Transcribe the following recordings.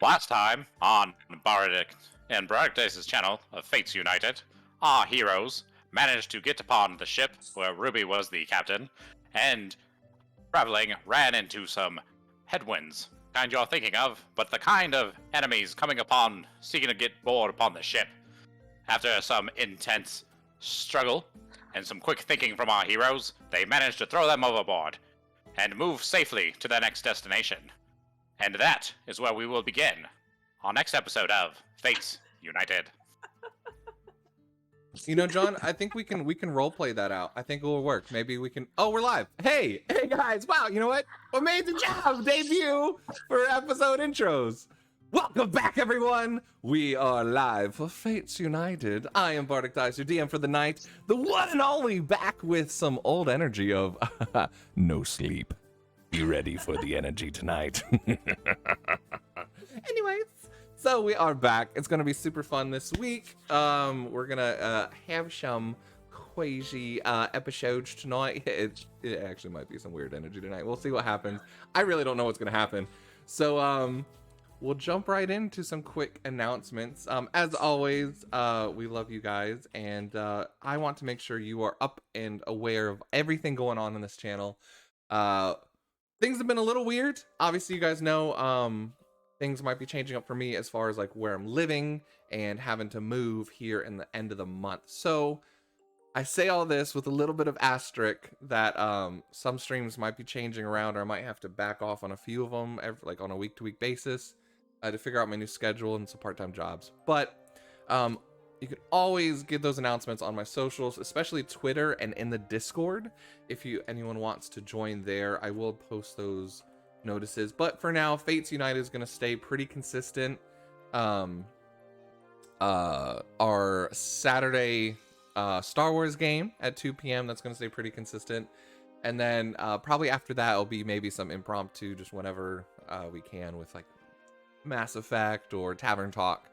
Last time on Bardicdice's channel of Fates United, our heroes managed to get upon the ship where Ruby was the captain, and traveling ran into some headwinds. Kind you're thinking of, but the kind of enemies coming upon, seeking to get board upon the ship. After some intense struggle and some quick thinking from our heroes, they managed to throw them overboard and move safely to their next destination. And that is where we will begin our next episode of Fates United. You know, John, I think we can roleplay that out. I think it will work. Maybe we can. Oh, we're live. Hey guys! Wow, you know what? Amazing job! Debut for episode intros. Welcome back, everyone. We are live for Fates United. I am Bardicdice, your DM for the night, the one and only, back with some old energy of no sleep. Be ready for the energy tonight. Anyways, so we are back. It's gonna be super fun this week. We're gonna have some crazy episodes tonight. It actually might be some weird energy tonight. We'll see what happens. I really don't know what's gonna happen. So we'll jump right into some quick announcements. As always, we love you guys, and I want to make sure you are up and aware of everything going on in this channel. Things have been a little weird. Obviously, you guys know things might be changing up for me as far as like where I'm living and having to move here in the end of the month. So I say all this with a little bit of asterisk that some streams might be changing around, or I might have to back off on a few of them, like on a week-to-week basis, to figure out my new schedule and some part-time jobs. But you can always get those announcements on my socials, especially Twitter and in the Discord. If anyone wants to join there, I will post those notices. But for now, Fates United is going to stay pretty consistent. Our Saturday Star Wars game at 2 p.m. that's going to stay pretty consistent, and then probably after that it'll be maybe some impromptu, just whenever we can, with like Mass Effect or Tavern Talk.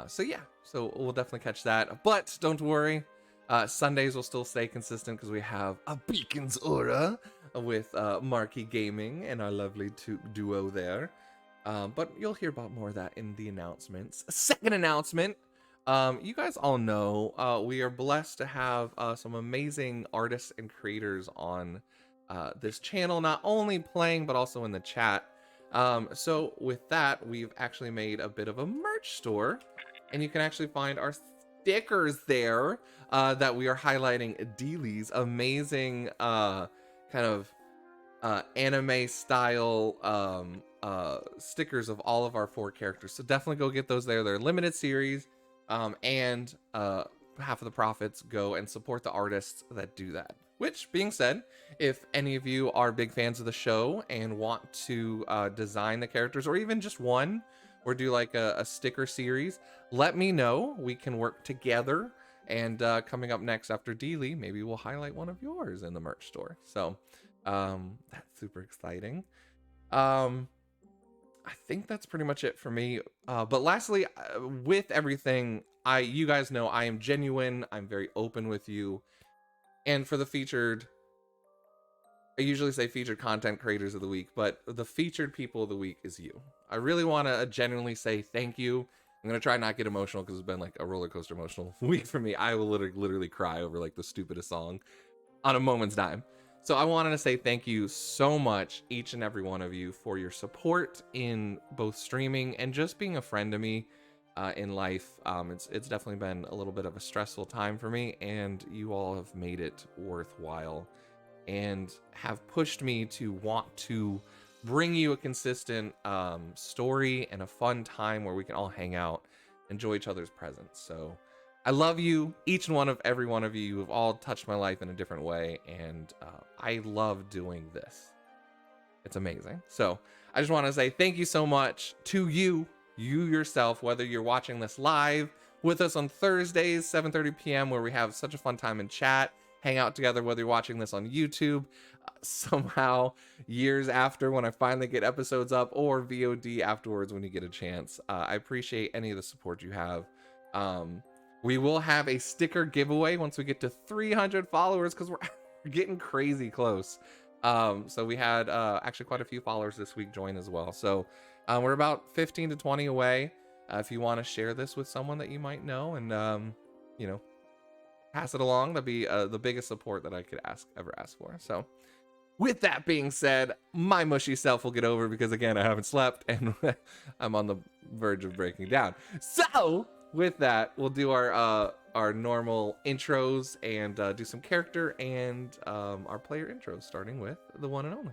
So yeah, so we'll definitely catch that, but don't worry, Sundays will still stay consistent because we have a Beacon's Aura with Marky Gaming and our lovely duo there. But you'll hear about more of that in the announcements. Second announcement. You guys all know we are blessed to have some amazing artists and creators on this channel, not only playing but also in the chat. So with that, we've actually made a bit of a merch store, and you can actually find our stickers there that we are highlighting Deely's amazing kind of anime style stickers of all of our 4 characters. So definitely go get those there. They're limited series. And half of the profits go and support the artists that do that. Which being said, if any of you are big fans of the show and want to design the characters, or even just one, or do like a sticker series, let me know. We can work together. And coming up next after Deely, maybe we'll highlight one of yours in the merch store. So that's super exciting. I think that's pretty much it for me. But lastly, with everything, you guys know I am genuine. I'm very open with you. And for the featured, I usually say featured content creators of the week, but the featured people of the week is you. I really want to genuinely say thank you. I'm going to try not to get emotional because it's been like a roller coaster emotional week for me. I will literally cry over like the stupidest song on a moment's dime. So I wanted to say thank you so much, each and every one of you, for your support in both streaming and just being a friend to me in life. It's definitely been a little bit of a stressful time for me, and you all have made it worthwhile and have pushed me to want to bring you a consistent story and a fun time where we can all hang out, enjoy each other's presence. So I love you, each and every one of you. You have all touched my life in a different way, and I love doing this. It's amazing. So I just want to say thank you so much to you yourself, whether you're watching this live with us on Thursdays, 7:30 p.m., where we have such a fun time in chat, hang out together, whether you're watching this on YouTube, somehow years after when I finally get episodes up, or VOD afterwards when you get a chance. I appreciate any of the support you have. We will have a sticker giveaway once we get to 300 followers, because we're getting crazy close. So we had actually quite a few followers this week join as well. So we're about 15 to 20 away. If you want to share this with someone that you might know and, you know, pass it along, that'd be the biggest support that I could ever ask for. So with that being said, my mushy self will get over because, again, I haven't slept and I'm on the verge of breaking down. So with that, we'll do our normal intros and do some character and our player intros, starting with the one and only.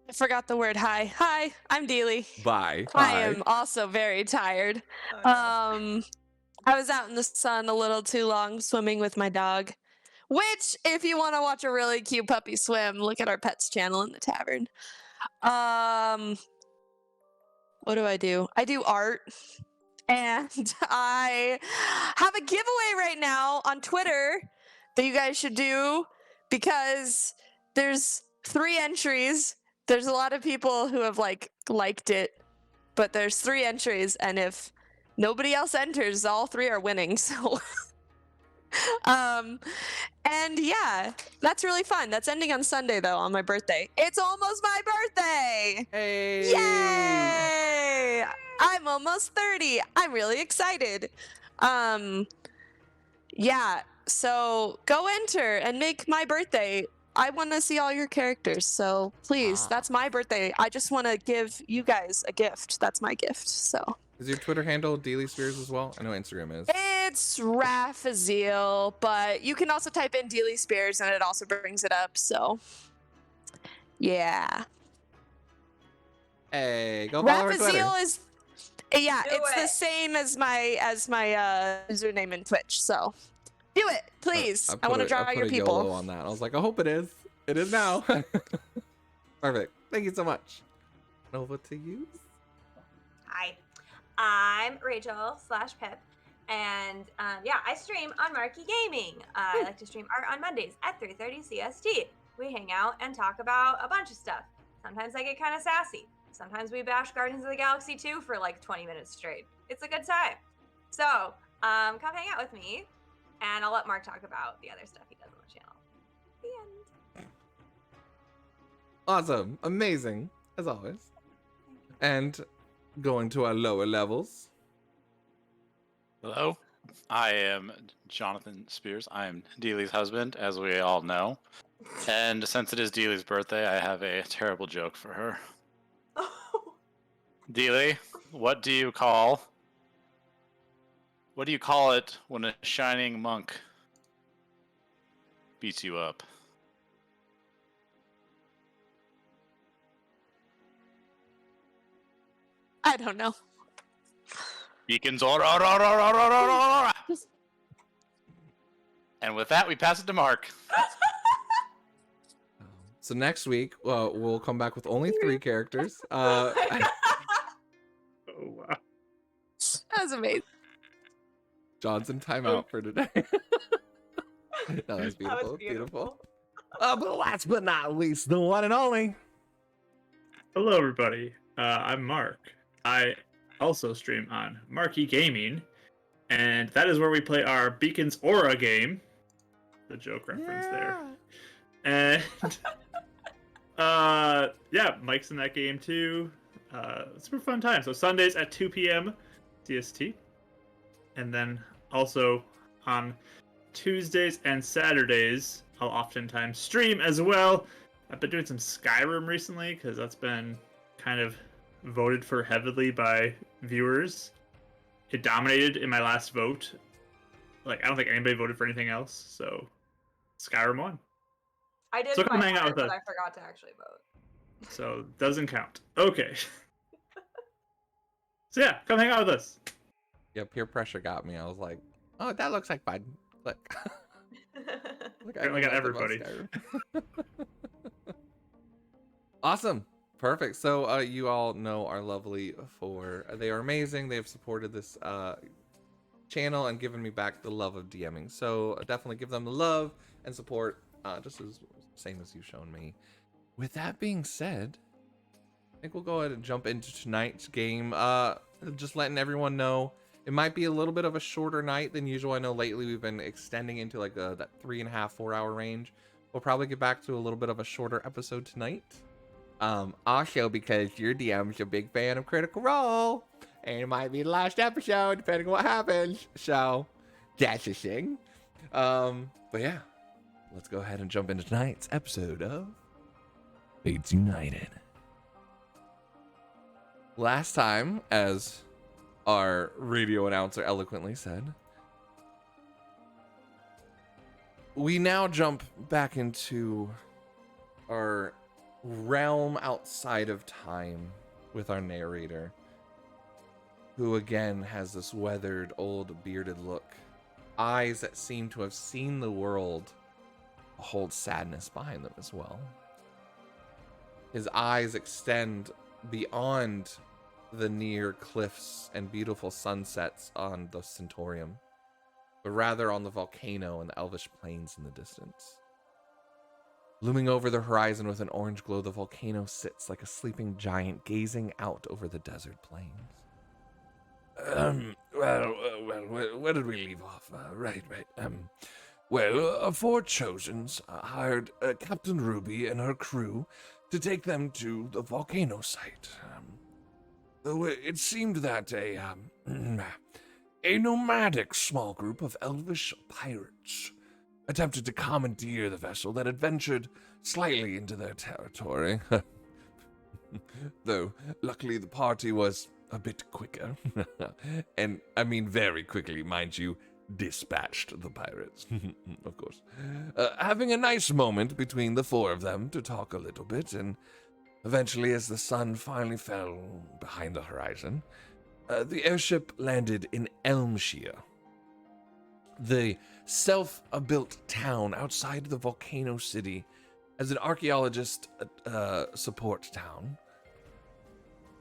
I forgot the word hi. Hi, I'm Deely. Bye. I am also very tired. I was out in the sun a little too long swimming with my dog, which, if you want to watch a really cute puppy swim, look at our pets channel in the tavern. What do? I do art, and I have a giveaway right now on Twitter that you guys should do, because there's 3 entries. There's a lot of people who have liked it, but there's 3 entries, and if nobody else enters, all 3 are winning. So And yeah, that's really fun. That's ending on Sunday though, on my birthday. It's almost my birthday. Hey. Yay! I'm almost 30. I'm really excited. Yeah, so go enter and make my birthday. I want to see all your characters, so please, that's my birthday. I just want to give you guys a gift. That's my gift, so. Is your Twitter handle Daily Spears as well? I know Instagram is. It's Raphaziel, but you can also type in Deely Spears and it also brings it up, so. Yeah. Hey, go follow her Twitter. Raphaziel is, yeah, Do it's the it. same as my username in Twitch, so. Do it, please. I want to draw your people. YOLO on that. I was like, I hope it is. It is now. Perfect. Thank you so much. Nova to use. Hi, I'm Rachel/Pip, and yeah, I stream on Marky Gaming. I like to stream art on Mondays at 3:30 CST. We hang out and talk about a bunch of stuff. Sometimes I get kind of sassy. Sometimes we bash Guardians of the Galaxy 2 for like 20 minutes straight. It's a good time. So come hang out with me, and I'll let Mark talk about the other stuff he does on the channel. The end. Awesome. Amazing, as always. And going to our lower levels. Hello, I am Jonathan Spears. I am Deely's husband, as we all know. And since it is Deely's birthday, I have a terrible joke for her. Oh. Deely, what do you call it when a shining monk beats you up? I don't know. Beacons. And with that, we pass it to Mark. So next week, we'll come back with only 3 characters. Oh wow. That was amazing. Johnson timeout for today. No, that's beautiful. That was beautiful. But last but not least, the one and only. Hello, everybody. I'm Mark. I also stream on Marky Gaming, and that is where we play our Beacons Aura game. The joke reference there. And yeah, Mike's in that game too. Super fun time. So Sundays at 2 p.m. CST, and then also on Tuesdays and Saturdays, I'll oftentimes stream as well. I've been doing some Skyrim recently because that's been kind of voted for heavily by viewers. It dominated in my last vote. Like, I don't think anybody voted for anything else, so Skyrim won. I did So come my hang out part, with but us. I forgot to actually vote. So doesn't count. Okay. So yeah, come hang out with us. Yeah, peer pressure got me. I was like, oh, that looks like fun. Look. Look, Apparently got everybody. Awesome. Perfect. So you all know our lovely 4. They are amazing. They have supported this channel and given me back the love of DMing. So definitely give them the love and support, just as same as you've shown me. With that being said, I think we'll go ahead and jump into tonight's game. Just letting everyone know, it might be a little bit of a shorter night than usual. I know lately we've been extending into like that 3.5-4 hour range. We'll probably get back to a little bit of a shorter episode tonight. Also because your DM's a big fan of Critical Role, and it might be the last episode depending on what happens. So that's a thing. But yeah, let's go ahead and jump into tonight's episode of Fates United. Last time, as our radio announcer eloquently said, we now jump back into our realm outside of time with our narrator, who again has this weathered, old, bearded look, eyes that seem to have seen the world, hold sadness behind them as well. His eyes extend beyond the near cliffs and beautiful sunsets on the Centaurium, but rather on the volcano and the Elvish plains in the distance. Looming over the horizon with an orange glow, the volcano sits like a sleeping giant gazing out over the desert plains. Where did we leave off? Right. Well, four Chosens hired Captain Ruby and her crew to take them to the volcano site. Though it seemed that a nomadic small group of elvish pirates attempted to commandeer the vessel that had ventured slightly into their territory. Though, luckily, the party was a bit quicker. And, I mean, very quickly, mind you, dispatched the pirates, of course. Having a nice moment between the four of them to talk a little bit, and eventually, as the sun finally fell behind the horizon, the airship landed in Elmshire, the self-built town outside the volcano city, as an archaeologist support town.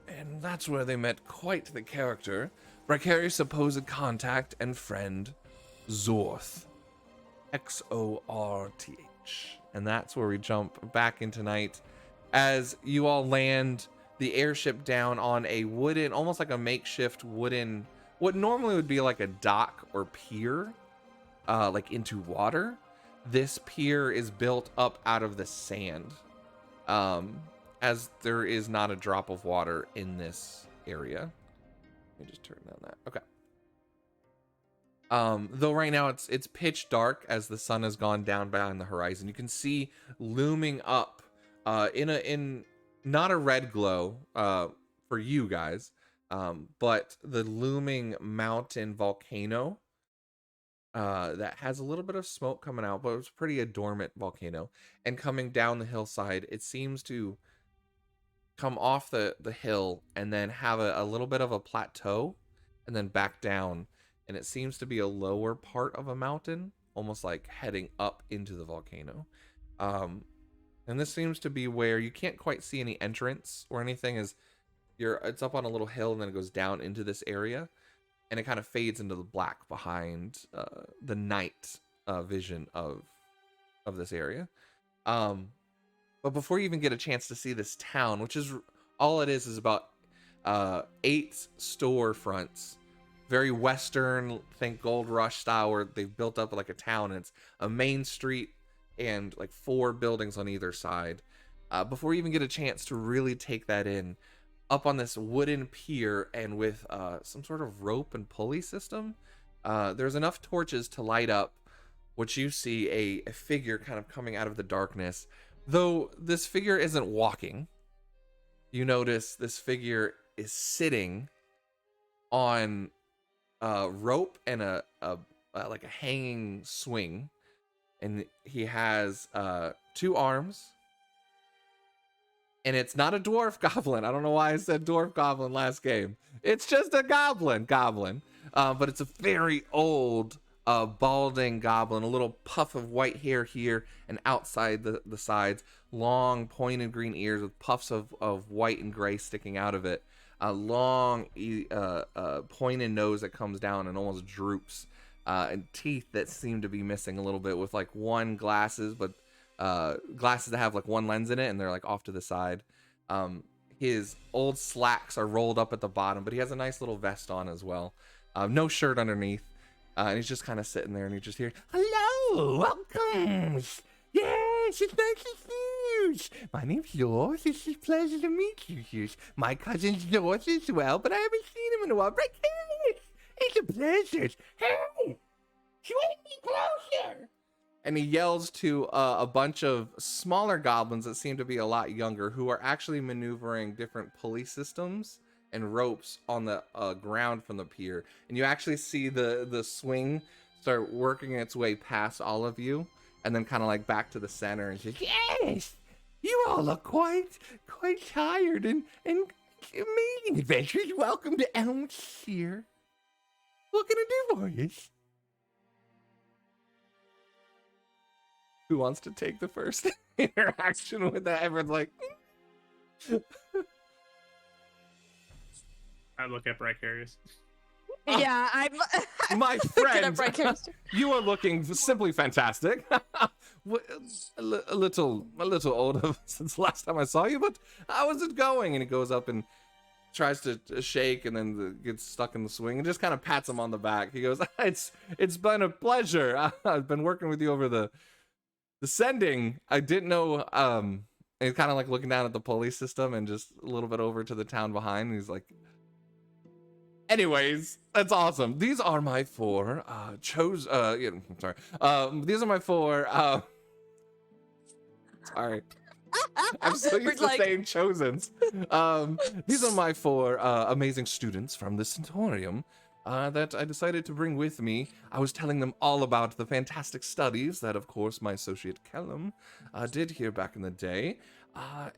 And that's where they met quite the character, Bricarious' supposed contact and friend, Zorth. Xorth. And that's where we jump back in tonight, as you all land the airship down on a wooden, almost like a makeshift wooden, what normally would be like a dock or pier, like into water. This pier is built up out of the sand, as there is not a drop of water in this area. Let me just turn down that. Okay. Though right now it's pitch dark as the sun has gone down behind the horizon. You can see looming up, in not a red glow, for you guys, but the looming mountain volcano. That has a little bit of smoke coming out, but it's pretty a dormant volcano. And coming down the hillside, it seems to come off the hill and then have a little bit of a plateau and then back down. And it seems to be a lower part of a mountain, almost like heading up into the volcano. And this seems to be where you can't quite see any entrance or anything, as it's up on a little hill and then it goes down into this area. And it kind of fades into the black behind the night vision of this area. But before you even get a chance to see this town, which is all it is about 8 storefronts, very Western, think Gold Rush style, where they've built up like a town. And it's a main street and like 4 buildings on either side. Before you even get a chance to really take that in, up on this wooden pier and with some sort of rope and pulley system, there's enough torches to light up what you see a figure kind of coming out of the darkness. Though this figure isn't walking, you notice this figure is sitting on a rope and a like a hanging swing, and he has 2 arms. And it's not a dwarf goblin. I don't know why I said dwarf goblin last game. It's just a goblin. But it's a very old, balding goblin. A little puff of white hair here and outside the sides. Long, pointed green ears with puffs of white and gray sticking out of it. A long, pointed nose that comes down and almost droops. And teeth that seem to be missing a little bit, with like one glasses, but glasses that have like one lens in it and they're like off to the side. His old slacks are rolled up at the bottom, but he has a nice little vest on as well. No shirt underneath, and he's just kind of sitting there, and you just hear, "Hello, welcome. Yes, it's nice to see you. My name's Yours. It's a pleasure to meet you. My cousin's Yours as well, but I haven't seen him in a while. But it's a pleasure. Hey, swing me closer." And he yells to a bunch of smaller goblins that seem to be a lot younger, who are actually maneuvering different pulley systems and ropes on the ground from the pier. And you actually see the swing start working its way past all of you, and then kind of like back to the center, and says, "Yes, you all look quite tired and amazing adventures. Welcome to Elmshire. What can I do for you?" Who wants to take the first interaction with that? Everyone's like, I look at Bricarious. Yeah, I'm my looking at friend, Bricarious. you are looking simply fantastic. a little older since last time I saw you, but how is it going? And he goes up and tries to shake and then gets stuck in the swing and just kind of pats him on the back. He goes, it's been a pleasure. I've been working with you over the sending. I didn't know. And he's kind of like looking down at the pulley system and just a little bit over to the town behind. And he's like, anyways, that's awesome. These are my 4 these are my 4 sorry. I'm so used to saying chosens. These are my 4 amazing students from the Centaurium that I decided to bring with me. I was telling them all about the fantastic studies that, of course, my associate Callum did here back in the day.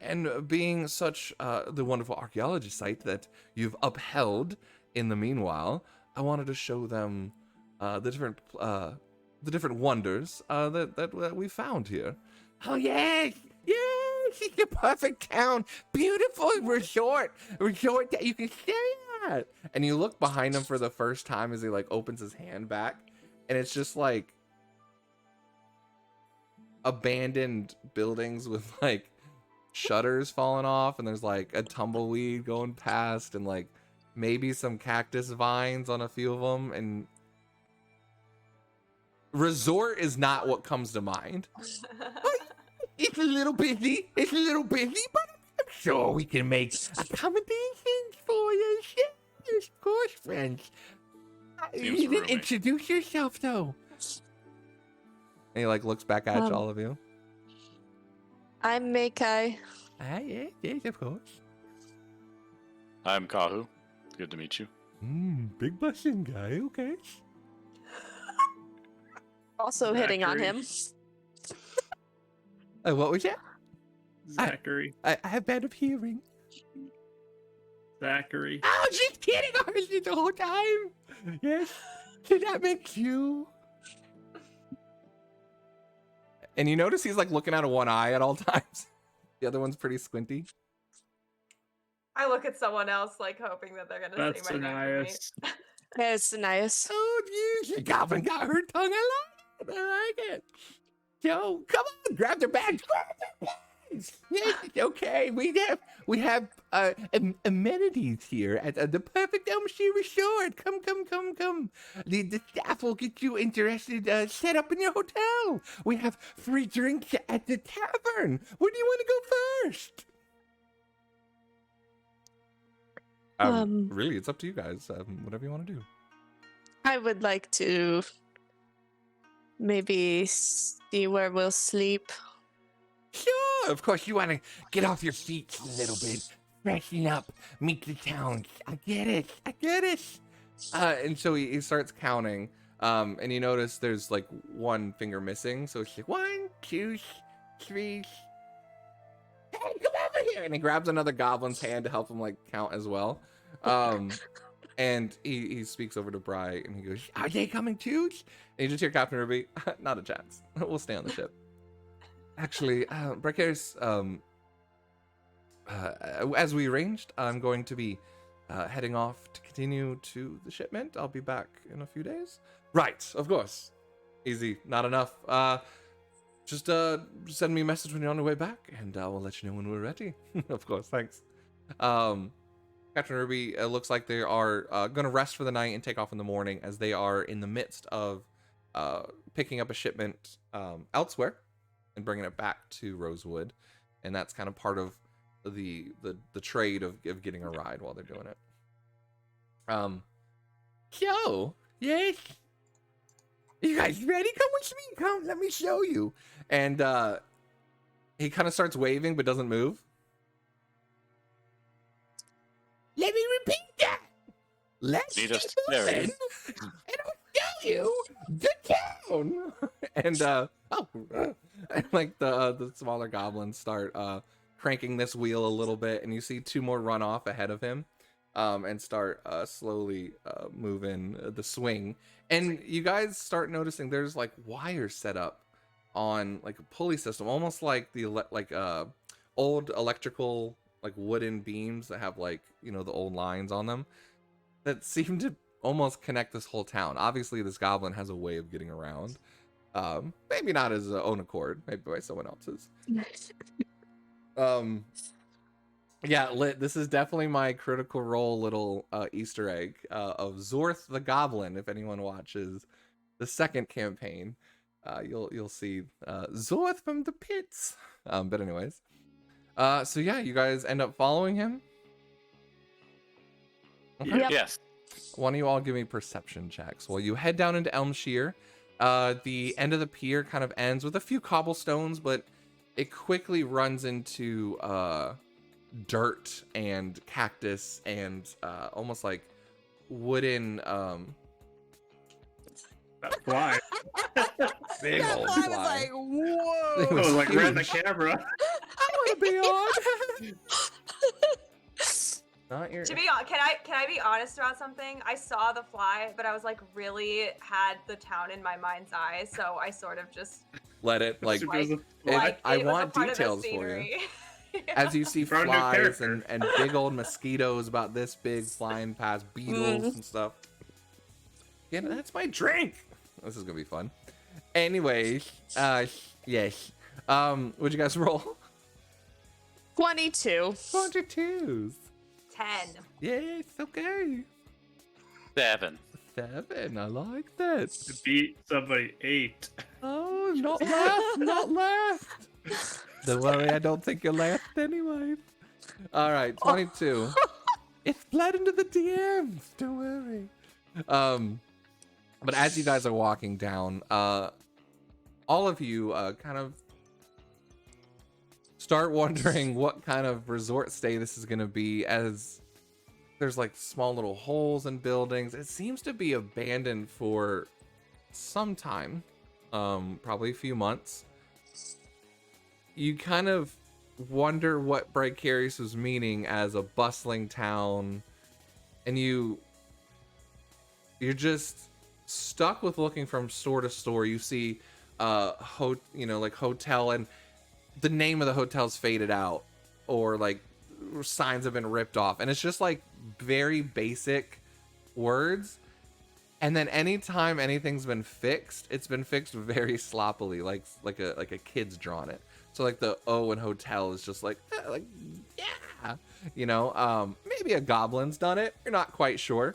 And being such the wonderful archaeology site that you've upheld in the meanwhile, I wanted to show them the different wonders that we found here. Oh, yeah! Yeah, it's the perfect town. Beautiful resort that you can stay at. And you look behind him for the first time as he like opens his hand back, and it's just like abandoned buildings with like shutters falling off, and there's like a tumbleweed going past, and like maybe some cactus vines on a few of them. And resort is not what comes to mind. It's a little busy, but I'm sure we can make accommodations for you. Yes, of course, friends. You didn't introduce yourself, though. And he like looks back at all of you. I'm Meikai. Yes, of course. I'm Kahu. Good to meet you. Big busting guy, okay. Also hitting on him. What was that? Zachary. I have bad of hearing. Zachary. Oh, she's kidding us the whole time. Yes. Did that make you? And you notice he's like looking out of one eye at all times. The other one's pretty squinty. I look at someone else, like hoping that they're gonna say my name. Yeah, it's nice. Oh, geez. The goblin got her tongue alive. I like it. Yo, come on, grab their bags. Yes, okay. We have amenities here at the Perfect Elm Tree Resort. Come. The staff will get you interested. Set up in your hotel. We have free drinks at the tavern. Where do you want to go first? Really, it's up to you guys. Whatever you want to do. I would like to maybe see where we'll sleep. Sure, of course, you want to get off your feet a little bit, freshen up, meet the towns. I get it. And so he starts counting, and you notice there's like one finger missing. So it's like 1, 2, 3. Hey, come over here! And he grabs another goblin's hand to help him like count as well. And he speaks over to Bry, and he goes, "Are they coming too?" And you just hear Captain Ruby, "Not a chance. We'll stay on the ship." Actually, Bracaris, as we arranged, I'm going to be heading off to continue to the shipment. I'll be back in a few days. Right, of course. Easy, not enough. Just send me a message when you're on your way back, and we'll let you know when we're ready. Of course, thanks. Captain Ruby, it looks like they are going to rest for the night and take off in the morning, as they are in the midst of picking up a shipment elsewhere and bringing it back to Rosewood, and that's kind of part of the trade of getting a ride while they're doing it. So, yes, you guys ready? Come with me. Come, let me show you. And he kind of starts waving but doesn't move. Let me repeat that. Let's Need us keep to moving, and I'll show you the town. And and like the smaller goblins start cranking this wheel a little bit, and you see 2 more run off ahead of him, and start slowly moving the swing. And you guys start noticing there's like wires set up on like a pulley system, almost like the old electrical like wooden beams that have like, you know, the old lines on them that seem to almost connect this whole town. Obviously this goblin has a way of getting around, maybe not his own accord, maybe by someone else's. Yeah, this is definitely my Critical Role little Easter egg of Zorth the Goblin. If anyone watches the second campaign, you'll see Zorth from the pits. But anyways, so yeah, you guys end up following him. Okay. Yep. Yes. Why don't you all give me perception checks? Well, you head down into Elmshire. The end of the pier kind of ends with a few cobblestones, but it quickly runs into dirt and cactus and almost like wooden That fly. big That old fly was fly. like, It whoa. I was was like, ran the huge. camera. I want to be on. Not your. To be honest, can I be honest about something? I saw the fly, but I was like really had the town in my mind's eye, so I sort of just Let it like. Super was a It- fly. I it was a want part of the details for you. scenery. As you see Brought a new flies character. and big old mosquitoes about this big flying past beetles Mhm. and stuff. Yeah, that's my drink. This is gonna be fun. Anyway, yes. What'd you guys roll? 22. 22s. 10. Yes, okay. 7. 7. I like that. To beat somebody 8. Oh, not left, not left. Don't worry, I don't think you're left anyway. All right, 22. It's bled into the DMs. Don't worry. But as you guys are walking down, all of you kind of start wondering what kind of resort stay this is going to be, as there's like small little holes in buildings. It seems to be abandoned for some time, probably a few months. You kind of wonder what Bardicdice was meaning as a bustling town, and you're just stuck with looking from store to store. You see like hotel, and the name of the hotel's faded out, or like signs have been ripped off, and it's just like very basic words. And then anytime anything's been fixed, it's been fixed very sloppily, like a kid's drawn it. So like the O in hotel is just like yeah, maybe a goblin's done it. You're not quite sure.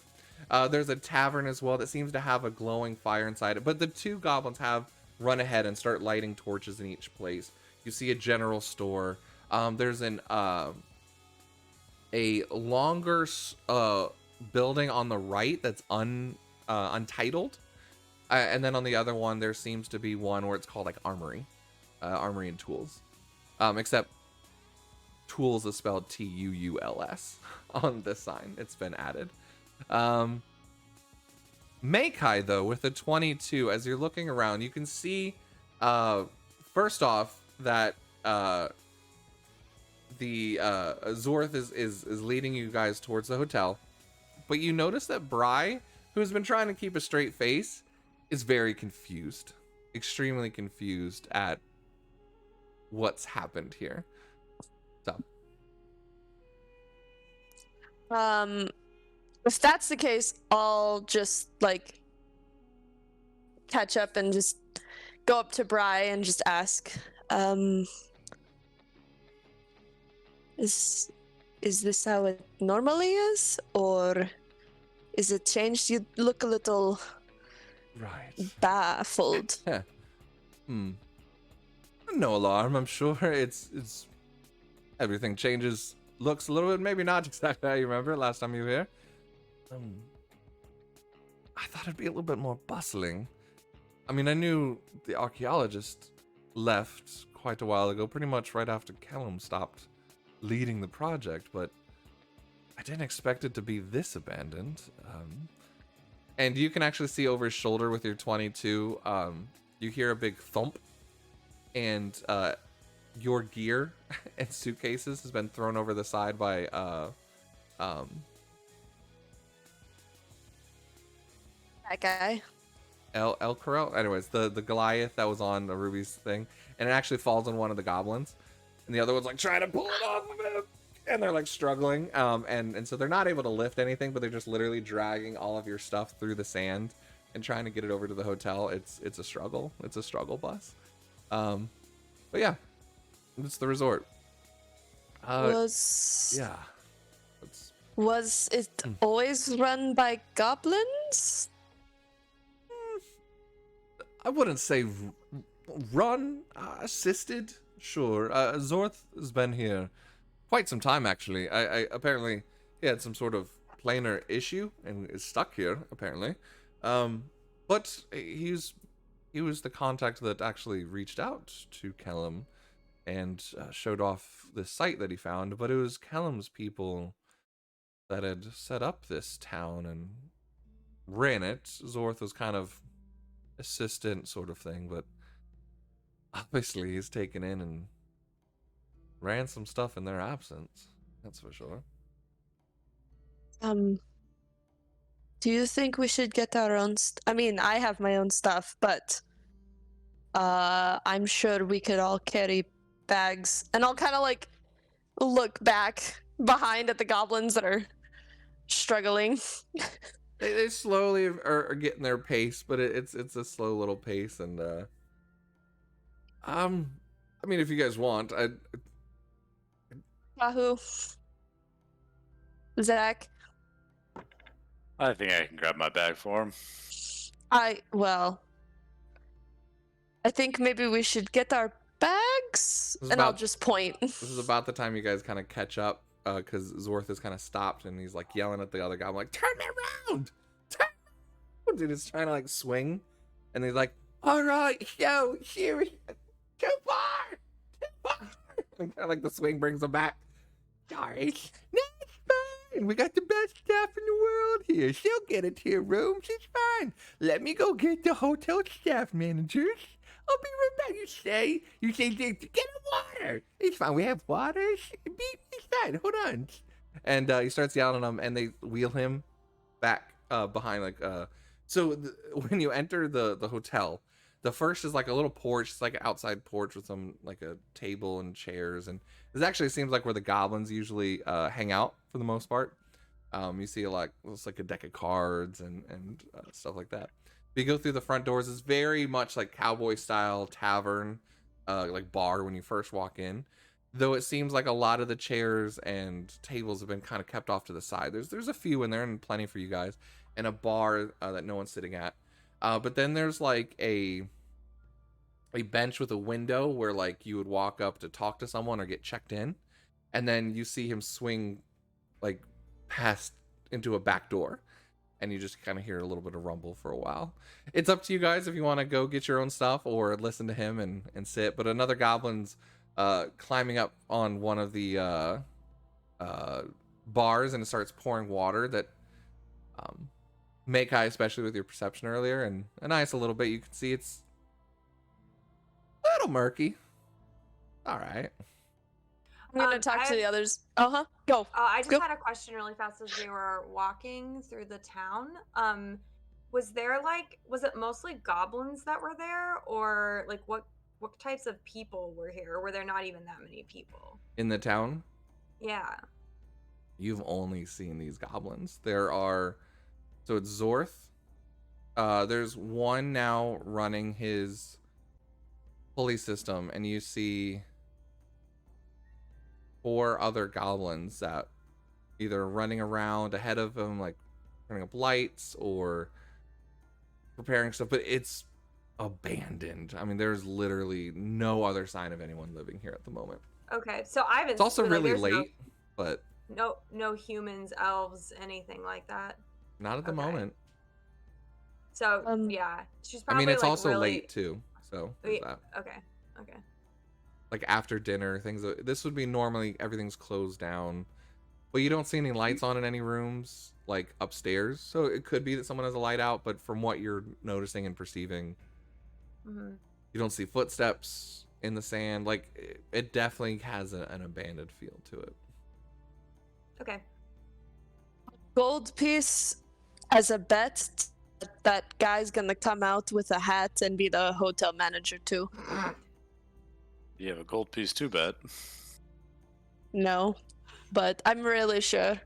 There's a tavern as well that seems to have a glowing fire inside it, but the two goblins have run ahead and start lighting torches in each place. You see a general store. There's a longer building on the right that's untitled, and then on the other one there seems to be one where it's called like armory and tools, except tools is spelled Tuuls on this sign. It's been added. Meikai, though, with a 22, as you're looking around, you can see first off that the Zorth is leading you guys towards the hotel, but you notice that Bry, who's been trying to keep a straight face, is very confused, extremely confused at what's happened here. So if that's the case, I'll just like catch up and just go up to Bry and just ask, is this how it normally is, or is it changed? You look a little right. baffled. No alarm, I'm sure. It's everything changes, looks a little bit, maybe not exactly how you remember it last time you were here. I thought it'd be a little bit more bustling. I mean, I knew the archaeologist left quite a while ago, pretty much right after Callum stopped leading the project, but I didn't expect it to be this abandoned. And you can actually see over his shoulder with your 22, you hear a big thump, and your gear and suitcases has been thrown over the side by That guy. El Corel. Anyways, the Goliath that was on the Ruby's thing, and it actually falls on one of the goblins, and the other one's like trying to pull it off of him, and they're like struggling, and so they're not able to lift anything, but they're just literally dragging all of your stuff through the sand and trying to get it over to the hotel. It's a struggle. It's a struggle bus. But yeah, it's the resort. Was Yeah. It's, was it Hmm. always run by goblins? I wouldn't say run, assisted. Sure. Zorth has been here quite some time, actually. I apparently he had some sort of planar issue and is stuck here, apparently. But he was the contact that actually reached out to Kellum and showed off the site that he found. But it was Kellum's people that had set up this town and ran it. Zorth was kind of assistant sort of thing, but obviously he's taken in and ran some stuff in their absence. That's for sure. Do you think we should get our own I mean, I have my own stuff, but I'm sure we could all carry bags. And I'll kind of like look back behind at the goblins that are struggling. They slowly are getting their pace, but it's a slow little pace, and I mean, if you guys want, Wahoo. Zach. I think I can grab my bag for him. Well, I think maybe we should get our bags, and I'll just point. This is about the time you guys kind of catch up, because Zorth has kind of stopped and he's like yelling at the other guy. I'm like, turn me around! Turn me around! And he's trying to like swing, and he's like, all right, yo, here, too far, too far. And kind of like the swing brings him back. Sorry, no, it's fine. We got the best staff in the world here. She'll get it to your rooms. It's fine. Let me go get the hotel staff managers. I'll be right back. You say, get a water. It's fine. We have water. It's fine. Hold on. And he starts yelling at them, and they wheel him back behind. When you enter the hotel, the first is like a little porch. It's like an outside porch with some like a table and chairs, and this actually seems like where the goblins usually hang out for the most part. You see it's like a deck of cards and stuff like that. If you go through the front doors, it's very much like cowboy style tavern, like bar when you first walk in. Though it seems like a lot of the chairs and tables have been kind of kept off to the side. There's a few in there and plenty for you guys, and a bar that no one's sitting at. But then there's like a bench with a window where like you would walk up to talk to someone or get checked in, and then you see him swing like past into a back door, and you just kind of hear a little bit of rumble for a while. It's up to you guys if you want to go get your own stuff or listen to him and sit. But another goblin's climbing up on one of the bars, and it starts pouring water that Makai, especially with your perception earlier, and Ice a little bit, you can see it's a little murky. All right. I'm gonna talk to the others. Go. I just Go. had a question really fast as we were walking through the town. Was it mostly goblins that were there, or like what types of people were here? Or were there not even that many people In the town? Yeah. You've only seen these goblins. So it's Zorth. There's one now running his pulley system, and you see 4 other goblins that either running around ahead of him, like turning up lights or preparing stuff, but it's abandoned. I mean, there's literally no other sign of anyone living here at the moment. Okay, so I haven't. It's also like, really there's late, but no humans, elves, anything like that. not at the Okay. moment. So yeah, she's probably. I mean, it's like, also really... late too, so there's that. Okay. Like after dinner, this would be normally everything's closed down, but you don't see any lights on in any rooms like upstairs, so it could be that someone has a light out, but from what you're noticing and perceiving, you don't see footsteps in the sand. Like it definitely has an abandoned feel to it. Okay. Gold piece as a bet that guy's gonna come out with a hat and be the hotel manager too. You have a gold piece too, bet. No, but I'm really sure.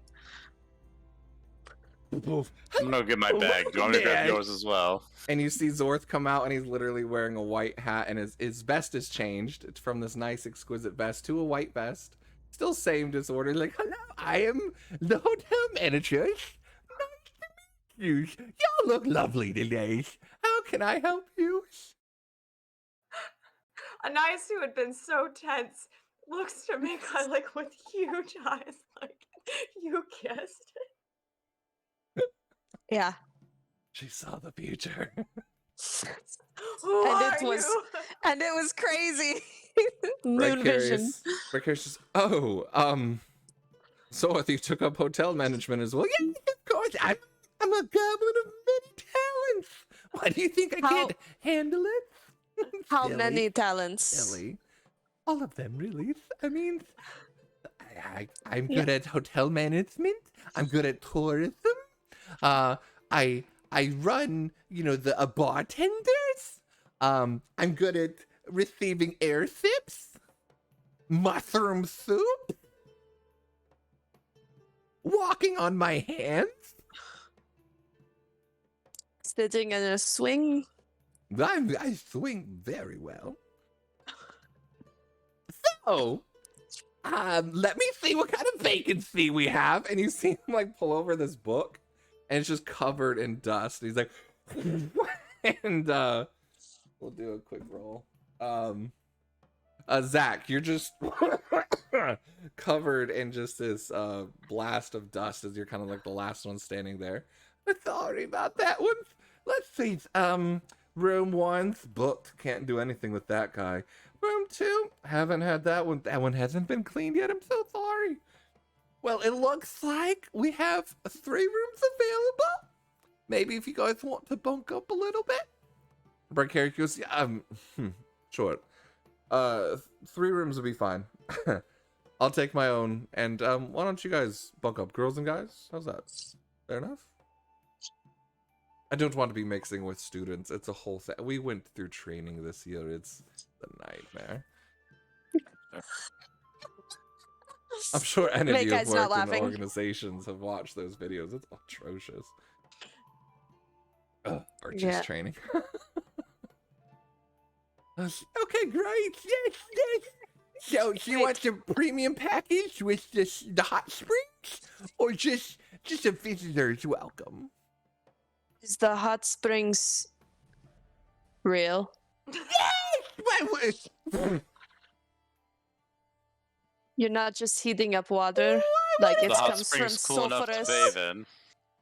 I'm gonna get my bag. Do you want me to grab yours as well? And you see Zorth come out, and he's literally wearing a white hat, and his vest is changed. It's from this nice, exquisite vest to a white vest. Still same disorder. Like, hello, I am the hotel manager. Nice to meet you. Y'all look lovely today. How can I help you? Anais, who had been so tense, looks to Mika like with huge eyes, like, you kissed. Yeah. She saw the future. Who And are it was you? and it was crazy. Moon vision. Vicarious. Oh, so if you took up hotel management as well? Yeah, of course. I'm a goblin of many talents. Why do you think I can't handle it? How Silly, many talents? silly. All of them, really. I mean, I'm Yeah. good at hotel management. I'm good at tourism. I run, the bartenders. I'm good at receiving air sips, mushroom soup, walking on my hands. Sitting in a swing. I swing very well. So, let me see what kind of vacancy we have. And you see him like pull over this book, and it's just covered in dust. And he's like, and we'll do a quick roll. Zach, you're just covered in just this blast of dust as you're kind of like the last one standing there. Sorry about that one. Let's see. Room 1's booked. Can't do anything with that guy. Room 2, haven't had that one. That one hasn't been cleaned yet. I'm so sorry. Well, it looks like we have 3 rooms available. Maybe if you guys want to bunk up a little bit. Bardicdice goes, yeah, sure. 3 rooms will be fine. I'll take my own. And why don't you guys bunk up, girls and guys? How's that? Fair enough? I don't want to be mixing with students. It's a whole thing. We went through training this year. It's a nightmare. I'm sure any of you have worked in the organizations have watched those videos. It's atrocious. Archie's training. Okay, great. Yes. So she wants a premium package with the hot springs, or just a visitor's welcome? Is the hot springs real? Yes! You're not just heating up water like it The hot comes from spring's cool enough to sulfurous. bathe in.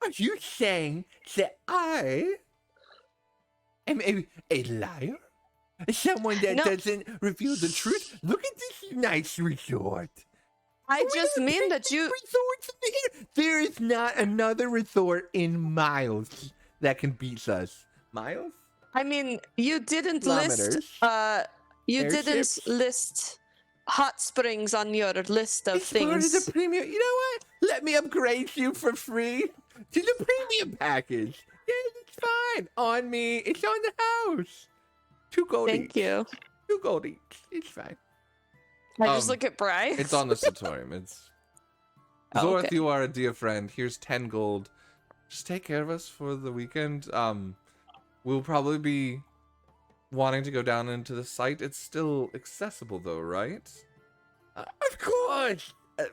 Are you saying that I am a liar? Someone that doesn't reveal the truth? Look at this nice resort. I just mean that you. Resorts in the air. There is not another resort in miles that can beat us. Miles? I mean, you didn't Kilometers. list. You Airships. didn't list hot springs on your list of It's part of things. the premium. You know what? Let me upgrade you for free to the premium package. Yeah, it's fine. On me. It's on the house. 2 gold Thank each. you. 2 gold each. It's fine. I just look at Bryce. It's on the Satorium. It's Oh, Zorth, okay. you are a dear friend. Here's 10 gold. Just take care of us for the weekend. We'll probably be wanting to go down into the site. It's still accessible though, right? Of course. I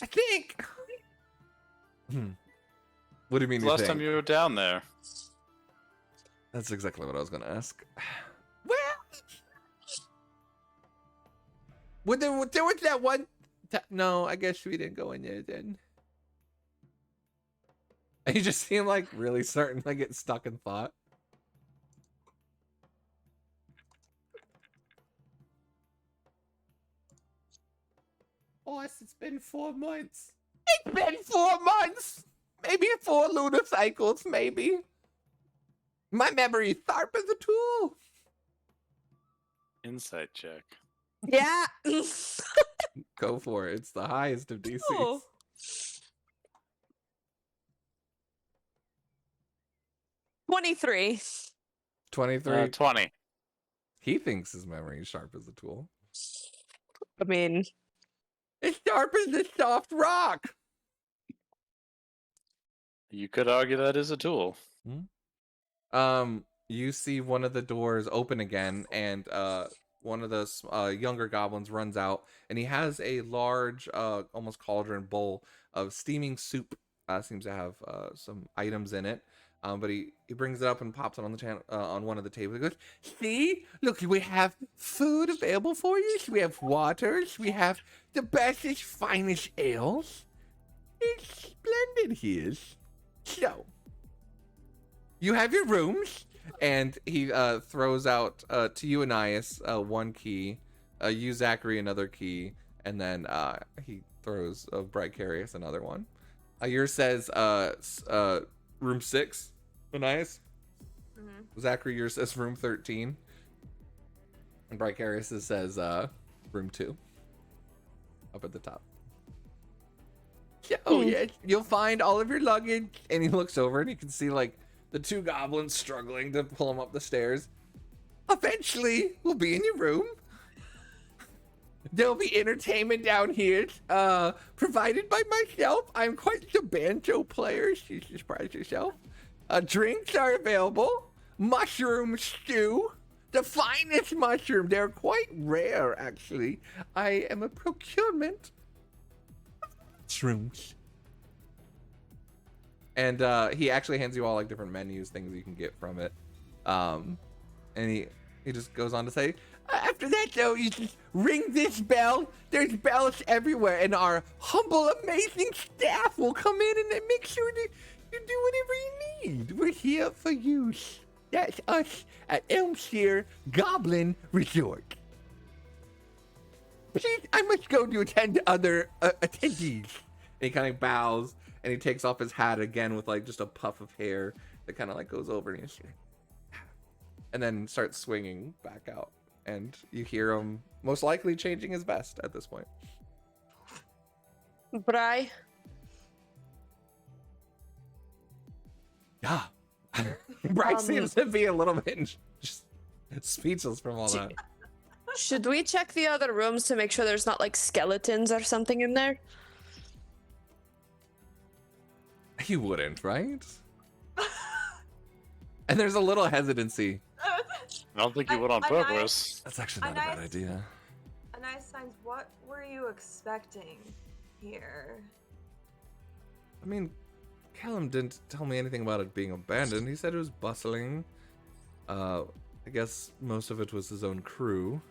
think. What do you mean? You Last think? time you were down there. That's exactly what I was gonna ask. Well, there was that one. No, I guess we didn't go in there then. And you just seem like really certain, like get stuck in thought. Boss, it's been 4 months. It's been 4 months. Maybe 4 lunar cycles, maybe. My memory is sharp as a tool. Insight check. Yeah. Go for it. It's the highest of DCs. Oh. 23. 23. 20. He thinks his memory is sharp as a tool. I mean, It's sharp as a soft rock. You could argue that is a tool. You see one of the doors open again, and one of the younger goblins runs out, and he has a large, almost cauldron bowl of steaming soup. Seems to have some items in it. But he brings it up and pops it on the channel on one of the tables. He goes, "See, look, we have food available for you. We have waters. We have the bestest, finest ales. It's splendid here. So, you have your rooms." And he throws out to you, Anais, one key, you, Zachary, another key, and then he throws Bardicdice another one. Yours says room 6, Anais. Mm-hmm. Zachary, yours says room 13. And Bardicdice says room 2. Up at the top. Oh, yeah, you'll find all of your luggage. And he looks over and you can see, like, the 2 goblins struggling to pull him up the stairs. Eventually, we'll be in your room. There'll be entertainment down here, provided by myself. I'm quite the banjo player. You should surprise yourself. Drinks are available. Mushroom stew. The finest mushroom. They're quite rare, actually. I am a procurement of mushrooms. And he actually hands you all like different menus, things you can get from it. And he just goes on to say, after that though, you just ring this bell. There's bells everywhere, and our humble, amazing staff will come in and make sure that you do whatever you need. We're here for you. That's us at Elmshire Goblin Resort. Please, I must go to attend to other attendees. And he kind of bows. And he takes off his hat again with like just a puff of hair that kind of like goes over and then starts swinging back out. And you hear him most likely changing his vest at this point. Bry. Yeah. Bry seems to be a little bit just speechless from all that. Should we check the other rooms to make sure there's not like skeletons or something in there? He wouldn't, right? And there's a little hesitancy. I don't think you would on purpose. That's actually not a bad idea. A nice signs. What were you expecting here? I mean, Callum didn't tell me anything about it being abandoned. He said it was bustling. I guess most of it was his own crew.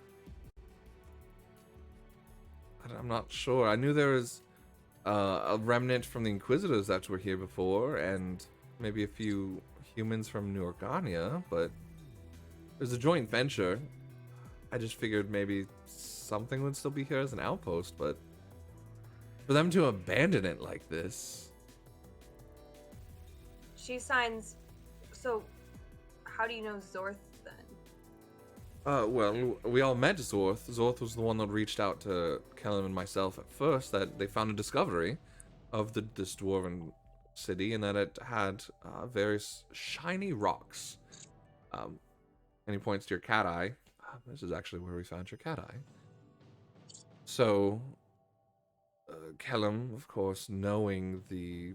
I'm not sure. I knew there was a remnant from the Inquisitors that were here before, and maybe a few humans from New Organia, but it was a joint venture. I just figured maybe something would still be here as an outpost, but for them to abandon it like this... She signs. So, how do you know Zorth then? Well, we all met Zorth. Zorth was the one that reached out to Kellum and myself at first, that they found a discovery of this dwarven city, and that it had various shiny rocks. And he points to your cat eye. This is actually where we found your cat eye. So, Kellum, of course, knowing the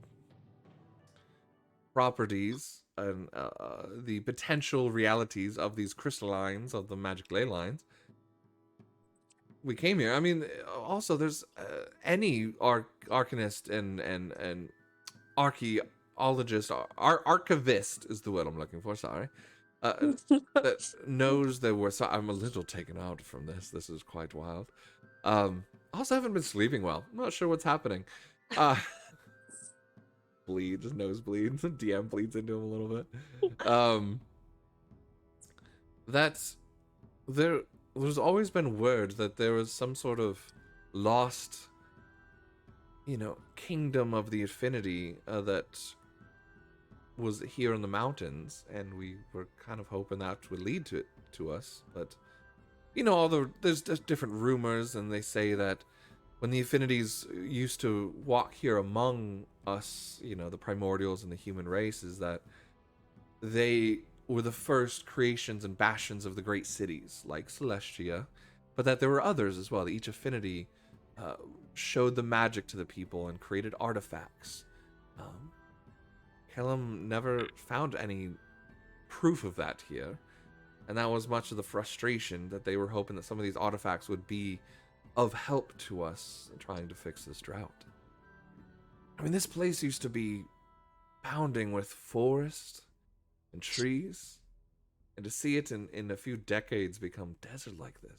properties and the potential realities of these crystallines, of the magic ley lines, we came here. I mean, also, there's any arcanist and archaeologist, archivist is the word I'm looking for, sorry, that knows there were... So I'm a little taken out from this. This is quite wild. Also haven't been sleeping well. I'm not sure what's happening. Bleeds, his nose bleeds. DM bleeds into him a little bit. There's always been word that there was some sort of lost, kingdom of the affinity that was here in the mountains, and we were kind of hoping that would lead to us. But there's different rumors, and they say that when the affinities used to walk here among us, the primordials and the human race, is that they were the first creations and bastions of the great cities, like Celestia, but that there were others as well. That each affinity showed the magic to the people and created artifacts. Kellum never found any proof of that here, And that was much of the frustration that they were hoping that some of these artifacts would be of help to us in trying to fix this drought. I mean, this place used to be pounding with forest and trees, and to see it in a few decades become desert like this.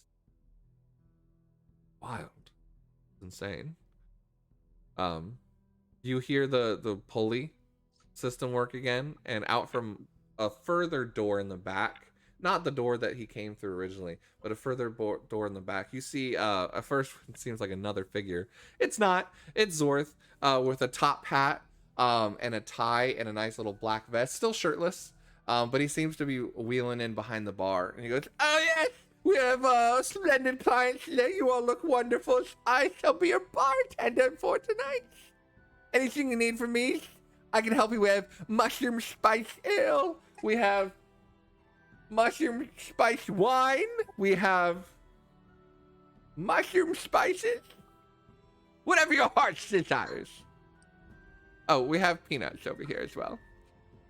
Wild. Insane. You hear the pulley system work again, and out from a further door in the back, not the door that he came through originally, but a further door in the back, you see at first it seems like another figure. It's not. It's Zorth with a top hat and a tie and a nice little black vest, still shirtless, but he seems to be wheeling in behind the bar, and he goes, "Oh yes, we have splendid clients today. You all look wonderful. I shall be your bartender for tonight. Anything you need from me, I can help you with. Mushroom spice ale. We have mushroom spice wine. We have mushroom spices. Whatever your heart desires. Oh, we have peanuts over here as well.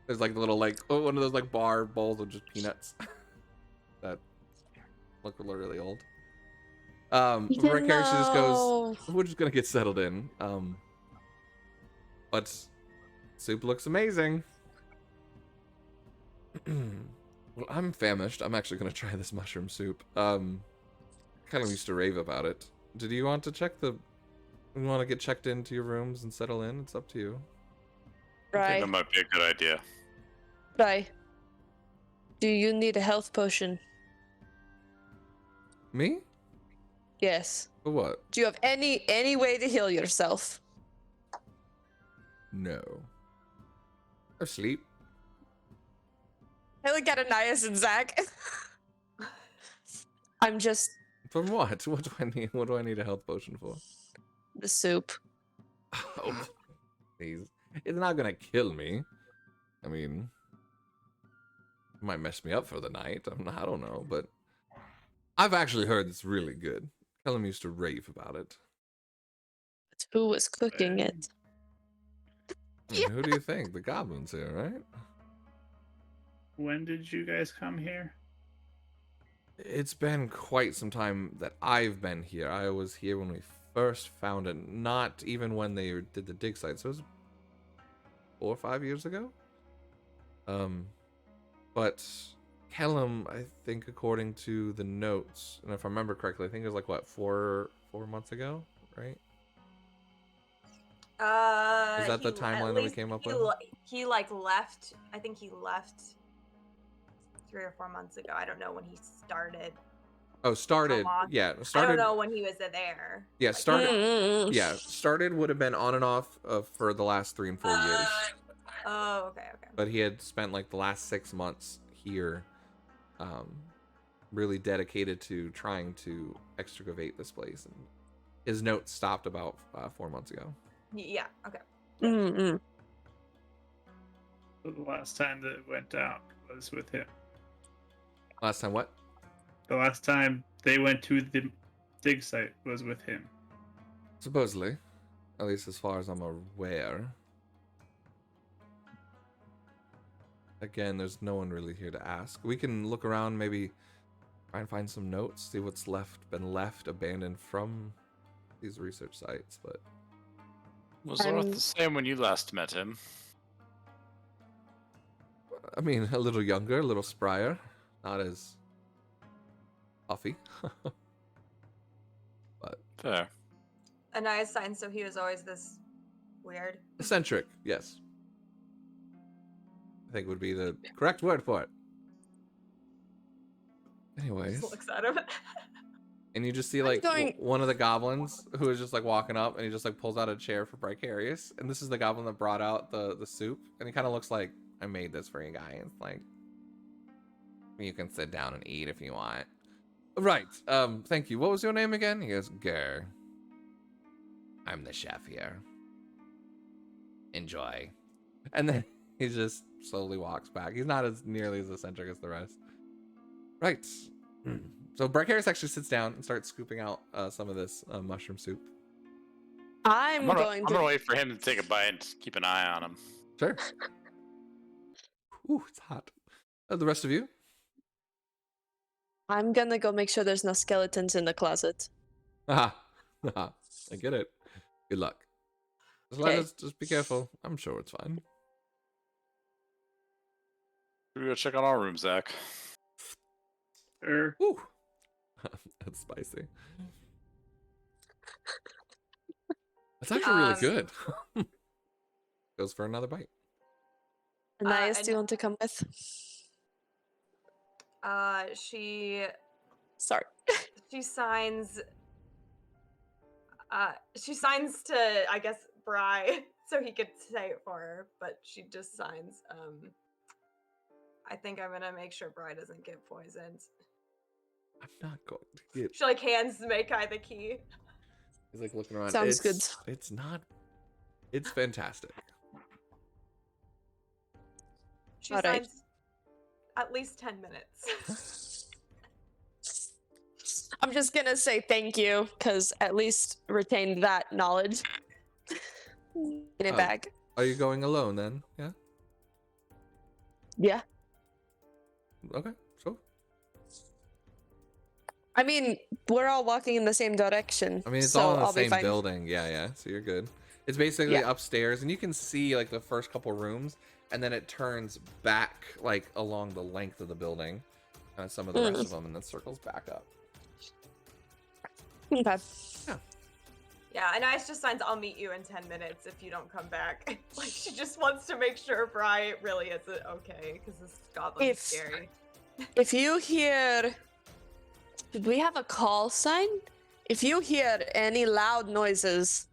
There's like the little one of those like bar bowls of just peanuts that look really old. Rick Harris just goes, we're just gonna get settled in. But soup looks amazing. Well, I'm famished. I'm actually gonna try this mushroom soup. Kind of used to rave about it. Did you want to you want to get checked into your rooms and settle in? It's up to you. I think Right. that might be a good idea. Right. Do you need a health potion? Me? Yes. For what? Do you have any way to heal yourself? No. Or sleep. I look at Anais and Zach. I'm just From what? What do I need? What do I need a health potion for? the soup. Oh, please. It's not gonna kill me. I mean, it might mess me up for the night. I don't know, but I've actually heard it's really good. Kellum used to rave about it. But who was cooking it? I mean, who do you think? The goblins here, right? When did you guys come here? It's been quite some time that I've been here. I was here when we first found it, not even when they did the dig site. So it was 4 or 5 years ago. But Kellum, I think, according to the notes, and if I remember correctly, I think it was like what 4 months ago, right? Is that the timeline that we came up with? He like left. I think he left 3 or 4 months ago. I don't know when he started. Oh, started. long? Yeah, I started. don't know when he was there. Yeah, started. Mm. Yeah, started would have been on and off for the last 3 and 4 years. Oh, okay. But he had spent like the last 6 months here, really dedicated to trying to excavate this place. And his notes stopped about 4 months ago. Yeah. Okay. Mm-mm. The last time that it went down was with him. Last time what? The last time they went to the dig site was with him. Supposedly. At least as far as I'm aware. Again, there's no one really here to ask. We can look around, maybe try and find some notes, see what's been left abandoned from these research sites, but Was Zorth the same when you last met him? I mean, a little younger, a little sprier, not as puffy. But Fair. Anais sign, so he was always this weird. eccentric, yes. I think would be the correct word for it. Anyways, Just looks at him. and you just see I'm like going- one of the goblins who is just like walking up, and he just like pulls out a chair for Bardicdice, and this is the goblin that brought out the soup, and he kind of looks like, I made this for you guys. Like, you can sit down and eat if you want. Right. Thank you. What was your name again? He goes, Ger. I'm the chef here. Enjoy. And then he just slowly walks back. He's not as nearly as eccentric as the rest. Right. So Bardicdice actually sits down and starts scooping out some of this mushroom soup. I'm I'm going gonna to. wait for him to take a bite and keep an eye on him. Sure. Ooh, it's hot. The rest of you? I'm gonna go make sure there's no skeletons in the closet. I get it. Good luck. Just be careful. I'm sure it's fine. We're gonna check on our room, Zach. Sure. Woo. That's spicy. That's actually really good. Goes for another bite. Anais, do you want to come with? She Sorry. signs. She signs to, I guess, Bry, so he could say it for her, but she just signs. I think I'm gonna make sure Bry doesn't get poisoned. I'm not going to get. She like hands Makai the key. He's like looking around. Sounds good. It's not. It's fantastic. She All right. signs at least 10 minutes. I'm just gonna say thank you, because at least retained that knowledge. In it Oh. back. Are you going alone then? Yeah. Yeah. Okay. So. I mean, we're all walking in the same direction. I mean, it's so all in the I'll be same fine. building. Yeah. So you're good. It's basically upstairs, and you can see like the first couple rooms, and then it turns back like along the length of the building, some of the rest of them, and then circles back up. Okay. Yeah, and Ice just signs, I'll meet you in 10 minutes if you don't come back. Like, she just wants to make sure Bry really is okay, because this goblin is scary. If you hear... Did we have a call sign? If you hear any loud noises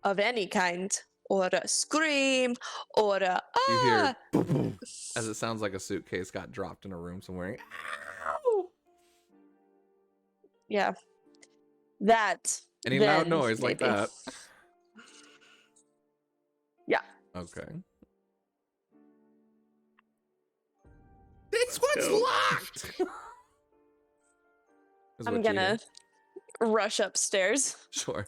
of any kind, or a scream, or a You hear boom, boom, as it sounds like a suitcase got dropped in a room somewhere. Ow! Yeah. That. Any loud then noise like maybe. that. Yeah. Okay. This one's go. locked. Is I'm what you gonna rush upstairs. Sure.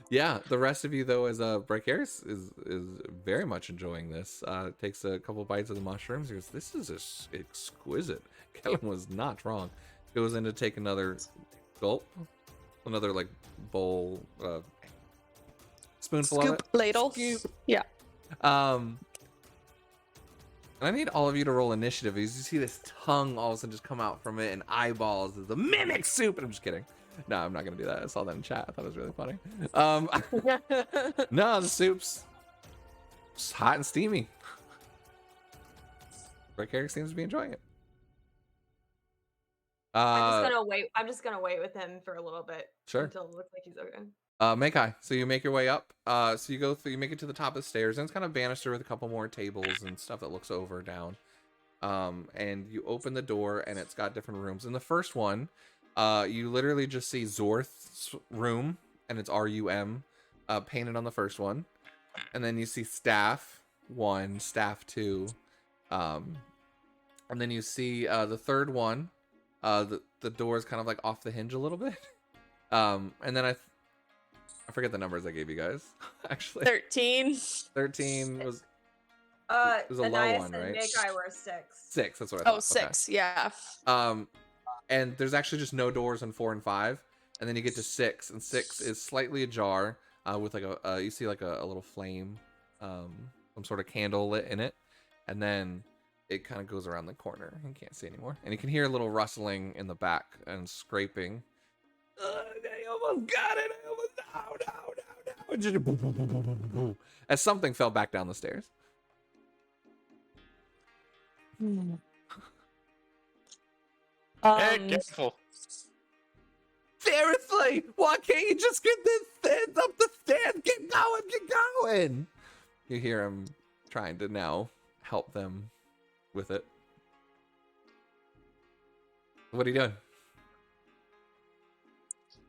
Yeah, the rest of you though, as Bardicdice is very much enjoying this. Takes a couple bites of the mushrooms. He goes, "This is exquisite." Kellen was not wrong. Goes in to take another gulp, another like bowl, spoonful of Scoop, it. ladle. Scoop. Yeah. And I need all of you to roll initiative. You see this tongue all of a sudden just come out from it, and eyeballs. The mimic soup. I'm just kidding. No, I'm not gonna do that. I saw that in chat. I thought it was really funny. No, the soup's just hot and steamy. Bardicdice seems to be enjoying it. I'm just gonna wait with him for a little bit. Sure. Until it looks like he's okay. Makai. So you make your way up. So you go through. You make it to the top of the stairs, and it's kind of banister with a couple more tables and stuff that looks over down. And you open the door, and it's got different rooms. In the first one, you literally just see Zorth's room, and it's RUM, painted on the first one. And then you see Staff 1, Staff 2, and then you see the third one. The door is kind of like off the hinge a little bit. And then I forget the numbers I gave you guys. Actually, 13. 13 was a low Anais one, and right? Makai were 6. 6. That's what I thought. Oh, 6. Yeah. And there's actually just no doors in 4 and 5, and then you get to 6, and 6 is slightly ajar, with like you see like a little flame, some sort of candle lit in it, and then it kind of goes around the corner. You can't see anymore, and you can hear a little rustling in the back and scraping. I almost got it. I almost no. Just boom, boom, boom, boom, boom, boom, as something fell back down the stairs. Hey, careful. Seriously, why can't you just get this stairs up the stairs? Get going. You hear him trying to now help them with it. What are you doing?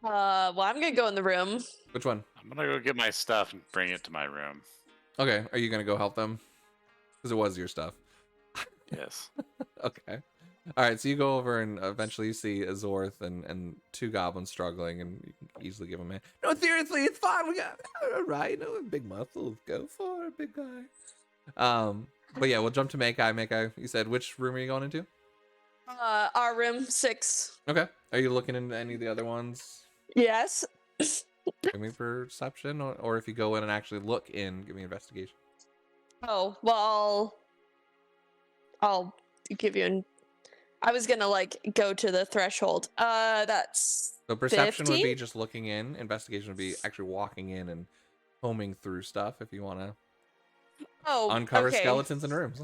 Well, I'm gonna go in the room. Which one? I'm gonna go get my stuff and bring it to my room. Okay, are you gonna go help them? Because it was your stuff. Yes. Okay. All right, so you go over and eventually you see a Zorth and 2 goblins struggling, and you can easily give them a hand. No, seriously, it's fine. We got all right. No big muscles. Go for it, big guy. But yeah, we'll jump to Makai. Makai, you said which room are you going into? Our room 6. Okay. Are you looking into any of the other ones? Yes. Give me perception, or if you go in and actually look in, give me investigation. Oh, well, I'll give you an. I was gonna like go to the threshold. That's So perception would 15? be just looking in. Investigation would be actually walking in and homing through stuff if you want to uncover okay. skeletons in rooms.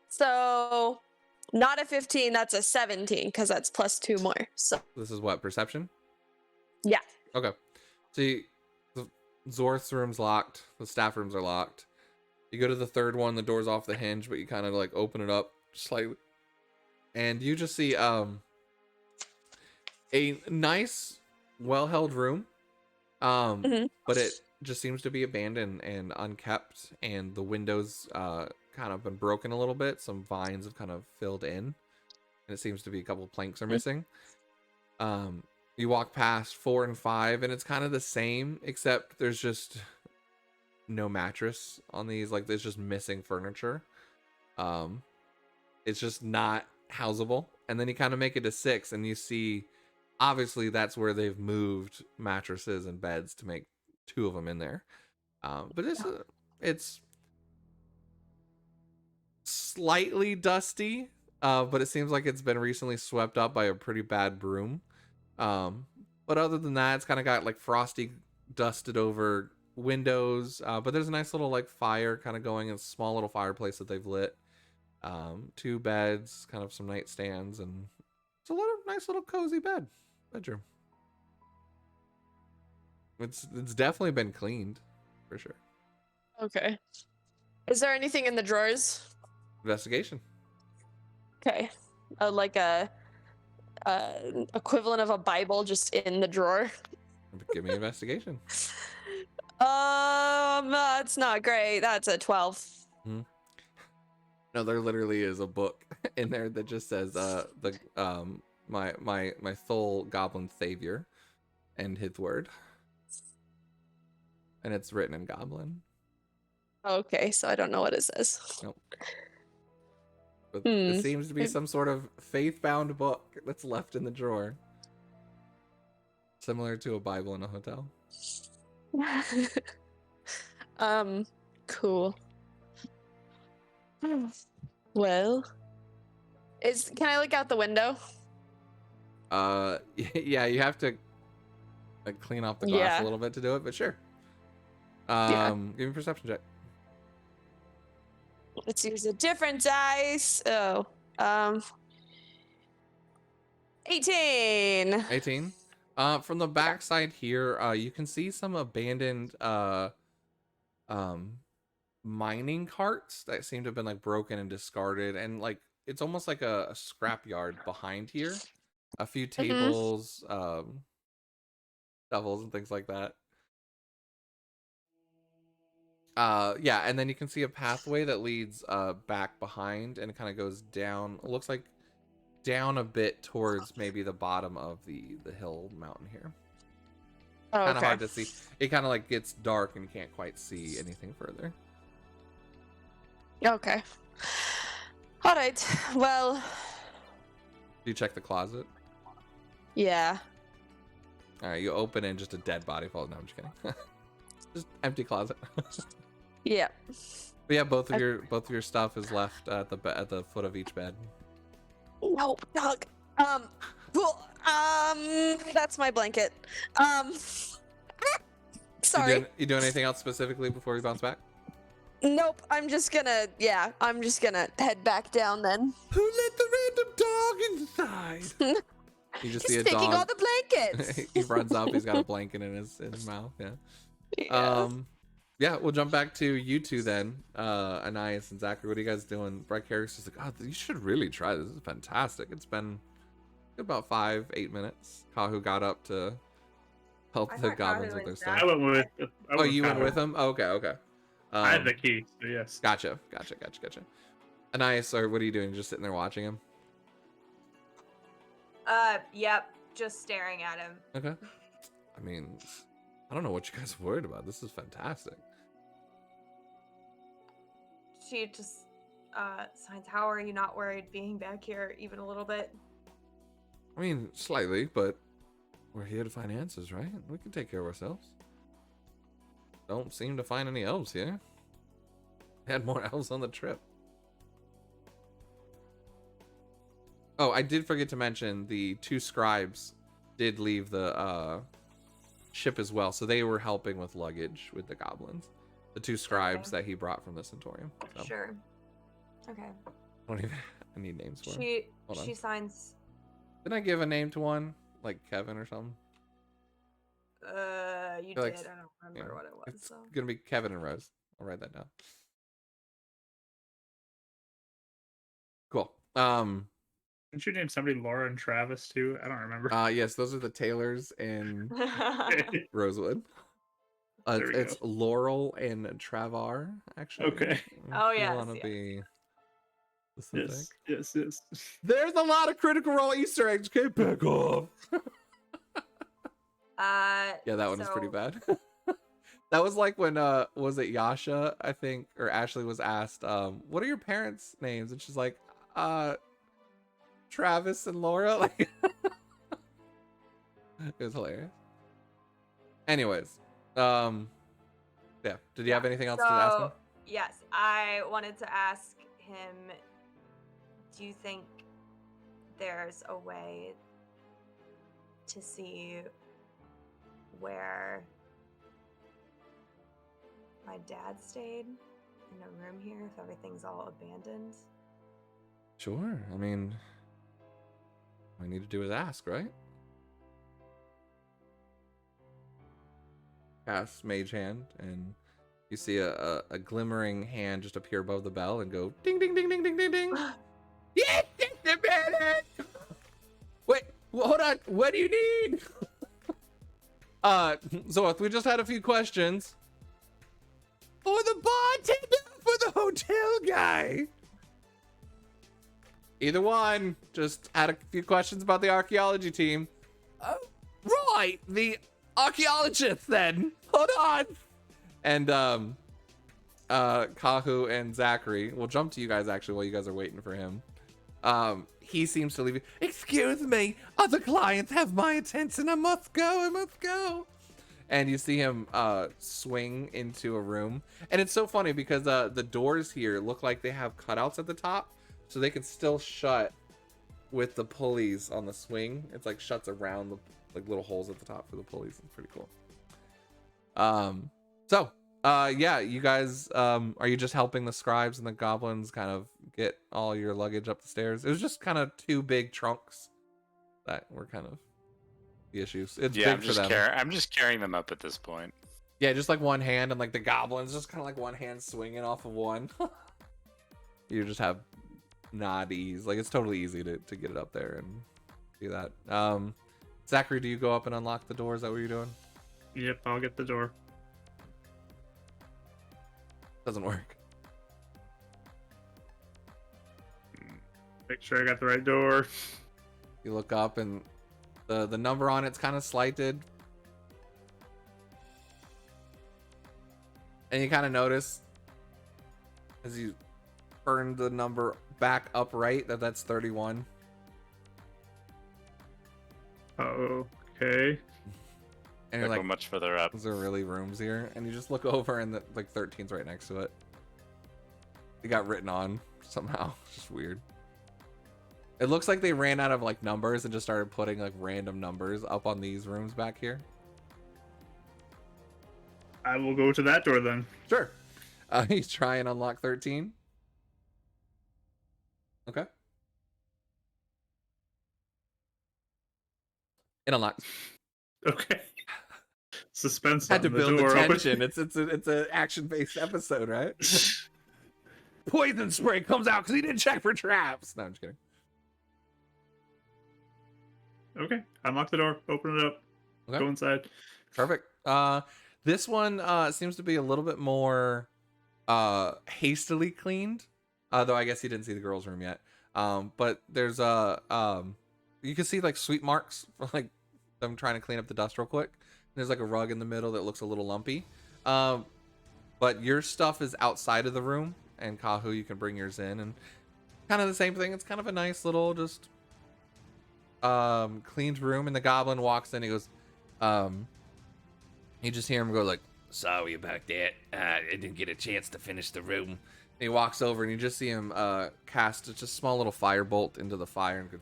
So, not a 15. That's a 17 because that's plus 2 more. So This is what, perception? yeah. Okay. See, the Zorth's room's locked. The staff rooms are locked. You go to the third one, the door's off the hinge, but you kind of like open it up slightly. And you just see a nice, well-held room. But it just seems to be abandoned and unkept, and the windows kind of been broken a little bit. Some vines have kind of filled in, and it seems to be a couple of planks are missing. You walk past 4 and 5, and it's kind of the same, except there's just no mattress on these. Like, there's just missing furniture. It's just not housable. And then you kind of make it to 6, and you see, obviously, that's where they've moved mattresses and beds to make 2 of them in there. But it's slightly dusty, but it seems like it's been recently swept up by a pretty bad broom. But other than that, it's kind of got like frosty, dusted over windows. But there's a nice little like fire kind of going, a small little fireplace that they've lit. 2 beds, kind of some nightstands, and it's a nice little cozy bedroom. It's definitely been cleaned, for sure. Okay. Is there anything in the drawers? Investigation. Okay. Like a equivalent of a Bible just in the drawer. Give me investigation. That's not great. That's a 12. No, there literally is a book in there that just says my soul goblin savior and his word, and it's written in goblin. Okay, so I don't know what it says. Nope. But it seems to be some sort of faith-bound book that's left in the drawer, similar to a Bible in a hotel. Cool. Well, can I look out the window? Yeah, you have to like clean off the glass a little bit to do it, but sure. Give me a perception check. Let's use a different dice. 18. 18. From the backside here, you can see some abandoned mining carts that seem to have been like broken and discarded, and like it's almost like a scrapyard behind here. A few tables, shovels and things like that. Yeah, and then you can see a pathway that leads back behind, and it kind of goes down. It looks like down a bit towards maybe the bottom of the hill mountain here. Oh, kind of hard to see. It kind of like gets dark and you can't quite see anything further. Okay. All right. Well. Do you check the closet? Yeah. All right, you open and just a dead body falls. No, I'm just kidding. Just empty closet. Yeah. But yeah, both of your stuff is left at the foot of each bed. No, Doug. Well, that's my blanket. Sorry. You doing anything else specifically before you bounce back? Nope. I'm just gonna head back down then. Who let the random dog inside? You just see a taking dog. all the blankets. He runs up. He's got a blanket in his mouth. Yeah. Yeah. We'll jump back to you two then. Anais and Zachary. What are you guys doing? Brett Carrick's just like, oh, you should really try this. This is fantastic. It's been about 5-8 minutes. Kahu got up to help the goblins with their stuff. I went with. You went with him? Oh, okay. I had the key, so yes. Gotcha. Anais, or what are you doing? Just sitting there watching him? Yep, just staring at him. Okay. I mean, I don't know what you guys are worried about. This is fantastic. She just, Signs, how are you not worried being back here even a little bit? I mean, slightly, but we're here to find answers, right? We can take care of ourselves. Don't seem to find any elves here. Had more elves on the trip. Oh, I did forget to mention the 2 scribes did leave the ship as well, so they were helping with luggage with the goblins. The 2 scribes that he brought from the Centaurium. So. Sure. Okay. I don't even. I need names for them. She signs. Didn't I give a name to one, like Kevin or something? You did. Like, I don't remember what it was. It's So. gonna be Kevin and Rose. I'll write that down. Cool. Didn't you name somebody Laura and Travis too? I don't remember. Yes, those are the Taylors in Rosewood. There we It's go. Laurel and Travar, actually. Okay. Oh, If you yes, wanna yes. be specific. Yes. There's a lot of Critical Role Easter eggs. Okay, back off. Yeah, that one is pretty bad. That was like when was it Yasha, I think, or Ashley was asked, what are your parents' names? And she's like, Travis and Laura. Like it was hilarious. Anyways, yeah. Did you have anything else to ask him? Yes, I wanted to ask him, do you think there's a way to see where my dad stayed in a room here if everything's all abandoned? Sure. I mean, all we need to do is ask, right? Cast Mage Hand, and you see a glimmering hand just appear above the bell and go ding ding ding ding ding ding ding. Yes, it's the minute. Wait, hold on. What do you need? So we just had a few questions. For the bartender, for the hotel guy. Either one. Just had a few questions about the archaeology team. Right, the archaeologists then. Hold on. And Kahu and Zachary, we'll jump to you guys actually while you guys are waiting for him. He seems to leave. Excuse me, other clients have my attention. I must go. And you see him swing into a room. And it's so funny because the doors here look like they have cutouts at the top, so they can still shut with the pulleys on the swing. It's like shuts around the like little holes at the top for the pulleys. It's pretty cool. Yeah, you guys, are you just helping the scribes and the goblins kind of get all your luggage up the stairs? It was just kind of 2 big trunks that were kind of the issues. It's big for them. I'm just carrying them up at this point. Yeah, just like one hand, and like the goblins, just kind of like one hand swinging off of one. You just have not ease. Like it's totally easy to get it up there and do that. Zachary, do you go up and unlock the door? Is that what you're doing? Yep, I'll get the door. Doesn't work. Make sure I got the right door. You look up and the number on it's kind of slighted. And you kind of notice as you turn the number back upright that's 31. Okay. And you're Like like, much further up. is there really rooms here? And you just look over and like 13's right next to it. It got written on somehow. It's just weird. It looks like they ran out of like numbers and just started putting like random numbers up on these rooms back here. I will go to that door then. Sure. You try and unlock 13. Okay. It unlocks. Okay. Suspense. Had to on build door the open. tension. It's an action-based episode, right? Poison spray comes out because he didn't check for traps. No, I'm just kidding. Okay. Unlock the door. Open it up. Okay. Go inside. Perfect. This one seems to be a little bit more hastily cleaned. Though I guess you didn't see the girls' room yet. But there's you can see like sweep marks for like them trying to clean up the dust real quick. There's like a rug in the middle that looks a little lumpy. But your stuff is outside of the room. and Kahu, you can bring yours in, and kind of the same thing. It's kind of a nice little just cleaned room, and the goblin walks in. He goes, you just hear him go like, "Sorry about that. I didn't get a chance to finish the room." And he walks over, and you just see him cast just a small little firebolt into the fire, and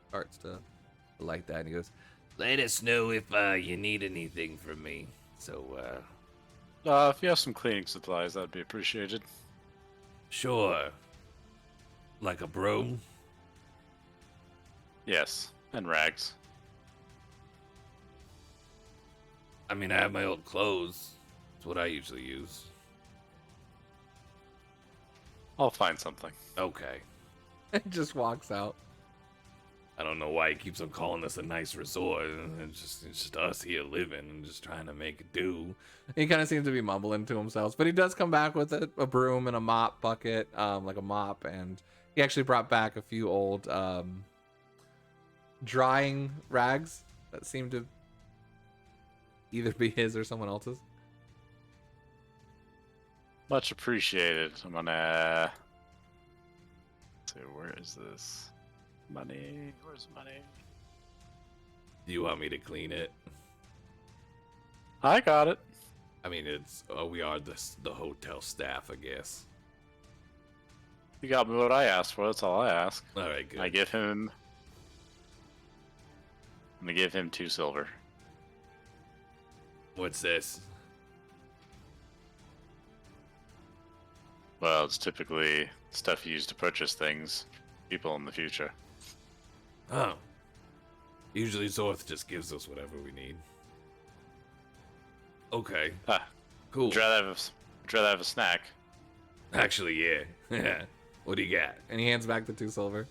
starts to light that. And he goes, "Let us know if you need anything from me." So, If you have some cleaning supplies, that'd be appreciated. sure. Like a broom? Yes, and rags. I mean, I have my old clothes. That's what I usually use. I'll find something. Okay. It just walks out. I don't know why he keeps on calling this a nice resort. It's just us here living and just trying to make do. He kind of seems to be mumbling to himself, but he does come back with a broom and a mop bucket, like a mop, and he actually brought back a few old drying rags that seem to either be his or someone else's. Much appreciated. I'm gonna... see, where is this? Money. Where's money? Do you want me to clean it? I got it. I mean, we are the hotel staff, I guess. You got me what I asked for. That's all I ask. All right, good. I'm gonna give him 2 silver. What's this? Well, it's typically stuff you use to purchase things, people in the future. Oh. Usually Zorth just gives us whatever we need. Okay. Ah, Cool. would you rather have a snack? Actually, yeah. What do you got? And he hands back the 2 silver.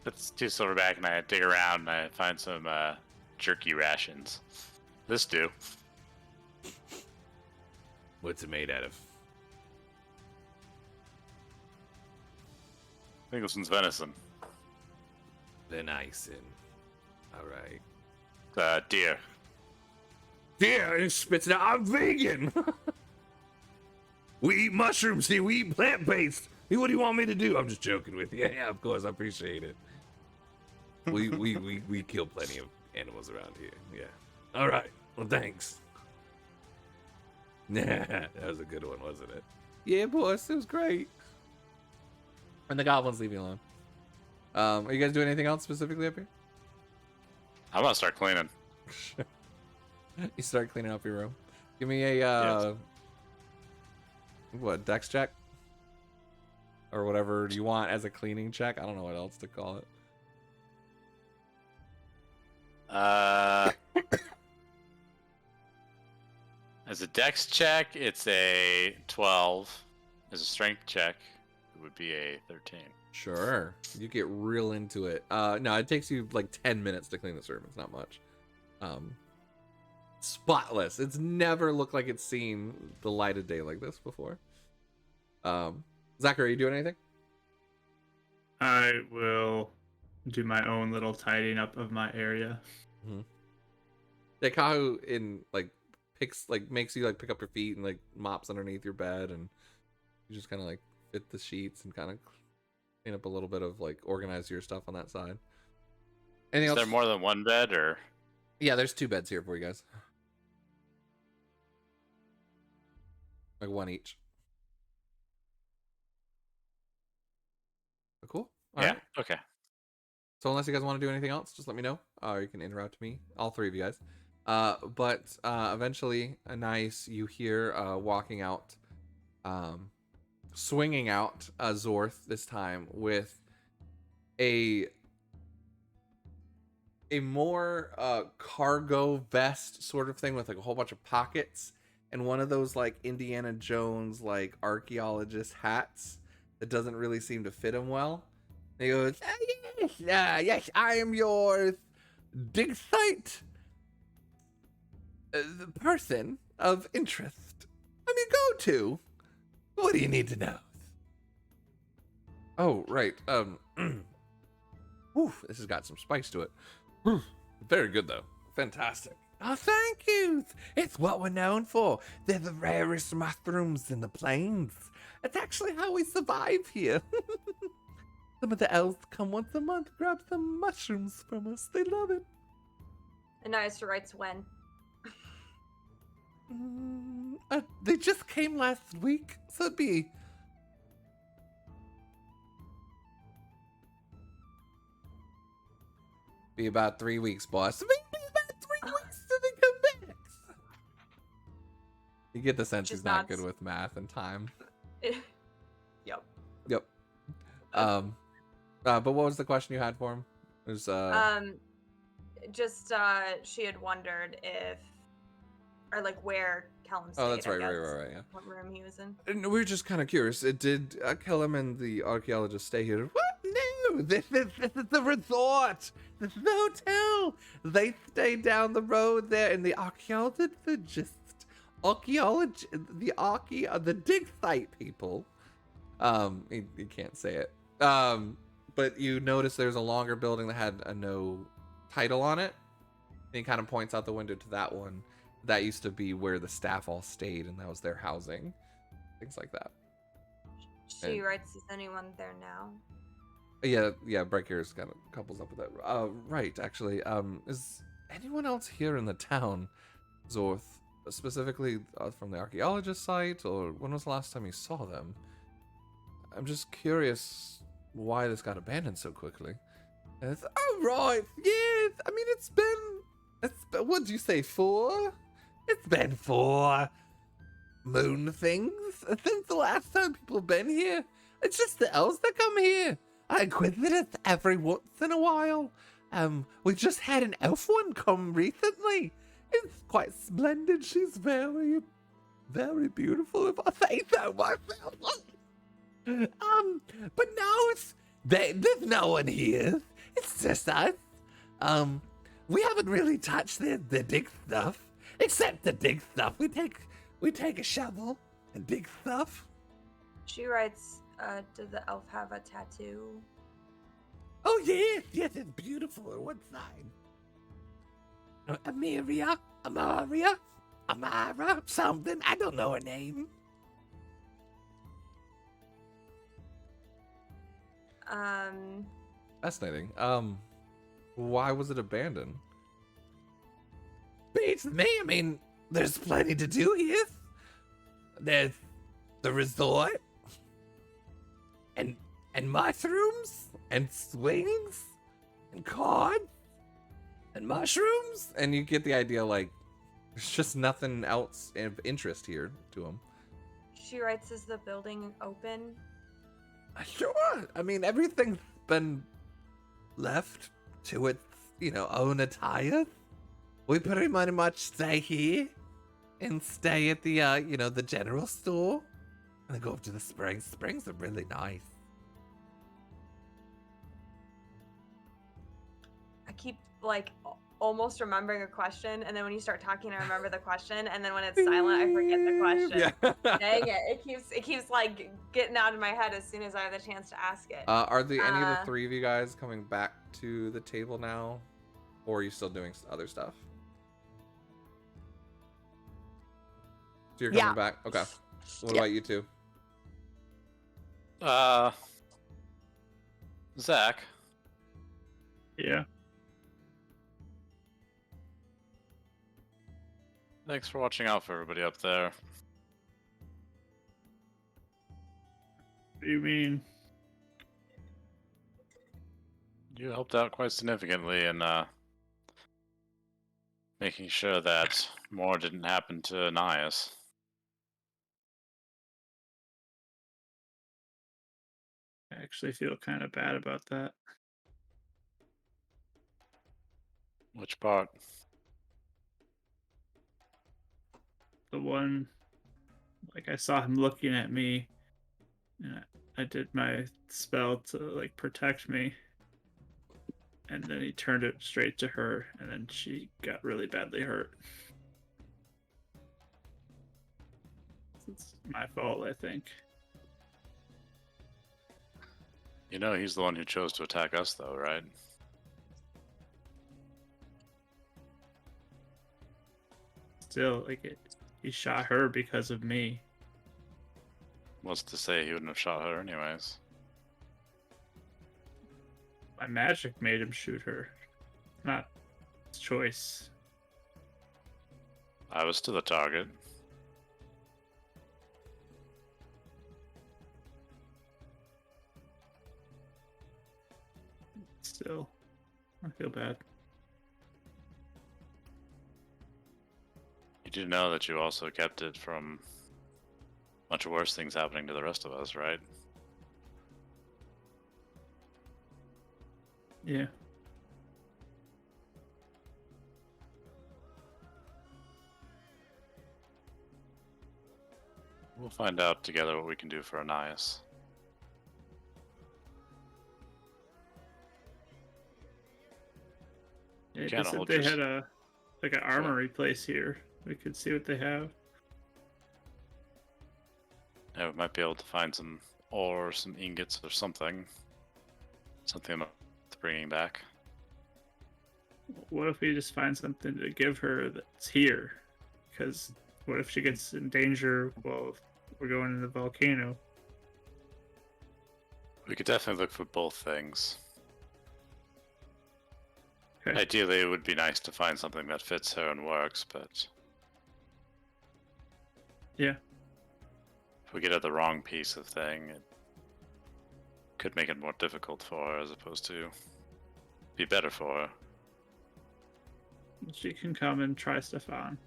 That's 2 silver back, and I dig around and I find some jerky rations. This do. What's it made out of? I think this one's venison. Venison. All right. Deer. Yeah, and he spits it out. I'm vegan. We eat mushrooms here. We eat plant-based. What do you want me to do? I'm just joking with you. Yeah, of course. I appreciate it. We kill plenty of animals around here. Yeah. All right. Well, thanks. Nah, that was a good one, wasn't it? Yeah, boss. It was great. And the goblins leave you alone. Are you guys doing anything else specifically up here? I'm gonna start cleaning. You start cleaning up your room. Give me a Yes. What, dex check? Or whatever you want as a cleaning check. I don't know what else to call it. As a dex check, it's a 12. As a strength check, it would be a 13. Sure. You get real into it. No, it takes you like 10 minutes to clean this room. It's not much. Spotless. It's never looked like it's seen the light of day like this before. Zachary, are you doing anything? I will do my own little tidying up of my area. Kahu makes you like pick up your feet and like mops underneath your bed, and you just kind of like fit the sheets and kind of clean up a little bit of like organize your stuff on that side. Anything Is else? there more than one bed, or? Yeah, there's 2 beds here for you guys. Like 1 each. Cool. All yeah. right. Okay. So unless you guys want to do anything else, just let me know. You can interrupt me, all 3 of you guys. But eventually, you hear walking out, swinging out Zorth this time with a more cargo vest sort of thing with like a whole bunch of pockets and one of those like Indiana Jones like archaeologist hats that doesn't really seem to fit him well. And he goes, yes, I am your dig site, the person of interest. I'm your go-to. What do you need to know? Oh, right. Whew, this has got some spice to it. Very good though. Fantastic. Oh, thank you. It's what we're known for. They're the rarest mushrooms in the plains. It's actually how we survive here. Some of the elves come once a month, grab some mushrooms from us. They love it. Anais writes when. They just came last week, so it'd be about 3 weeks, boss. Maybe about 3 weeks till they come back. You get the sense Just he's not nods. good with math and time. Yep. Yep. But what was the question you had for him? It was Just she had wondered if, or like where Callum stayed. oh, that's I right, guess, right, yeah. What room he was in. And we were just kind of curious. Did Kellum and the archaeologist stay here? What? No, this is the resort. This is the hotel. They stay down the road there, and the archaeologists are just the dig site people. You can't say it. But you notice there's a longer building that had a no title on it. And he kind of points out the window to that one. That used to be where the staff all stayed, and that was their housing. Things like that. She writes, is anyone there now? Yeah, Breaker's kind of couples up with that. Right, actually. Is anyone else here in the town, Zorth, specifically from the archaeologist site, or when was the last time you saw them? I'm just curious why this got abandoned so quickly. And it's, oh, right, yes. I mean, it's been, what'd you say, 4? It's been 4 moon things since the last time people have been here. It's just the elves that come here. Inquisitors every once in a while. We just had an elf one come recently. It's quite splendid. She's very, very beautiful, if I say so myself. But no, there's no one here. It's just us. We haven't really touched the dig stuff, except the dig stuff. We take a shovel and dig stuff. She writes, does the elf have a tattoo? Oh yes, it's beautiful on one side. Amira, something. I don't know her name. Fascinating. Why was it abandoned? Beats me. I mean, there's plenty to do here. There's the resort, and mushrooms, and swings, and cards, and mushrooms, and you get the idea. Like, there's just nothing else of interest here to him. She writes, is the building open? Sure. I mean, everything's been left to its, own attire. We pretty much stay here and stay at the, the general store. And then go up to the springs. Springs are really nice. I keep, almost remembering a question, and then when you start talking, I remember the question, and then when it's silent, I forget the question. Yeah. Dang it. It keeps, getting out of my head as soon as I have the chance to ask it. Are any of the three of you guys coming back to the table now? Or are you still doing other stuff? So you're coming back? Okay. What about you two? Zach. Yeah. Thanks for watching out for everybody up there. What do you mean? You helped out quite significantly in making sure that more didn't happen to Nias. I actually feel kind of bad about that. Which part? The one, I saw him looking at me, and I did my spell to, protect me. And then he turned it straight to her, and then she got really badly hurt. It's my fault, I think. You know he's the one who chose to attack us, though, right? still, like, he shot her because of me. What's to say he wouldn't have shot her anyways? My magic made him shoot her, not his choice. I was still the target. Still, I feel bad. You do know that you also kept it from much worse things happening to the rest of us, right? Yeah. We'll find out together what we can do for Anais. Yeah, Can't just if hold they your- had an armory place here, we could see what they have. Yeah, we might be able to find some ore, some ingots, or something. Something worth bringing back. What if we just find something to give her that's here? Because what if she gets in danger while we're going in the volcano? We could definitely look for both things. Okay. Ideally, it would be nice to find something that fits her and works, but Yeah. if we get at the wrong piece of thing, it could make it more difficult for her as opposed to be better for her. She can come and try stuff on.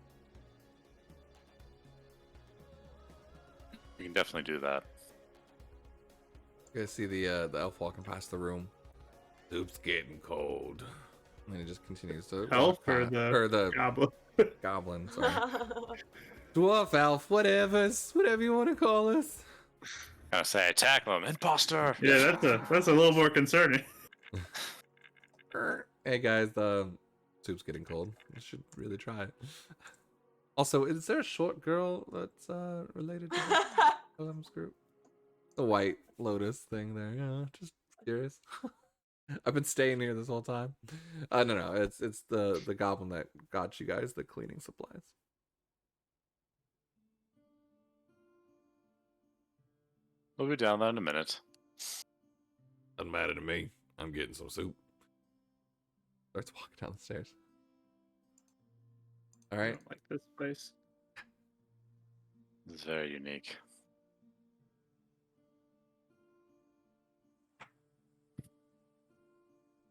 We can definitely do that. You guys see the elf walking past the room. Soup's getting cold. And he just continues to Elf walk or past- the or the goblin? goblin, sorry. Dwarf, elf, whatever you want to call us. Gonna say, attack them, imposter! Yeah, that's a little more concerning. Hey guys, the soup's getting cold. You should really try it. Also, is there a short girl that's related to the Golem's group? The white lotus thing there, yeah, just curious. I've been staying here this whole time. No, it's the goblin that got you guys the cleaning supplies. We'll be down there in a minute. Doesn't matter to me. I'm getting some soup. Starts walking down the stairs. All I right. don't like this place. It's very unique.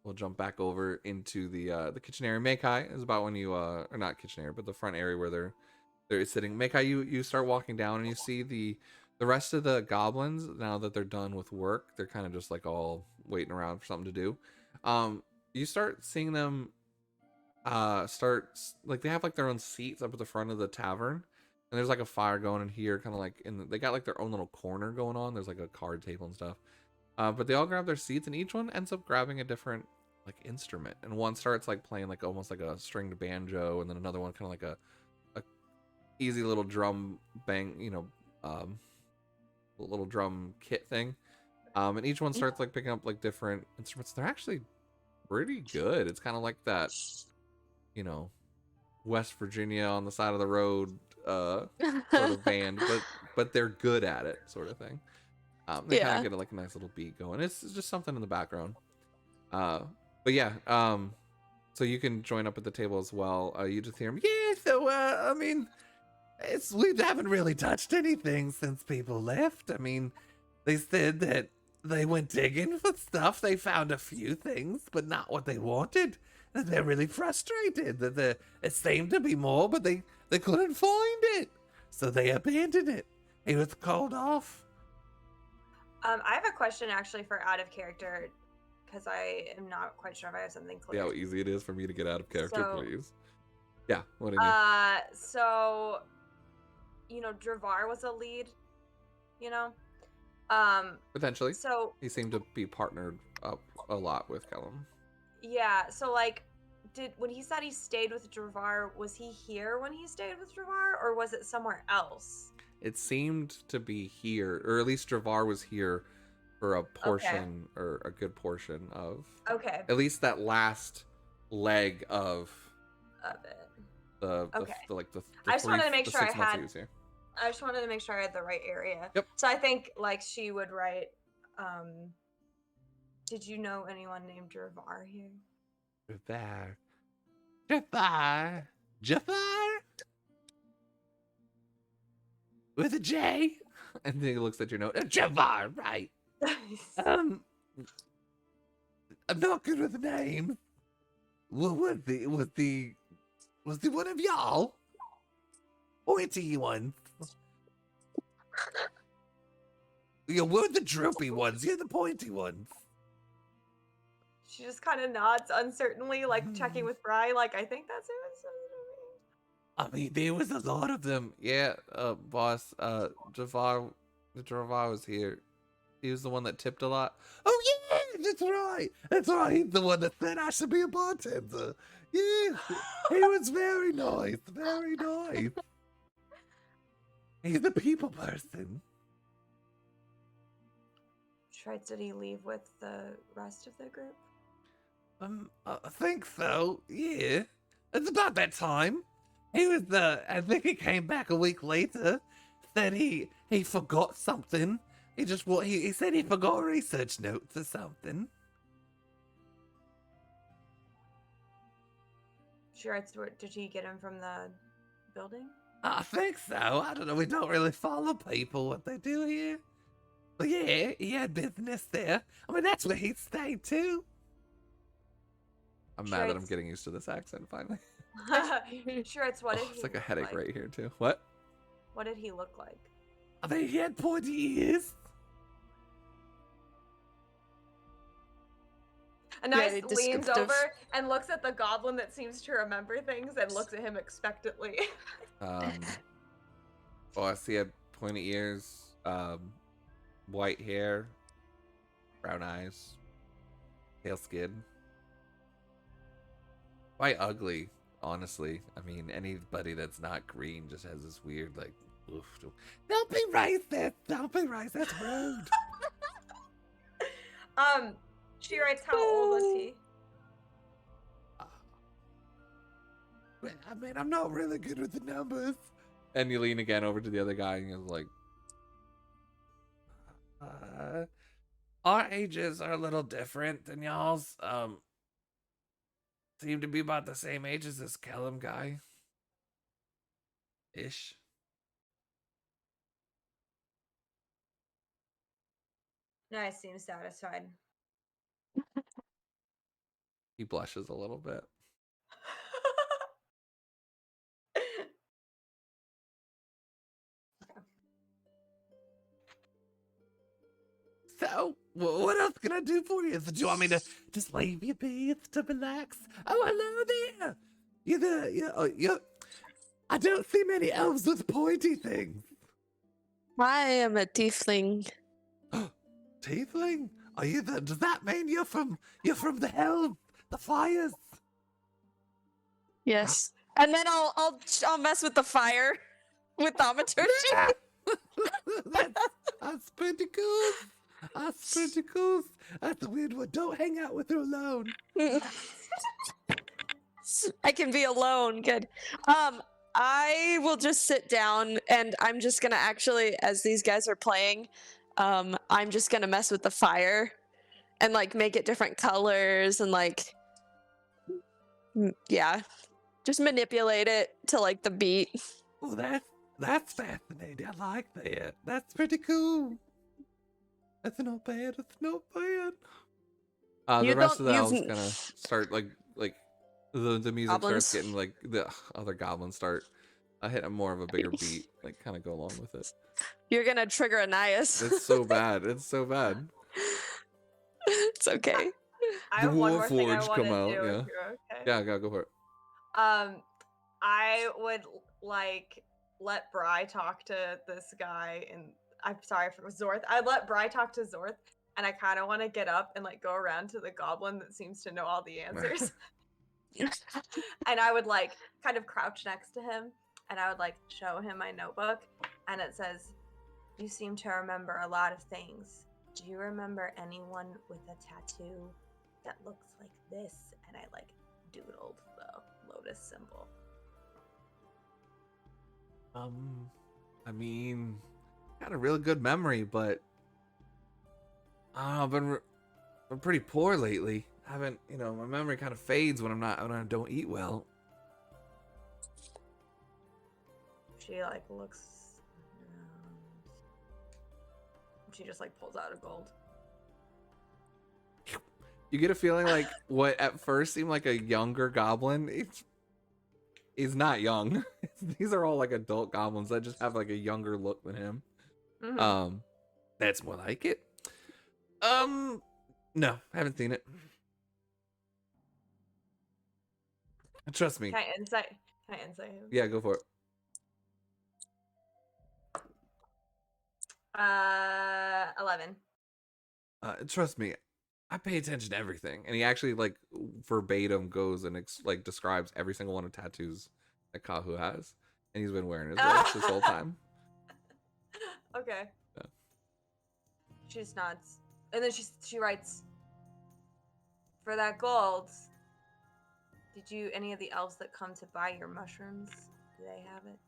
We'll jump back over into the kitchen area. Meikai is about when you or not kitchen area, but the front area where they're sitting. Meikai, you start walking down and you see the rest of the goblins. Now that they're done with work, they're kind of just like all waiting around for something to do. You start seeing them like they have like their own seats up at the front of the tavern, and there's like a fire going in here, kind of like they got like their own little corner going on. There's like a card table and stuff. But they all grab their seats, and each one ends up grabbing a different like instrument. And one starts like playing like almost like a stringed banjo, and then another one kind of like a easy little drum bang, little drum kit thing. And each one starts like picking up like different instruments. They're actually pretty good. It's kind of like that, West Virginia on the side of the road sort of band, but they're good at it, sort of thing. They kind of get like a nice little beat going. It's just something in the background. But yeah, so you can join up at the table as well. You just hear them. Yeah, so I mean, we haven't really touched anything since people left. I mean, they said that they went digging for stuff. They found a few things, but not what they wanted. And they're really frustrated that it seemed to be more, but they couldn't find it, so they abandoned it. It was called off. I have a question actually for out of character, because I am not quite sure if I have something See clear. how easy it is for me to get out of character, So- please. Yeah, what do you mean? So, Dravar was a lead, Potentially. So, He seemed to be partnered up a lot with Kellum. yeah, so like, when he said he stayed with Dravar, was he here when he stayed with Dravar, or was it somewhere else? It seemed to be here, or at least Dravar was here for a portion, or a good portion of Okay, at least that last leg of of it. Okay. The I just wanted to make sure I 6 months had- he was here. I just wanted to make sure I had the right area. Yep. So I think like she would write. Did you know anyone named Dravar here? Jafar, with a J. And then he looks at your note. Jafar, right? I'm not good with the name. Was the one of y'all? Pointy ones. We're the droopy ones. You're the pointy ones. She just kind of nods uncertainly, like checking with Bri. Like I think that's who it's supposed to be. I mean, there was a lot of them. Yeah, boss. Javar was here. He was the one that tipped a lot. Oh yeah, that's right. That's right. He's the one that said I should be a bartender. Yeah, he was very nice. Very nice. He's a people person. Right, did he leave with the rest of the group? I think so. Yeah, it's about that time. He was I think he came back a week later. Said he forgot something. He said he forgot research notes or something. She writes, did he get him from the building? I think so. I don't know. We don't really follow people what they do here. But yeah, he had business there. I mean, that's where he'd stay too. I'm mad that I'm getting used to this accent finally. Sure, it's what did It's he like a look headache right here too. What? What did he look like? I think he had pointy ears. Anais Very leans descriptive. over and looks at the goblin that seems to remember things and looks at him expectantly. Boss, he had pointy ears, white hair, brown eyes, pale skin. Quite ugly, honestly. I mean, anybody that's not green just has this weird, like, oof. Don't be racist! Don't be racist! That's rude! She writes, how old was he? I mean, I'm not really good with the numbers. And you lean again over to the other guy and you're like, our ages are a little different than y'all's. Seem to be about the same age as this Kellum guy. Ish. Nice, seems satisfied. He blushes a little bit. So, what else can I do for you? Do you want me to just leave you be to relax? Oh, hello there. I don't see many elves with pointy things. I am a tiefling. Tiefling? Are you does that mean you're from the hell, the fires? Yes. And then I'll mess with the fire with thaumaturgy. That's pretty cool. That's pretty cool. That's a weird one. Don't hang out with her alone. I can be alone. Good. I will just sit down and I'm just gonna actually, as these guys are playing, I'm just gonna mess with the fire and like make it different colors and like, yeah, just manipulate it to like the beat. Oh, that's fascinating. I like that. That's pretty cool. That's not bad. It's not bad. The rest of the elves kind of start like the music Goblins. starts getting like the other goblins start hitting more of a bigger beat, like kind of go along with it. You're gonna trigger Anais. It's so bad. It's so bad. It's okay. I The have one more thing I Warforged want to come out, do. yeah. If you're okay. Yeah, go for it. I would like let Bri talk to this guy, and I'm sorry for Zorth. I'd let Bri talk to Zorth, and I kind of want to get up and like go around to the goblin that seems to know all the answers. And I would like kind of crouch next to him, and I would like show him my notebook, and it says, "You seem to remember a lot of things. Do you remember anyone with a tattoo that looks like this?" And I like doodled the lotus symbol. I mean, got a real good memory, but I've been pretty poor lately. I haven't, my memory kind of fades when I don't eat well. She like looks around. She just like pulls out a gold. You get a feeling like what at first seemed like a younger goblin. He's not young. These are all like adult goblins that just have like a younger look than him. Mm-hmm. That's more like it. No, I haven't seen it. Trust me. Can I insight him? Yeah, go for it. 11. Trust me. I pay attention to everything, and he actually like verbatim goes and like describes every single one of tattoos that Kahu has, and he's been wearing his robes this whole time. Okay. Yeah. She just nods, and then she writes, "For that gold, did you any of the elves that come to buy your mushrooms? Do they have it?"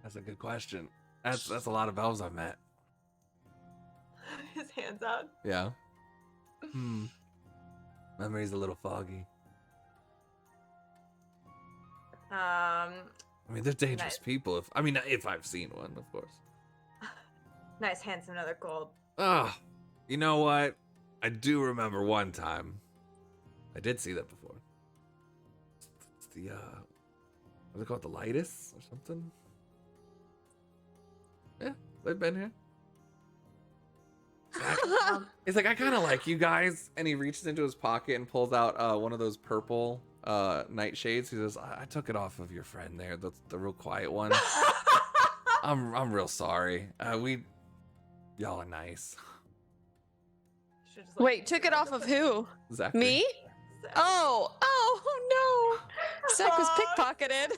That's a good question. That's a lot of elves I've met. His hands out. Yeah. Memory's a little foggy. I mean, they're dangerous Nice. people. If I've seen one, of course. Nice, handsome, another gold. Oh, you know what? I do remember one time. I did see that before. It's the what's it called? The Lightus or something? Yeah, they've been here. He's like, I kind of like you guys, and he reaches into his pocket and pulls out one of those purple nightshades. He says, I took it off of your friend there, the real quiet one. I'm real sorry. Y'all are nice. She just, like, Wait, took it off of who? Zachary. Me? Zach. Oh no. Zach was pickpocketed.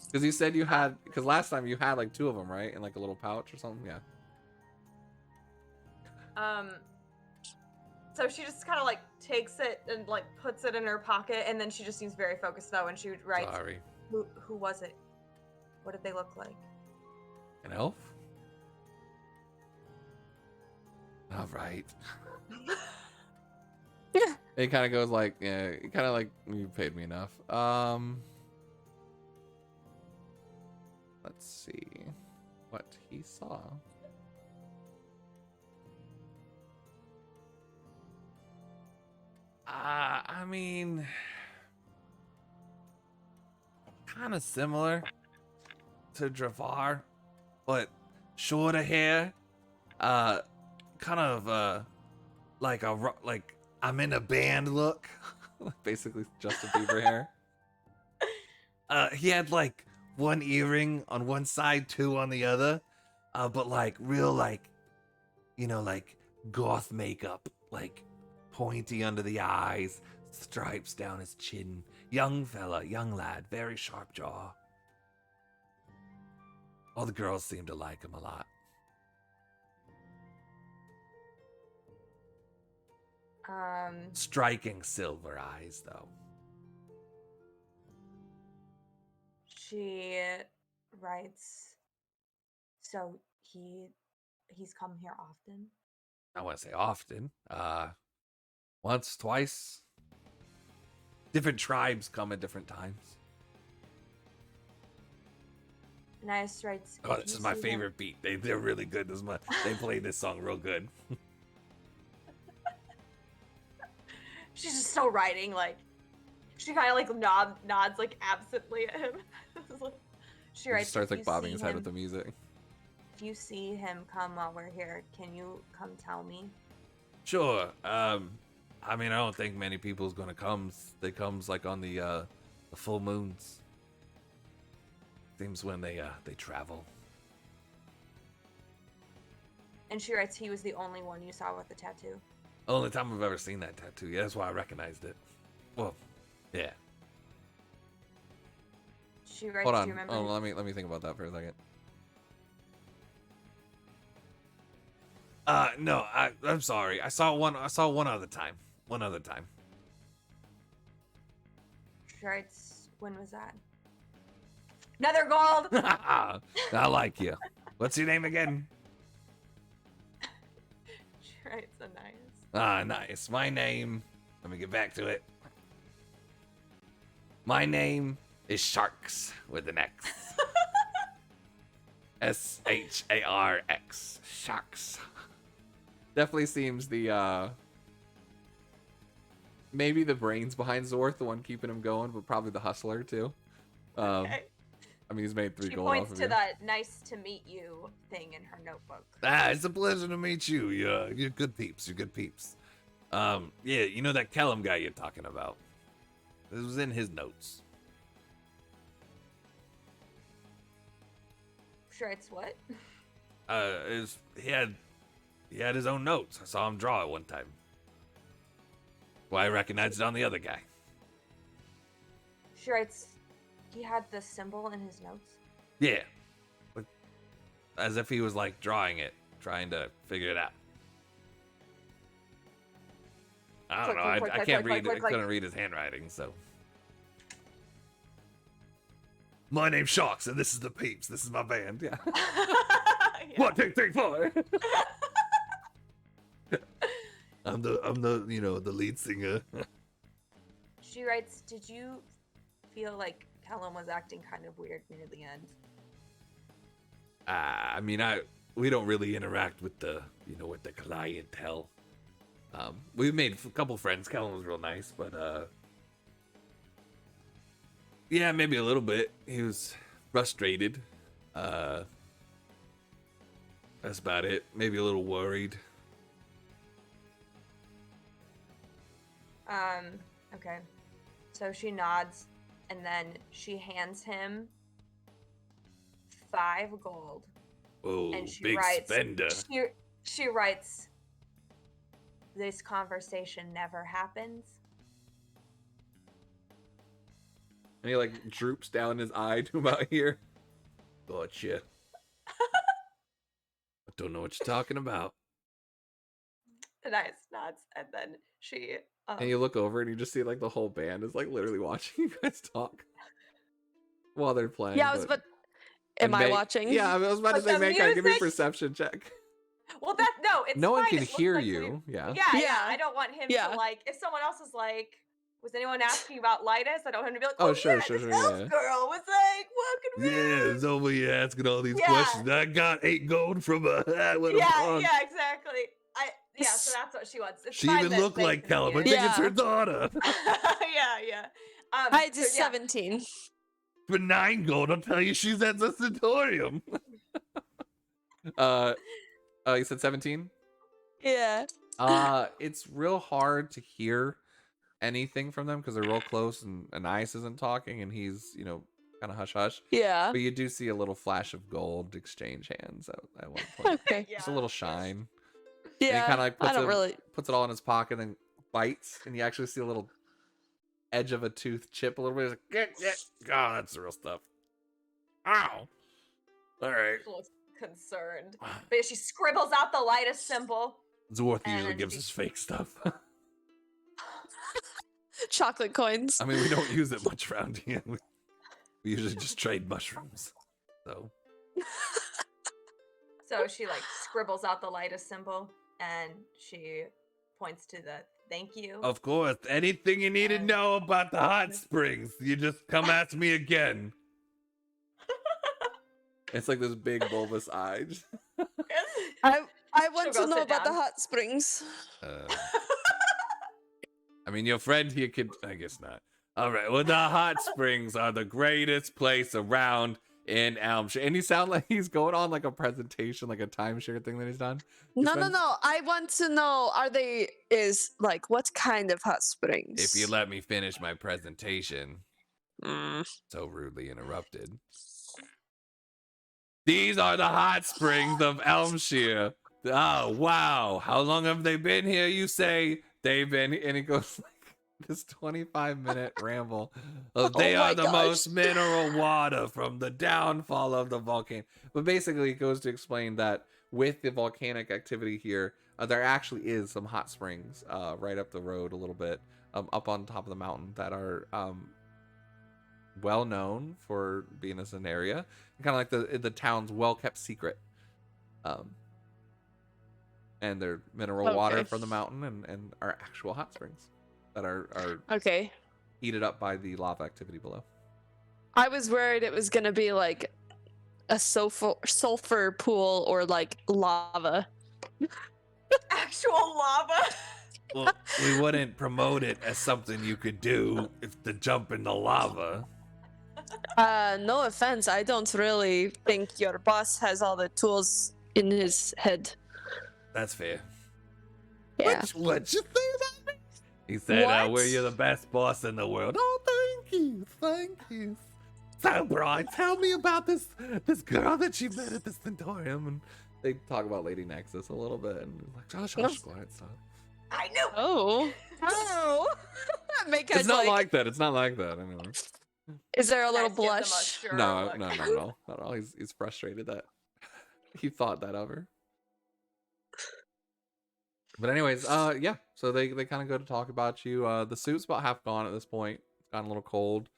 Because you said you had, because last time you had like 2 of them, right? In like a little pouch or something? Yeah. So she just kind of like takes it and like puts it in her pocket, and then she just seems very focused though when she writes. Sorry. Who was it? What did they look like? An elf? All right. Yeah. It kind of goes like, yeah, kind of like, you paid me enough. Let's see what he saw. I mean, kind of similar to Dravar, but shorter hair. Kind of like I'm in a band look. Basically, Justin Bieber hair. He had like 1 earring on one side, 2 on the other, but like real like goth makeup, like pointy under the eyes, stripes down his chin. Young fella, young lad, very sharp jaw. All the girls seem to like him a lot. Striking silver eyes, though. She writes, so he's come here often? I want to say often. Once, twice. Different tribes come at different times. Nice writes. Oh, this is my favorite beat. They're really good. They play this song real good. She's just still writing, like, she kind of like nods like absently at him. She He writes, starts "If like you bobbing see his head him- with the music. If you see him come while we're here, can you come tell me?" Sure. I mean, I don't think many people's gonna come. They comes like on the full moons. Seems when they travel. And she writes, "He was the only one you saw with the tattoo." Only time I've ever seen that tattoo. Yeah, that's why I recognized it. Well, yeah. She writes, Hold "Do on. you remember?" Oh, let me think about that for a second. No, I'm sorry. I saw one other time. one other time. Shreds, when was that? Another gold! I like you. What's your name again? Shreds, a nice. Ah, nice. My name, let me get back to it. My name is Sharks with an X. Sharx. Sharks. Definitely seems the, maybe the brains behind Zorth, the one keeping him going, but probably the hustler too. Okay. I mean, he's made 3 She gold off points of to you. the nice to meet you thing in her notebook. Ah, it's a pleasure to meet you. You're good peeps. You're good peeps. Yeah, you know that Kellum guy you're talking about? This was in his notes. Shreds, what? He had his own notes. I saw him draw it one time. Well, I recognized it on the other guy. Shreds, he had the symbol in his notes? Yeah. But as if he was like drawing it, trying to figure it out. I don't know. I can't read. I couldn't read his handwriting, so. My name's Sharks, and this is the Peeps. This is my band. Yeah. Yeah. 1, 2, 3, 4. I'm the the lead singer. She writes, did you feel like Callum was acting kind of weird near the end? I mean, we don't really interact with the with the clientele. We've made a couple friends. Callum was real nice, but yeah, maybe a little bit. He was frustrated. That's about it. Maybe a little worried. Okay. So she nods, and then she hands him 5 gold. Oh, And she big writes, spender. She writes, this conversation never happens. And he like droops down his eye to about here. Gotcha. I don't know what you're talking about. And I nods, and then she And you look over and you just see like the whole band is like literally watching you guys talk while they're playing. Yeah, am and I Meg- watching? Yeah, I was about to But say, the Mankind, give me a music- perception check. Well, it's No one fine. can It looks hear like you. Yeah. Yeah. Yeah. I don't want him Yeah. to like. If someone else is like, was anyone asking about Lytus? I don't want him to be like, Oh, oh, sure, yeah, sure, this sure, elf yeah. girl was like walking around. it's over here asking all these Yeah. questions. I got 8 gold from a Yeah, exactly. So that's what she wants. It's She fine even that looked they like can Callum. I hear. think it's her Yeah. daughter. Yeah. I did so, yeah. 17. For 9 gold, I'll tell you she's at the Sanatorium. You said 17? Yeah. It's real hard to hear anything from them because they're real close and Ice isn't talking and he's, kind of hush hush. Yeah. But you do see a little flash of gold exchange hands at one point. Okay. Yeah. Just a little shine. Yeah. And he kind of like I puts it all in his pocket and then bites, and you actually see a little edge of a tooth chip a little bit. He's like, get. Oh, that's the real stuff. Ow. All right. She looks concerned. But she scribbles out the Lytus symbol. Zorth And usually then gives she- us fake stuff. chocolate coins. I mean, we don't use it much around here. We usually just trade mushrooms. So. So she like scribbles out the Lytus symbol, and she points to the thank you. Of course, anything you need to know about the hot springs, you just come ask me again. It's like this big bulbous eye. I want She'll to go know sit about the down. hot springs. I mean, your friend here could. I guess not. All right. Well, the hot springs are the greatest place around in Elmshire. And you sound like he's going on like a presentation, like a timeshare thing that he's done. No. spends- I want to know, what kind of hot springs? If you let me finish my presentation, Mm. so rudely interrupted. These are the hot springs of Elmshire. Oh, wow. How long have they been here, you say? They've been, and he goes like this 25-minute ramble. They Oh my are the gosh. most mineral water from the downfall of the volcano. But basically, it goes to explain that with the volcanic activity here, there actually is some hot springs right up the road a little bit, up on top of the mountain that are well known for being as an area, kind of like the town's well kept secret. And they're mineral water from the mountain and are actual hot springs that are Okay. heated up by the lava activity below. I was worried it was gonna be like a sulfur pool or like lava. Actual lava. Well, we wouldn't promote it as something you could do if to jump in the lava. No offense, I don't really think your boss has all the tools in his head. That's fair. Yeah. What you say about me? He said, What? "You're the best boss in the world." Oh, thank you. So, bro, tell me about this girl that you met at the Centaurium, and they talk about Lady Nexus a little bit, and like, Josh, quiet, stop. I knew. Oh. Oh. It's not like that. It's not like that. Anyway. Is there a little Guys, give them a blush? sure No, look. not at all. Not at all. He's frustrated that he thought that of her. But anyways, yeah. So they kind of go to talk about you. The suit's about half gone at this point. It's gotten a little cold.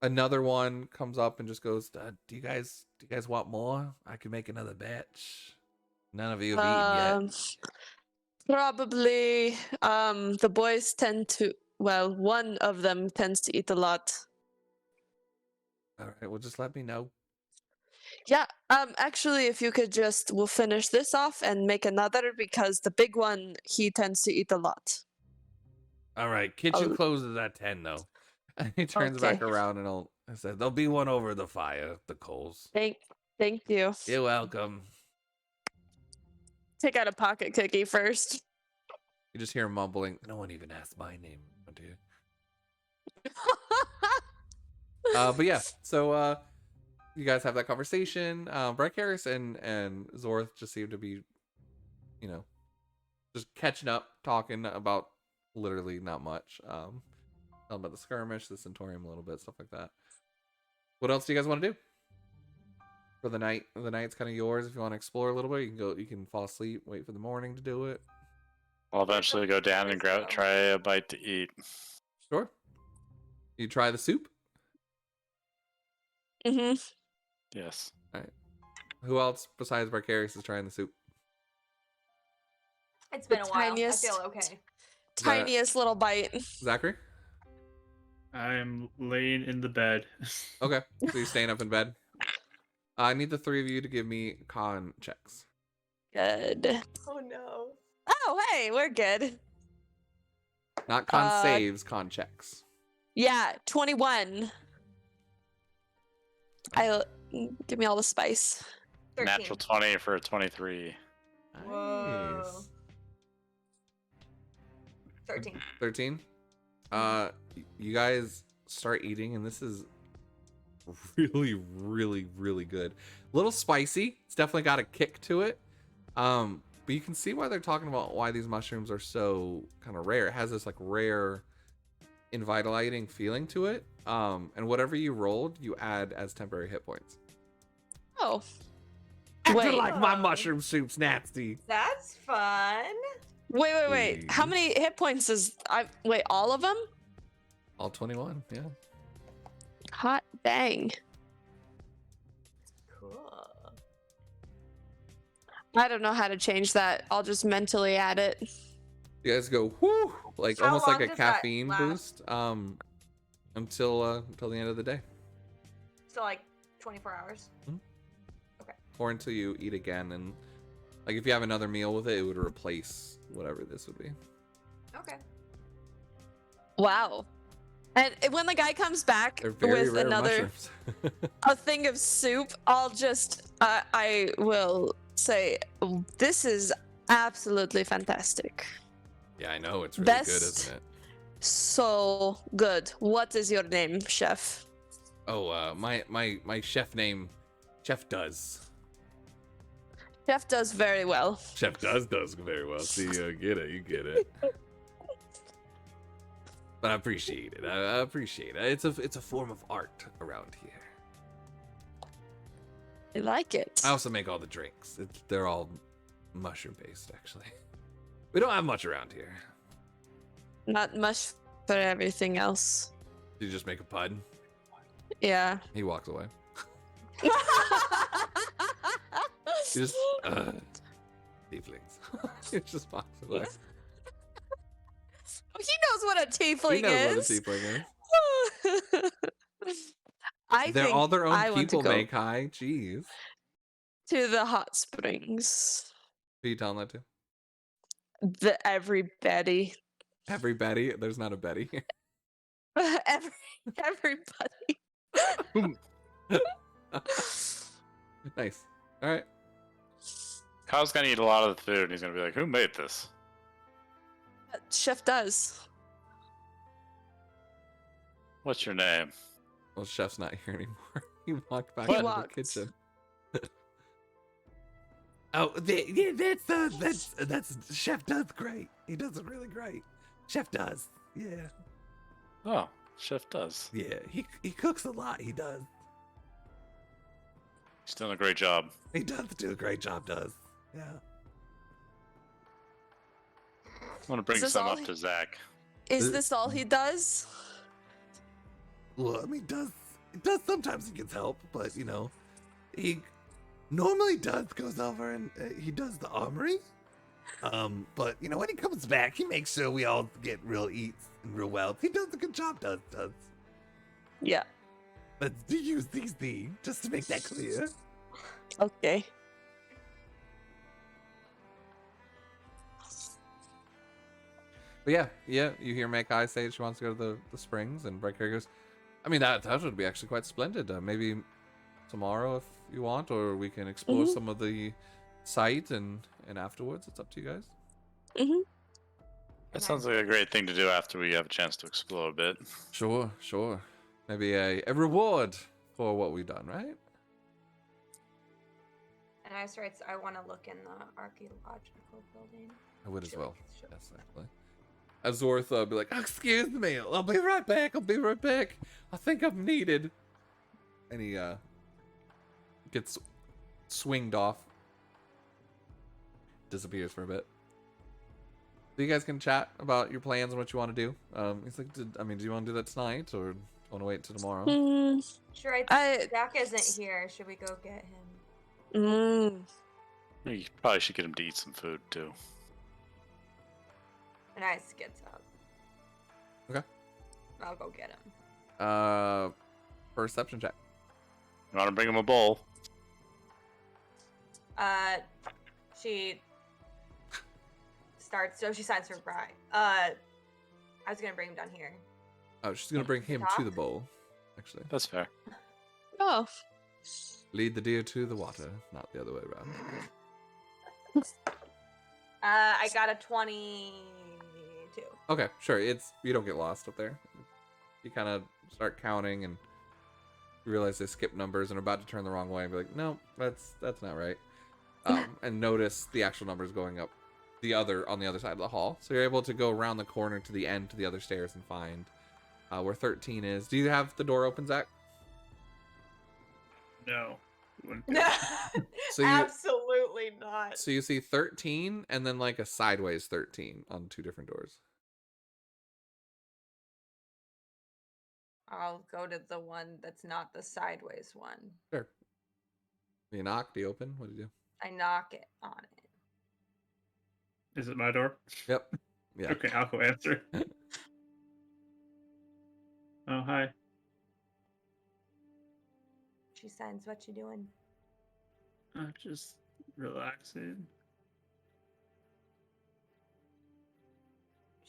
Another one comes up and just goes, "Do you guys want more? I can make another batch. None of you have eaten yet." Probably. The boys tend to. Well, one of them tends to eat a lot. All right. Well, just let me know. Yeah. Actually, if you could we'll finish this off and make another because the big one he tends to eat a lot. All right. Kitchen Oh. closes at 10 though. And he turns back Okay. around and I said, "There'll be one over the fire, the coals." Thank you. You're welcome. Take out a pocket cookie first. You just hear him mumbling. No one even asked my name, dude. But yeah, so you guys have that conversation. Bradcaris and Zorth just seem to be, just catching up, talking about literally not much. Telling about the skirmish, the Centaurium a little bit, stuff like that. What else do you guys want to do for the night? The night's kind of yours. If you want to explore a little bit, you can fall asleep, wait for the morning to do it. I'll eventually go down and try a bite to eat. Sure. You try the soup? Mm-hmm. Yes. Who else besides Bradcaris is trying the soup? It's been a while. tiniest- I feel okay. Tiniest little bite. Zachary? I'm laying in the bed. Okay, so you're staying up in bed. I need the three of you to give me con checks. Good. Oh no. Oh, hey, we're good. Not con saves, con checks. Yeah, 21. Give me all the spice. 13. Natural 20 for a 23. Whoa. Nice. 13. 13. You guys start eating, and this is really, really, really good. A little spicy. It's definitely got a kick to it. But you can see why they're talking about why these mushrooms are so kind of rare. It has this like rare, invigorating feeling to it. And whatever you rolled, you add as temporary hit points. Oh. Acting Wait. like my mushroom soup's nasty. That's fun. Wait. How many hit points wait, all of them? All 21, yeah. Hot dang. Cool. I don't know how to change that. I'll just mentally add it. You guys go whoo, like How almost like long a does that caffeine last? boost. Until the end of the day, So like 24 hours. or until you eat again, and like if you have another meal with it, it would replace whatever this would be. Okay. Wow. And when the guy comes back They're very with rare another mushrooms. a thing of soup, I'll just I will say this is absolutely fantastic. Yeah, I know it's really Best- good, isn't it? So good. What is your name, chef? Oh, my chef name, Chef Does. Chef does very well. Chef Does very well. See, you get it. But I appreciate it. I appreciate it. It's a form of art around here. I like it. I also make all the drinks. They're all mushroom based, actually. We don't have much around here. Not much for everything else. You just make a pun. Yeah. He walks away. He just tieflings. He just walks away. He knows what a tiefling He knows is. what a tiefling is. I They're think all their own I want to people, go Makai. Jeez. to the hot springs. Who you telling that to? Everybody. Every Betty? There's not a Betty here. Everybody. Nice. All right. Kyle's gonna eat a lot of the food, and he's gonna be like, "Who made this?" Chef does. What's your name? Well, chef's not here anymore. He walked back He into walked. the kitchen. Oh, yeah, that's Chef does great. He does it really great. Chef does. Yeah. Oh, Chef does. Yeah, he cooks a lot. He does. He's doing a great job. He does do a great job. Does. Yeah. I want to bring Is this some all up he- to Zach. Is this all he does? Well, I mean, it does sometimes he gets help, but you know, he normally goes over and he does the armory. But you know, when he comes back, he makes sure we all get real eats and real wealth. He does a good job. Does. Yeah. But do use these just to make that clear. Okay. But yeah, you hear Makai say she wants to go to the springs, and Breaker goes, I mean, that would be actually quite splendid. Maybe tomorrow if you want, or we can explore some of the site and afterwards. It's up to you guys. Mm-hmm. That sounds like a great thing to do after we have a chance to explore a bit. Sure. Maybe a reward for what we've done, right? And I starts. I want to look in the archaeological building. I would as Sure, well. sure. Yes, actually. Azorth will be like, excuse me, I'll be right back. I think I'm needed. And he gets swinged off. Disappears for a bit. So you guys can chat about your plans and what you want to do. He's like, do you want to do that tonight, or do you want to wait till tomorrow? Sure, Zach isn't here. Should we go get him? You probably should get him to eat some food too. And I skids up. Okay. I'll go get him. Perception check. You want to bring him a bowl? She starts. So she signs for Bri. I was gonna bring him down here. Oh, she's gonna bring him to the bowl. Actually, That's fair. Oh. lead the deer to the water, not the other way around. I got a 22. Okay, sure. You don't get lost up there. You kind of start counting and you realize they skip numbers and are about to turn the wrong way and be like, no, that's not right. And notice the actual numbers going up on the other side of the hall. So you're able to go around the corner to the end to the other stairs and find where 13 is. Do you have the door open, Zach? No. So you- Absolutely not. So you see 13 and then like a sideways 13 on two different doors. I'll go to the one that's not the sideways one. Sure. Do you knock? Do you open? What do you do? I knock it on it. Is it my door? Yep. Yeah. Okay, I'll go answer. Oh, hi. She signs, what you doing? I'm just relaxing.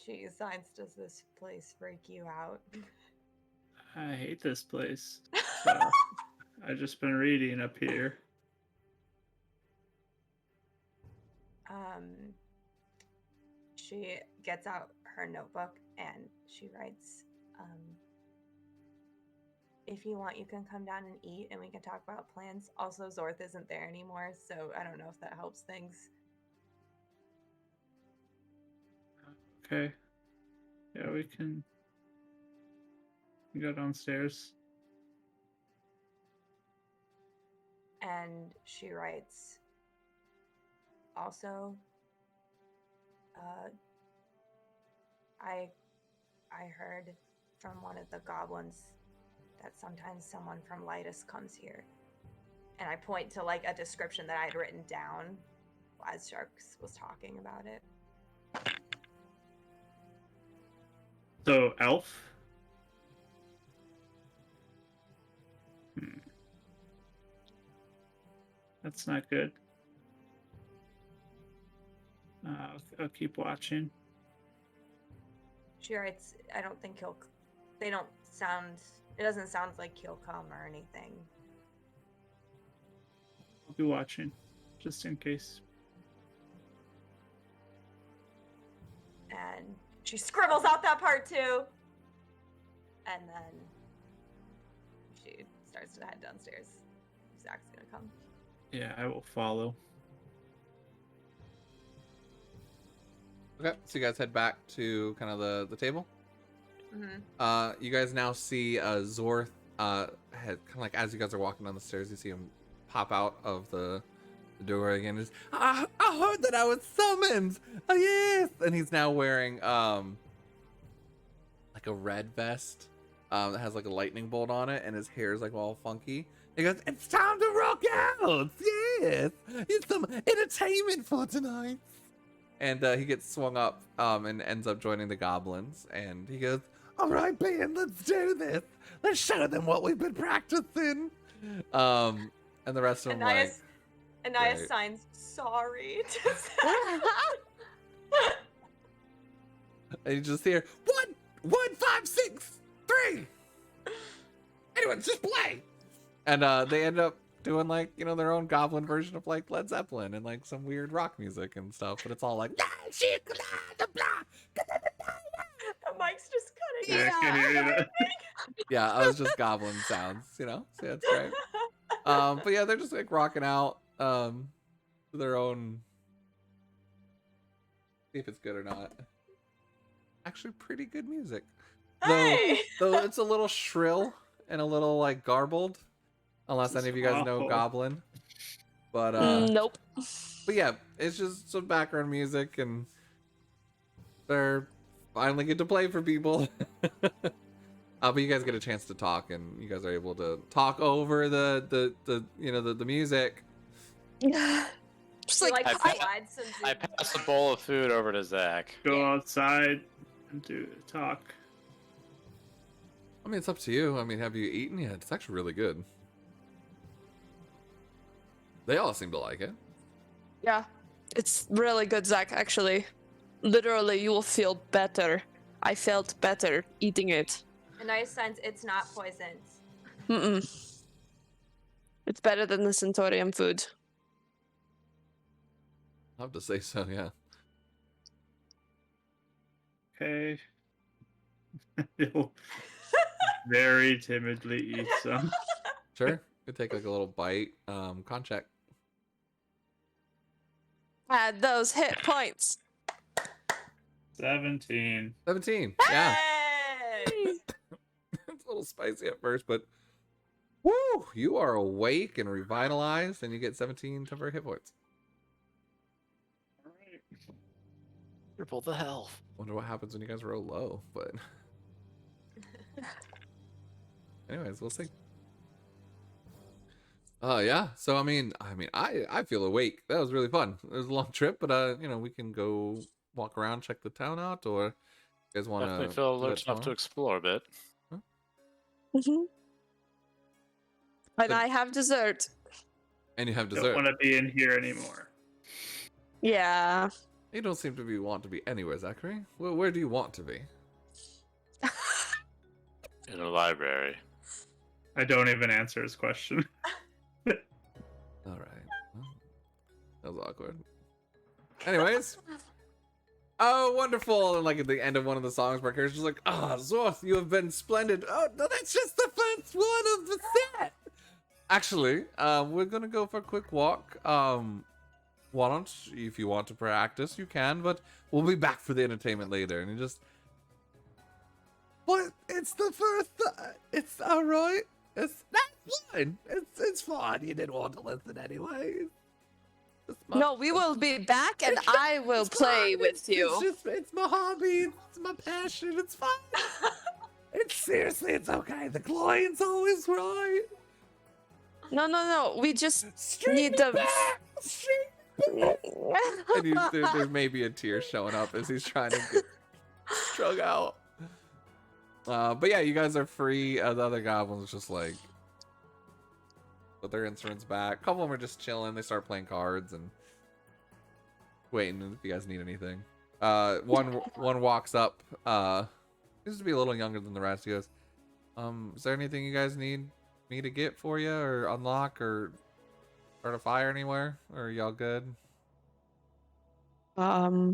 She signs, does this place freak you out? I hate this place. So, I've just been reading up here. She gets out her notebook and she writes, if you want, you can come down and eat and we can talk about plans. Also, Zorth isn't there anymore, so I don't know if that helps things. Okay. Yeah, we can go downstairs. And she writes, Also, I heard from one of the goblins that sometimes someone from Lytus comes here. And I point to like a description that I had written down as Sharks was talking about it. So, elf? That's not good. I'll keep watching. Sure, I don't think it doesn't sound like he'll come or anything. I'll be watching, just in case. And she scribbles out that part too. And then she starts to head downstairs. Zach's gonna come. Yeah, I will follow. Okay, so you guys head back to kind of the table. Mm-hmm. You guys now see Zorth. Kind of like as you guys are walking down the stairs, you see him pop out of the door again. Just, I heard that I was summoned. Oh yes, and he's now wearing like a red vest that has like a lightning bolt on it, and his hair is like all funky. He goes, "It's time to rock out. Yes, it's some entertainment for tonight." And he gets swung up and ends up joining the goblins. And he goes, "All right, band, let's do this. Let's show them what we've been practicing." And the rest of them like, Anaya right. signs sorry to and you just hear 1, 5, 6, 3. Anyone, just play. And they end up doing like, you know, their own goblin version of like Led Zeppelin and like some weird rock music and stuff, but it's all like The mic's just cutting Yeah, I can hear that. yeah, I was just goblin sounds, you know, so that's great. But yeah, they're just like rocking out their own, see if it's good or not. Actually pretty good music, Hey! though it's a little shrill and a little like garbled, unless any of you guys know Awful. goblin. But Nope. but yeah, it's just some background music, and they're finally get to play for people. But you guys get a chance to talk, and you guys are able to talk over the you know the music. Just We like, like I- slide some I pass a bowl of food over to Zach. Go outside and do talk. I mean, it's up to you. I mean, have you eaten yet? It's actually really good. They all seem to like it. yeah, it's really good, Zach, actually. Literally, you will feel better. I felt better eating it. Anaya signs it's not poisoned. Mm-mm. It's better than the Centaurium food. I have to say so, yeah. Okay. He'll very timidly eat some. Sure. Could take like a little bite. Con check. Add those hit points. 17. 17. Yeah. Hey! It's a little spicy at first, but woo! You are awake and revitalized, and you get 17 temporary hit points. Alright. Triple the health. Wonder what happens when you guys roll low, but anyways, we'll see. Yeah. So I feel awake. That was really fun. It was a long trip, but you know, we can go walk around, check the town out, or you guys want to Definitely feel alert enough to explore a bit. Mm-hmm. And I have dessert. And you have Don't dessert. want to be in here anymore. Yeah. You don't seem to want to be anywhere, Zachary. Where do you want to be? In a library. I don't even answer his question. All right. Well, that was awkward. Anyways. Oh, wonderful. And like at the end of one of the songs, my character's just like, Zorth, you have been splendid. Oh, no, that's just the first one of the set. Actually, we're going to go for a quick walk. Why don't, if you want to practice, you can, but we'll be back for the entertainment later. And you just, what? It's the first, it's all right. That's fine. It's fine. You didn't want to listen anyways. No, we will be back, and I will play with you. It's my hobby. It's my passion. It's fine. Seriously, it's okay. The client's always right. No. We just Stream need it the. back. And there may be a tear showing up as he's trying to get strung out. But yeah, you guys are free. The other goblins just like put their instruments back. A couple of them are just chilling. They start playing cards and waiting if you guys need anything. One walks up. Seems to be a little younger than the rest. He goes, is there anything you guys need me to get for you or unlock or start a fire anywhere? Or are y'all good? Well,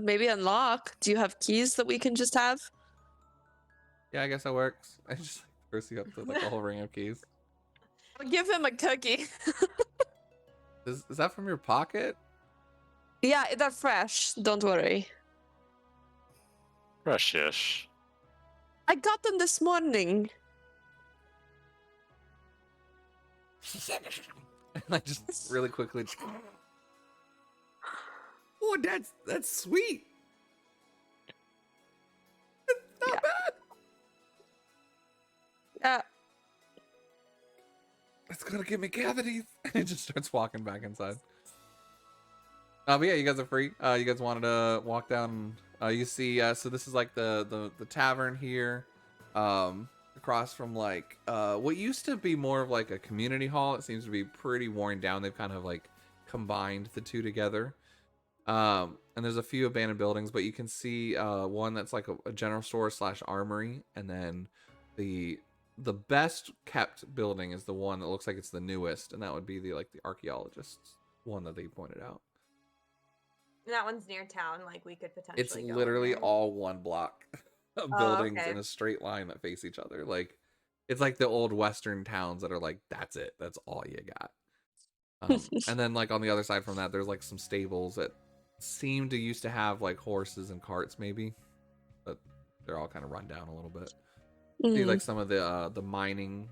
maybe unlock. Do you have keys that we can just have? Yeah, I guess that works. I just throws you up to like a whole ring of keys. I'll give him a cookie. Is that from your pocket? Yeah, they're fresh. Don't worry. Fresh-ish. I got them this morning. And I just really quickly. Oh, that's sweet. It's not bad. Yeah. It's gonna give me cavities. And he just starts walking back inside. But yeah, you guys are free. You guys wanted to walk down. You see, so this is like the tavern here, across from like what used to be more of like a community hall. It seems to be pretty worn down. They've kind of like combined the two together. And there's a few abandoned buildings, but you can see one that's like a general store / armory, and then the best kept building is the one that looks like it's the newest, and that would be the archaeologist's one that they pointed out. That one's near town. Like we could potentially. It's go literally there. all one block of buildings okay. in a straight line that face each other. Like it's like the old western towns that are like, that's it, that's all you got. And then like on the other side from that, there's like some stables that seem to used to have like horses and carts maybe, but they're all kind of run down a little bit. See like some of the mining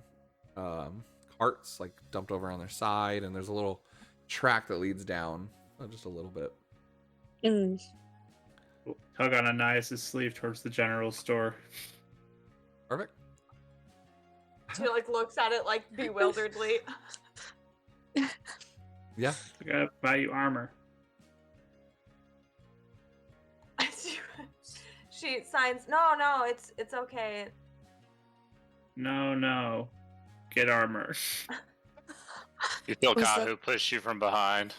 carts like dumped over on their side, and there's a little track that leads down just a little bit. Tug on Ananias' sleeve towards the general store. Perfect. She like looks at it like bewilderedly. Yeah. I gotta buy you armor. She signs. No, it's okay. No. Get armor. You feel Was caught that- who pushed you from behind.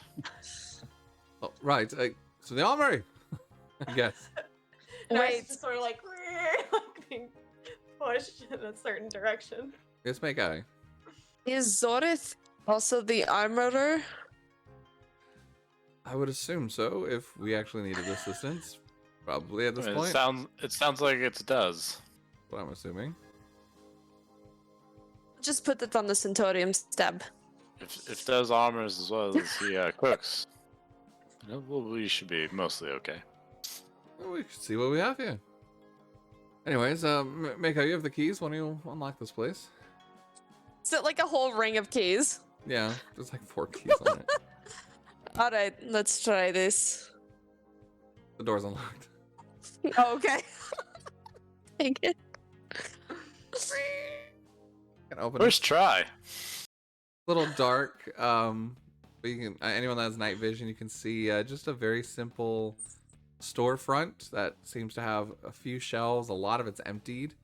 Oh, right. So the armory. I guess. No, Wait. it's just sort of like being pushed in a certain direction. Yes, make eye. Is Zorith also the armorer? I would assume so if we actually needed assistance. Probably at this point. It sounds like it does. What I'm assuming. Just put it on the Centaurium stab. If those armors as well as the cooks, well, we should be mostly okay. Well, we should see what we have here. Anyways, Mako, you have the keys. Why don't you unlock this place? Is it like a whole ring of keys? Yeah, there's like 4 keys on it. All right, let's try this. The door's unlocked. Oh, okay. Thank it. Can open First try. a little dark, but you can anyone that has night vision, you can see just a very simple storefront that seems to have a few shelves. A lot of it's emptied,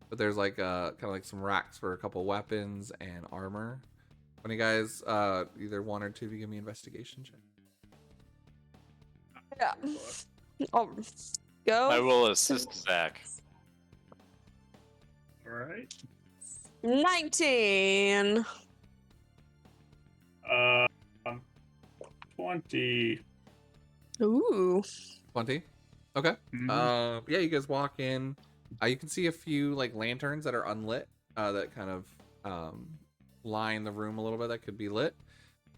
but there's like kind of like some racks for a couple weapons and armor. When you guys either one or two of you give me investigation check. Yeah. Oh, go. I will assist Zach. Alright. 19. 20. Ooh. 20. Okay. Mhm. Yeah, you guys walk in. You can see a few like lanterns that are unlit that kind of line the room a little bit that could be lit.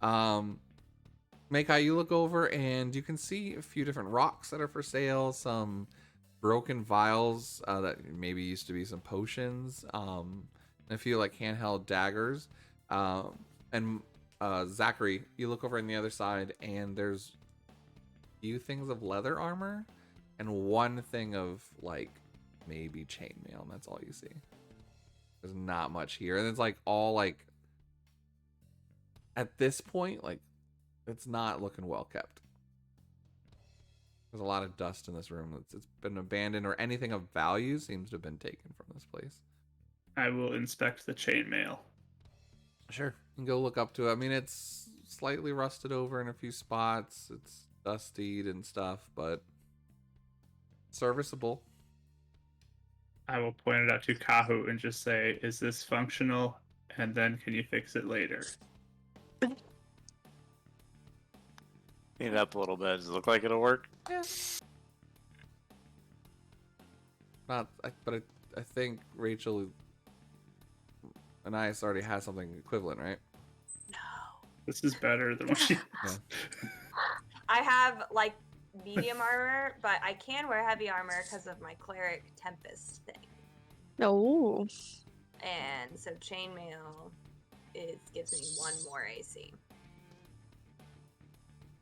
Mekai, you look over and you can see a few different rocks that are for sale, some broken vials that maybe used to be some potions, and a few like handheld daggers. And Zachary, you look over on the other side, and there's a few things of leather armor, and one thing of like maybe chainmail, and that's all you see. There's not much here, and it's like all like at this point, like it's not looking well kept. There's a lot of dust in this room. It's been abandoned, or anything of value seems to have been taken from this place. I will inspect the chainmail. Sure. You can go look up to it. I mean, it's slightly rusted over in a few spots. It's dustied and stuff, but serviceable. I will point it out to Kahu and just say, is this functional? And then can you fix it later? Clean it up a little bit. Does it look like it'll work? Yeah. But I think Rachel Anais already has something equivalent, right? No. This is better than what she has. I have like medium armor, but I can wear heavy armor because of my cleric tempest thing. No. And so chainmail gives me 1 more AC.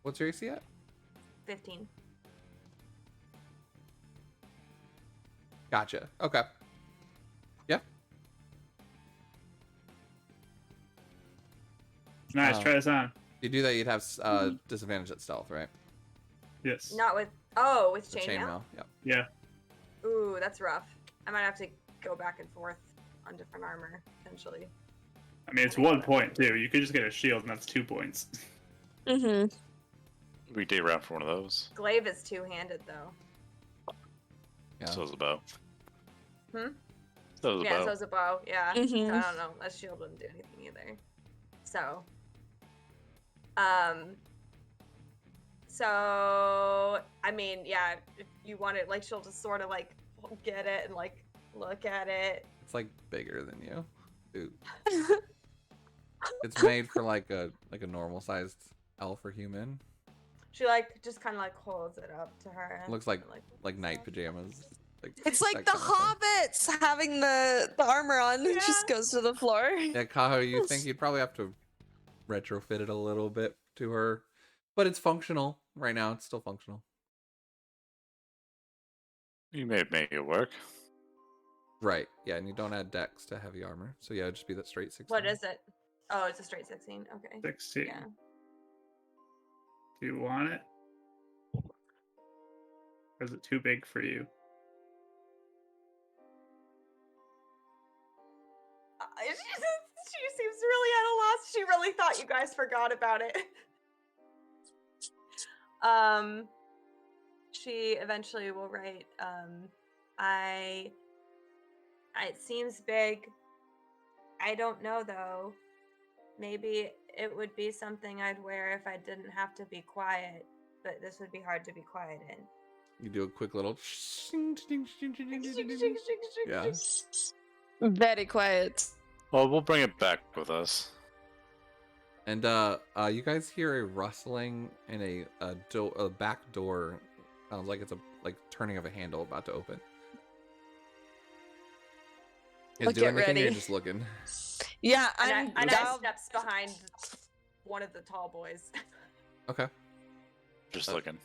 What's your AC at? 15. Gotcha. Okay. Yeah. Nice, try this on. If you do that, you'd have disadvantage at stealth, right? Yes. Not with with The chainmail. Yep. Yeah. Ooh, that's rough. I might have to go back and forth on different armor potentially. I mean, it's 1 point, too. You could just get a shield, and that's 2 points. Mm-hmm. We do round for one of those. Glaive is 2-handed though. Yeah. So is a bow. Hmm? So is a Yeah, bow. so is a bow. Yeah. Mhm. So I don't know. That shield wouldn't do anything either. So. So I mean, yeah, if you want it, like, she'll just sort of like get it and like look at it. It's like bigger than you. Dude. It's made for like a normal sized elf or human. She like just kind of like holds it up to her. And Looks like looks night at it. pajamas. It's like that the kind of thing. hobbits having the armor on. It just Yeah. goes to the floor. Yeah, Kaho, you think you'd probably have to retrofit it a little bit to her, but it's functional right now. It's still functional. You may make it work. Right. Yeah, and you don't add dex to heavy armor, so yeah, it'd just be that straight 16. What is it? Oh, it's a straight 16. Okay. 16. Yeah. Do you want it? Or is it too big for you? She seems really at a loss. She really thought you guys forgot about it. She eventually will write, it seems big. I don't know though. Maybe it would be something I'd wear if I didn't have to be quiet, but this would be hard to be quiet in. You do a quick little. Yeah. Very quiet. Well, we'll bring it back with us. And you guys hear a rustling and a back door. Sounds like it's a turning of a handle about to open. Is Look, doing get anything? Or you're ready. just looking. Yeah, And I'm I down. steps behind one of the tall boys. Okay. Just looking.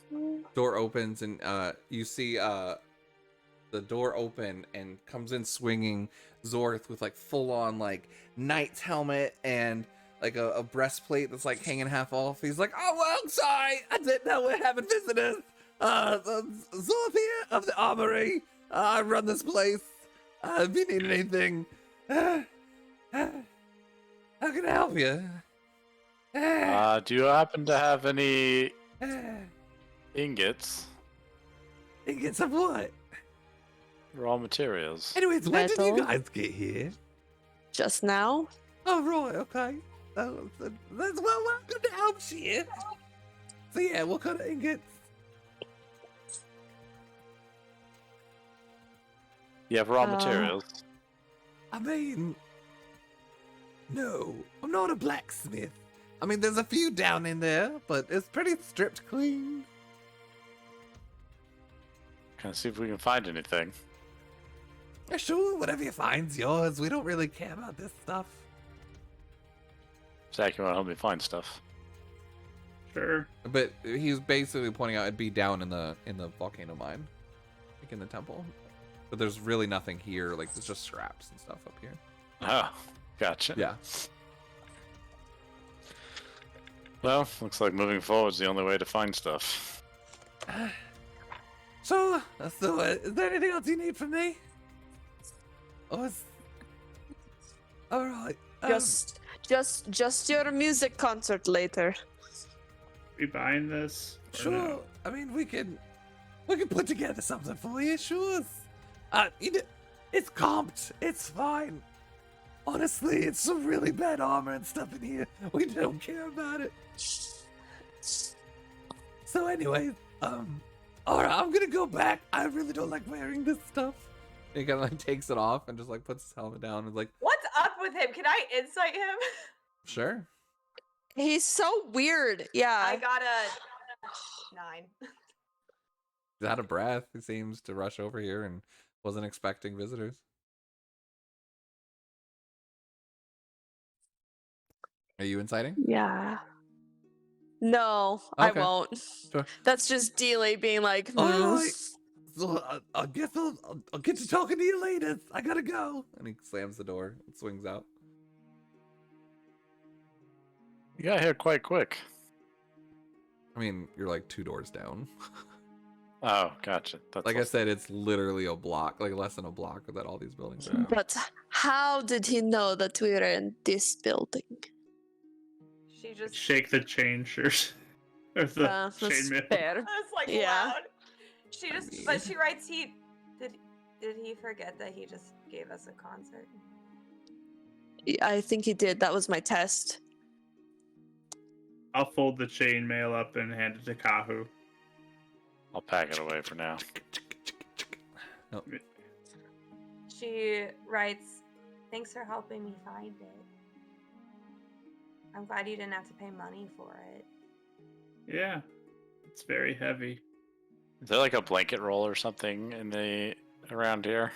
Door opens and you see the door open and comes in swinging Zorth with like full on like knight's helmet and like a breastplate that's like hanging half off. He's like, "Oh well, sorry, I didn't know we're having visitors. Zorth here of the armory. I run this place. If you need anything, how can I help you?" Do you happen to have any ingots? Ingots of what? Raw materials? Anyways, when did you Metal. guys get here? Just now. Oh, right, okay. That's well, welcome to Hampshire. So yeah, what kind of ingots? You have raw Uh, materials? I mean, no, I'm not a blacksmith. I mean, there's a few down in there, but it's pretty stripped clean. Kind of see if we can find anything. Yeah, sure, whatever you find's yours. We don't really care about this stuff. Zach, you want to help me find stuff? Sure. But he's basically pointing out it'd be down in the volcano mine, like in the temple. But there's really nothing here. Like there's just scraps and stuff up here. Oh, gotcha. Yeah. Well, looks like moving forward is the only way to find stuff. So is there anything else you need from me? All right. Just your music concert later. We buying this? Or no? I mean, we can put together something for you. Sure. It's comped. It's fine. Honestly, it's some really bad armor and stuff in here. We don't care about it. So anyway, all right, I'm gonna go back. I really don't like wearing this stuff. And he kind of like takes it off and just like puts his helmet down and is like, What's up with him? Can I insight him? sure. He's so weird. Yeah. I got a 9. He's out of breath. He seems to rush over here and wasn't expecting visitors. Are you inciting? Yeah. No, I Okay. won't. Sure. That's just Dealey being like, All right. So I guess I'll get to talking to you later. I gotta go. And he slams the door and swings out. You got here quite quick. I mean, you're like 2 doors down. Oh, gotcha. That's Like I said, it's literally a block, like less than a block that all these buildings are. but how did he know that we were in this building? She just Shake the chain shirt. Or the That's chainmail. fair. That's like Yeah. loud. She just, but she writes he did he forget that he just gave us a concert? I think he did. That was my test. I'll fold the chainmail up and hand it to Kahu. I'll pack it away for now. She writes, "Thanks for helping me find it. I'm glad you didn't have to pay money for it." Yeah. It's very heavy. Is there like a blanket roll or something in the around here?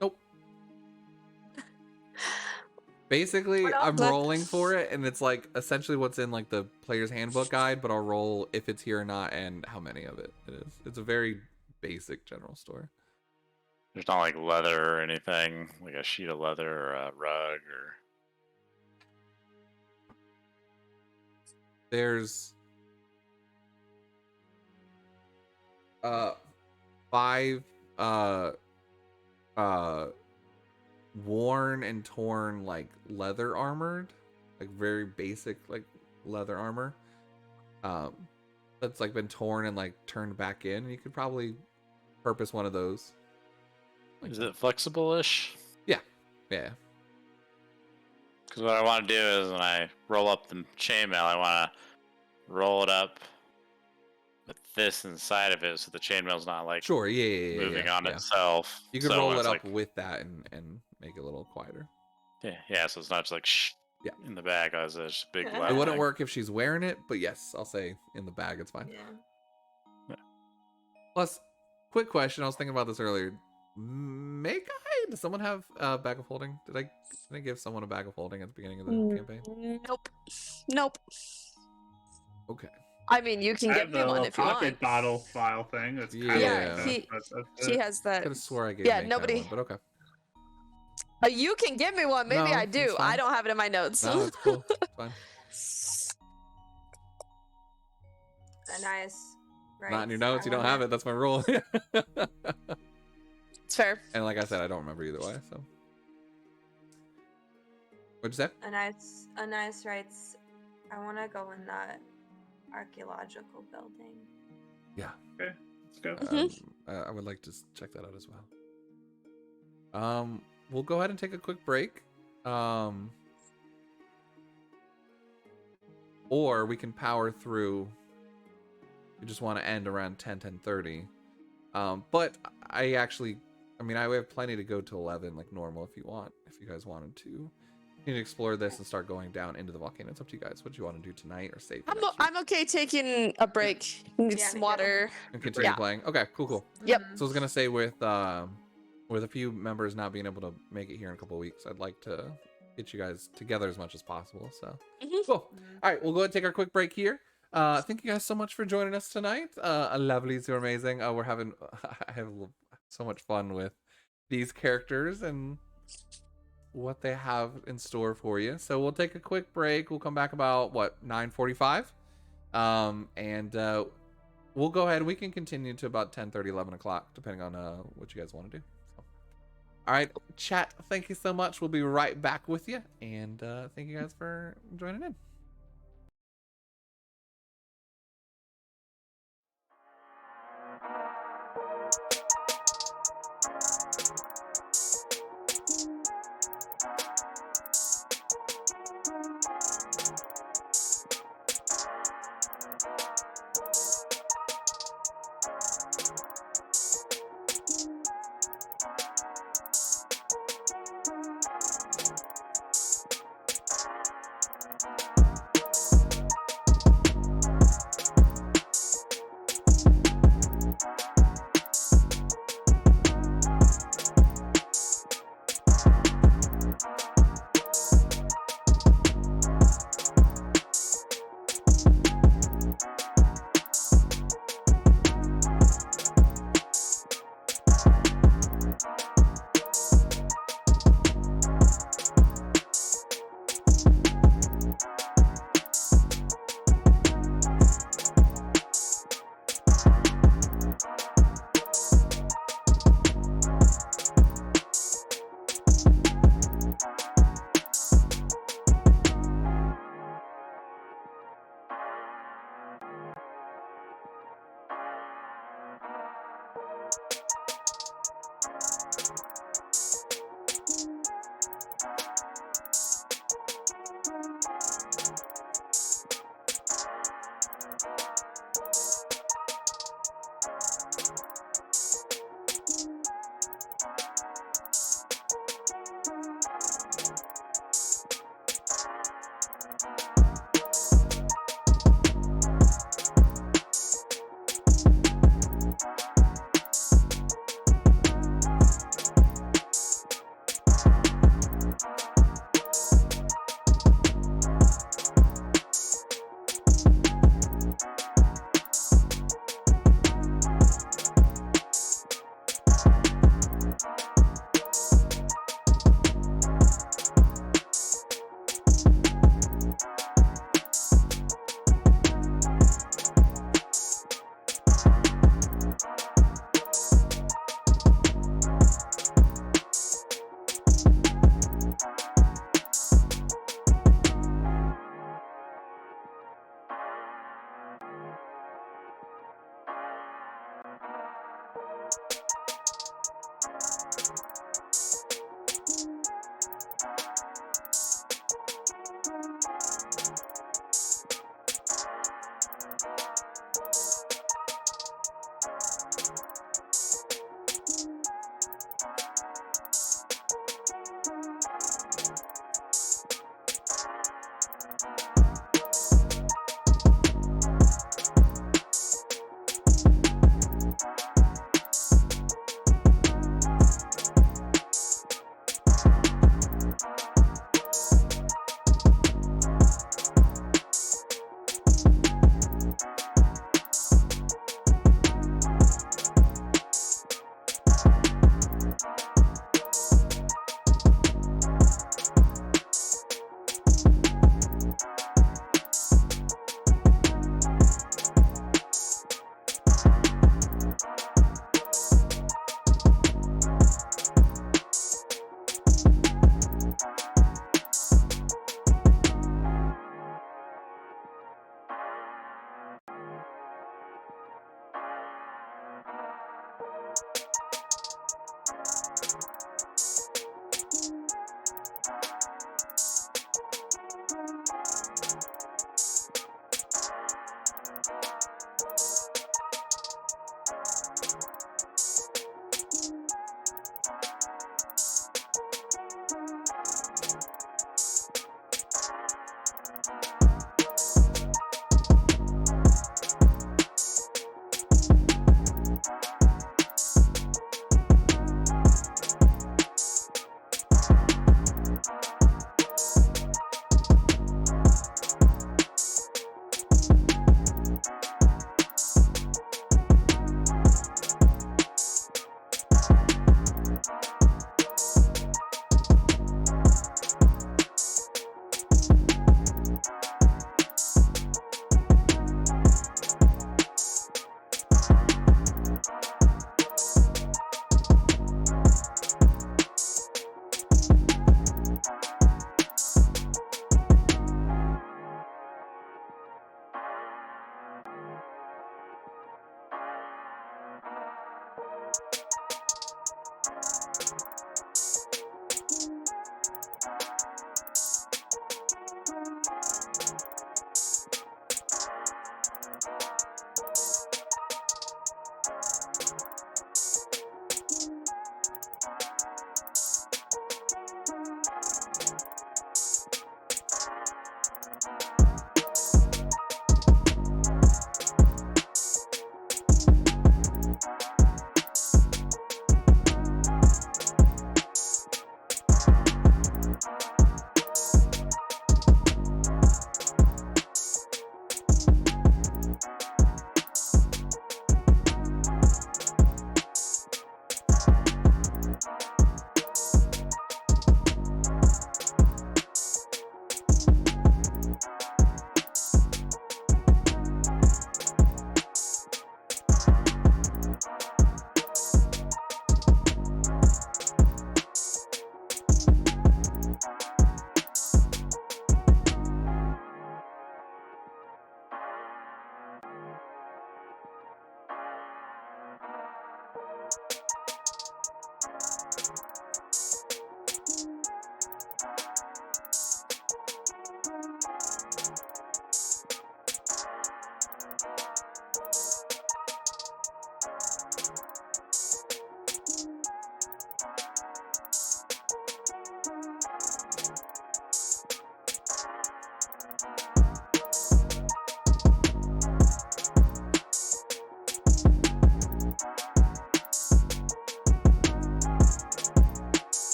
Nope. Basically, What else? I'm rolling for it, and it's like essentially what's in like the player's handbook guide, but I'll roll if it's here or not and how many of it is. It's a very basic general store. There's not like leather or anything, like a sheet of leather or a rug or. There's 5 worn and torn like leather armored, like very basic like leather armor. That's like been torn and like turned back in. You could probably purpose one of those. Is it flexible-ish? Yeah. Because what I want to do is when I roll up the chainmail, I want to roll it up with this inside of it, so the chainmail's not like Sure, yeah. moving on yeah. itself. You could So roll it's it up like, with that and make it a little quieter. yeah. So it's not just like shh. Yeah. In the bag, as a big. It It loud wouldn't thing. work if she's wearing it, but yes, I'll say in the bag, it's fine. Yeah. Plus, quick question. I was thinking about this earlier. Make I? Does someone have a bag of holding? Did I give someone a bag of holding at the beginning of the campaign? Nope. Okay. I mean, you can I give have me the one little if you pocket want. bottle file thing. That's kind Yeah, of he- that's She it. has I that. could have swore I gave Yeah, Nate that nobody- one, but okay. You can give me one. Maybe No, I do. it's fine. I don't have it in my notes. No, it's cool. It's fine. Anais writes, Not in your notes. "I You don't wanna- have it. That's my rule. It's fair. And like I said, I don't remember either way. So, what'd you say? Anais writes, "I want to go in that archaeological building." Yeah. Okay, let's go. I would like to check that out as well. We'll go ahead and take a quick break. Or we can power through. We just want to end around 10:30. But I mean, I have plenty to go to 11 like normal if you guys wanted to. You need to explore this and start going down into the volcano. It's up to you guys. What do you want to do tonight or save for next week? I'm okay taking a break. Need Yeah, some me too. water. And continue yeah. playing. Okay, cool. Yep. Mhm. So I was gonna say with a few members not being able to make it here in a couple of weeks, I'd like to get you guys together as much as possible. So Mhm. cool. All right, we'll go ahead and take our quick break here. Thank you guys so much for joining us tonight. Lovelies, you're amazing. We're having I have so much fun with these characters and what they have in store for you. So we'll take a quick break. We'll come back about 9:45, and we'll go ahead. We can continue to about 10:30, 11 o'clock, depending on what you guys want to do. So, all right, chat. Thank you so much. We'll be right back with you, and thank you guys for joining in.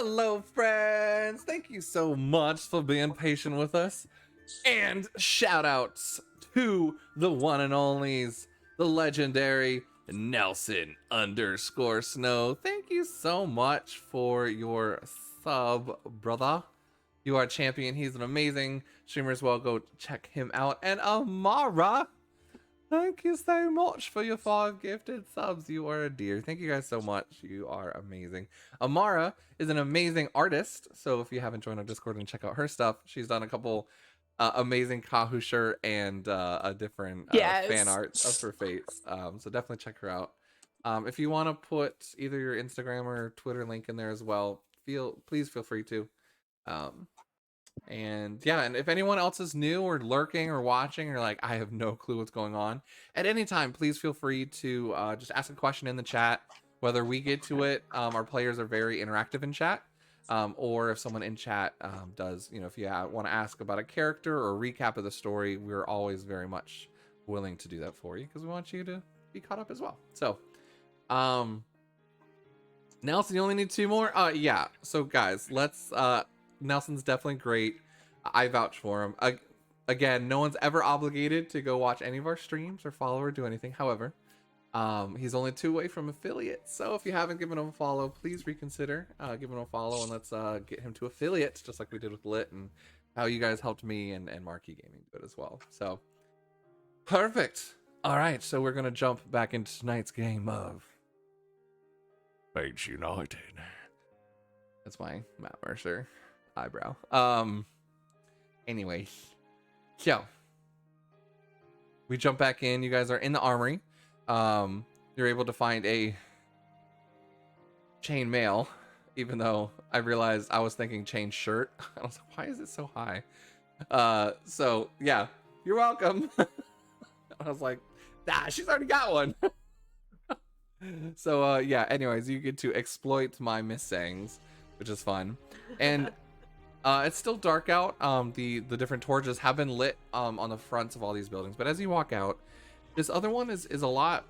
Hello, friends. Thank you so much for being patient with us. And shout outs to the one and onlys, the legendary Nelson_Snow. Thank you so much for your sub, brother. You are a champion. He's an amazing streamer as well. Go check him out. And Amara, thank you so much for your 5 gifted subs. You are a dear. Thank you guys so much. You are amazing. Amara is an amazing artist. So if you haven't joined our Discord and check out her stuff, she's done a couple amazing Kahu shirt and a different fan art of her fates. So definitely check her out. If you want to put either your Instagram or Twitter link in there as well, please feel free to. And yeah, and if anyone else is new or lurking or watching or like, I have no clue what's going on, at any time, please feel free to just ask a question in the chat. Whether we get to it, our players are very interactive in chat. Or if someone in chat does, if you want to ask about a character or a recap of the story, we're always very much willing to do that for you because we want you to be caught up as well. So, Nelson, you only need 2 more? Yeah. So guys, let's, Nelson's definitely great. I vouch for him. Again, no one's ever obligated to go watch any of our streams or follow or do anything. However, he's only 2 away from affiliate, so if you haven't given him a follow, please reconsider giving him a follow, and let's get him to affiliate, just like we did with Lit and how you guys helped me and Marquee Gaming do it as well. So perfect. All right, so we're gonna jump back into tonight's game of Fates United. That's my Matt Mercer eyebrow. Anyway, so we jump back in. You guys are in the armory. You're able to find a chain mail, even though I realized I was thinking chain shirt. I was like, why is it so high? So yeah, you're welcome. I was like, she's already got one. So yeah, anyways, you get to exploit my missayings, which is fun. And it's still dark out. The different torches have been lit on the fronts of all these buildings, but as you walk out, this other one is a lot.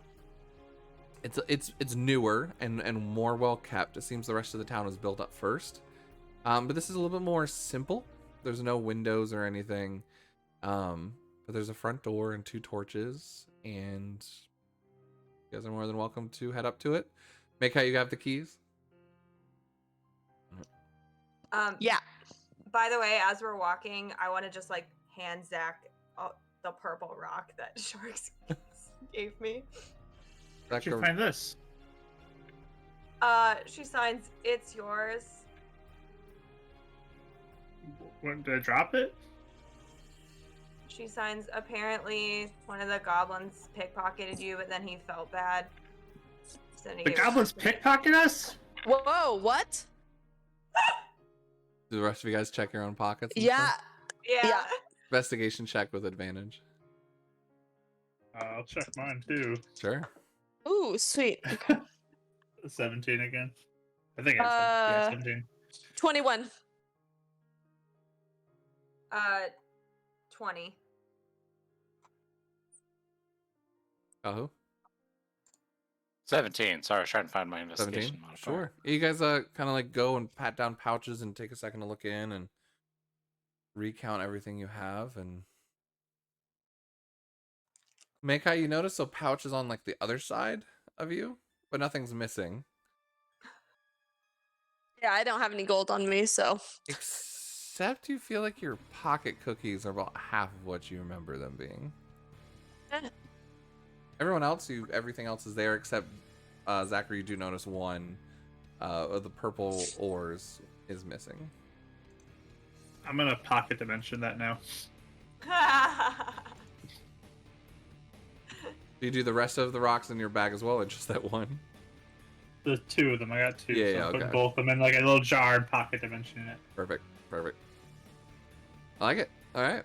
It's newer and more well kept. It seems the rest of the town was built up first, but this is a little bit more simple. There's no windows or anything, but there's a front door and 2 torches, and you guys are more than welcome to head up to it. Make how you have the keys. Yeah. By the way, as we're walking, I want to just like hand Zach the purple rock that Sharks gave me. Where'd you find this? She signs, "It's yours." When did I drop it? She signs, "Apparently one of the goblins pickpocketed you, but then he felt bad. So then he The gave it goblins back to me." pickpocket us? Whoa, what? Do the rest of you guys check your own pockets? And Yeah. stuff? Yeah. Investigation check with advantage. I'll check mine too. Sure. Ooh, sweet. 17 again. I think I said 17. 21. 20. Oh, 17. Sorry, I was trying to find my 17. investigation modifier. Sure. You guys kind of like go and pat down pouches and take a second to look in and recount everything you have. And make how you notice a pouch is on like the other side of you, but nothing's missing. Yeah, I don't have any gold on me, so. Except you feel like your pocket cookies are about half of what you remember them being. Everyone else, everything else is there except Zachary. You do notice one of the purple ores is missing. I'm gonna pocket dimension that now. Do you do the rest of the rocks in your bag as well, or just that one? The 2 of them. I got 2. Yeah, so yeah, I'm putting okay. both of them in like a little jar and pocket dimension it. Perfect. I like it. All right.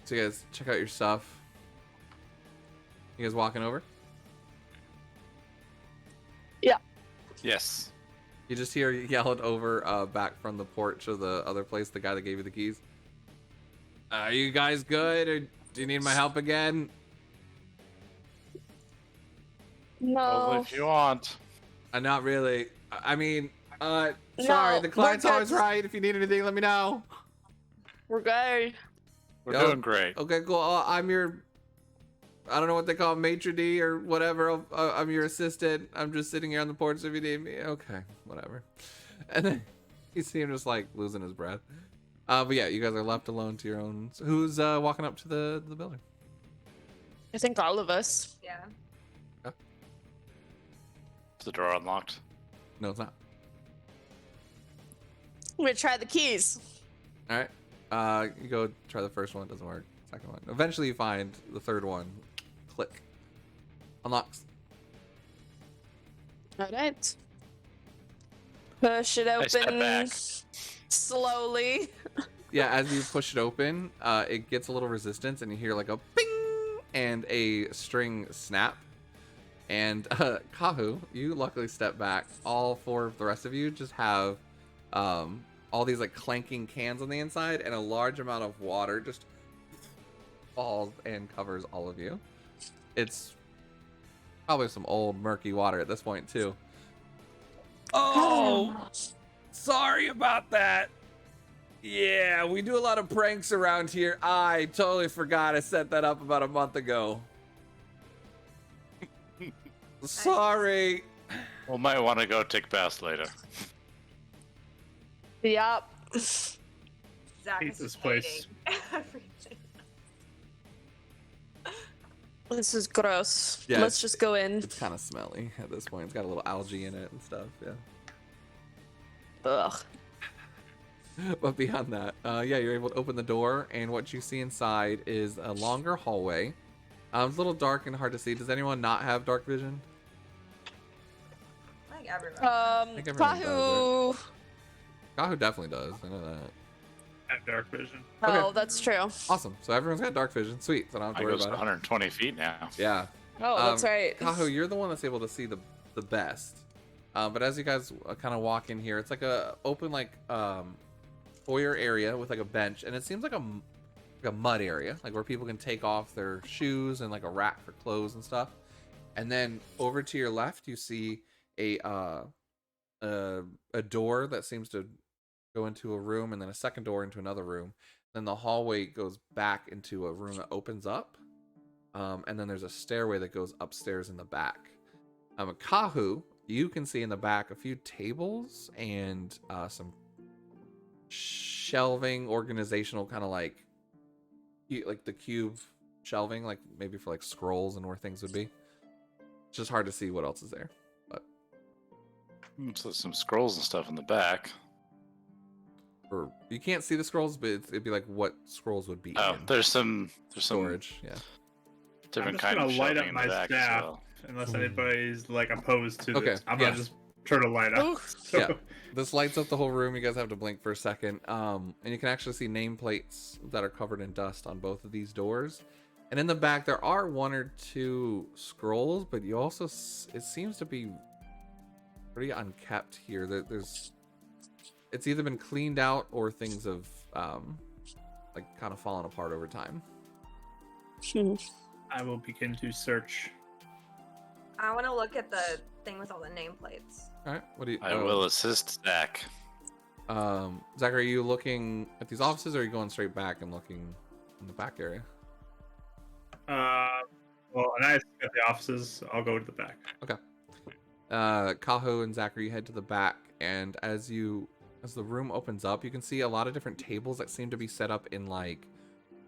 So you guys check out your stuff. You guys walking over? Yes. You just hear yelled over back from the porch of the other place, the guy that gave you the keys. Are you guys good, or do you need my help again? Oh, No. if you want. Not really. I mean, Sorry, No, the client's we're good. always right. If you need anything, let me know. We're good. We're Yo, doing great. Okay, cool. I'm your, I don't know what they call it, maitre d' or whatever. I'm your assistant. I'm just sitting here on the porch if you need me. Okay, whatever. And then you see him just like losing his breath. But yeah, you guys are left alone to your own. So who's walking up to the building? I think all of us. Yeah. Is the door unlocked? No, it's not. I'm gonna try the keys. All right. You go try the first one. It doesn't work. Second one. Eventually, you find the third one. Click. Unlocks. All right. Push it I step open back. slowly. Yeah, as you push it open, it gets a little resistance, and you hear like a ping and a string snap. And Kahu, you luckily step back. All four of the rest of you just have all these like clanking cans on the inside, and a large amount of water just falls and covers all of you. It's probably some old murky water at this point too. Oh, sorry about that. Yeah, we do a lot of pranks around here. I totally forgot I set that up about a month ago. Sorry. We might want to go take baths later. Yup. Zach Hate is this just place. hating everything. This is gross. Yeah, Let's just go in. It's kind of smelly at this point. It's got a little algae in it and stuff. Yeah. Ugh. But beyond that, yeah, you're able to open the door, and what you see inside is a longer hallway. It's a little dark and hard to see. Does anyone not have dark vision? I think everyone. think everyone does, Kahu. Kahu definitely does. I know that. I have dark vision. Oh, Okay. that's true. Awesome. So everyone's got dark vision. Sweet. So I don't have I to worry goes about it. 120 feet now. Yeah. Oh, that's right. Kahu, you're the one that's able to see the best. But as you guys kind of walk in here, it's like a open like foyer area with like a bench, and it seems like a mud area, like where people can take off their shoes, and like a rack for clothes and stuff. And then over to your left, you see a door that seems to go into a room, and then a second door into another room. Then the hallway goes back into a room that opens up, and then there's a stairway that goes upstairs in the back. Kahu, you can see in the back a few tables and some shelving, organizational kind of like the cube shelving, like maybe for like scrolls and where things would be. It's just hard to see what else is there. But So some scrolls and stuff in the back. or you can't see the scrolls, but it'd be like what scrolls would be Oh, in there's some storage. Yeah. different I'm just kind gonna of light shelving up in my the back as staff. well. Unless anybody's like opposed to Okay, this. I'm yeah. gonna just turn a light up. Ooh. Yeah. This lights up the whole room. You guys have to blink for a second. And you can actually see nameplates that are covered in dust on both of these doors. And in the back, there are one or two scrolls, but you also, it seems to be pretty unkept here. There's, it's either been cleaned out or things have, like kind of fallen apart over time. I will begin to search. I want to look at the thing with all the nameplates. All right. What do you, I will assist Zach. Zach, are you looking at these offices, or are you going straight back and looking in the back area? Well, and I at the offices. I'll go to the back. Okay. Kaho and Zachary head to the back, and as the room opens up, you can see a lot of different tables that seem to be set up in like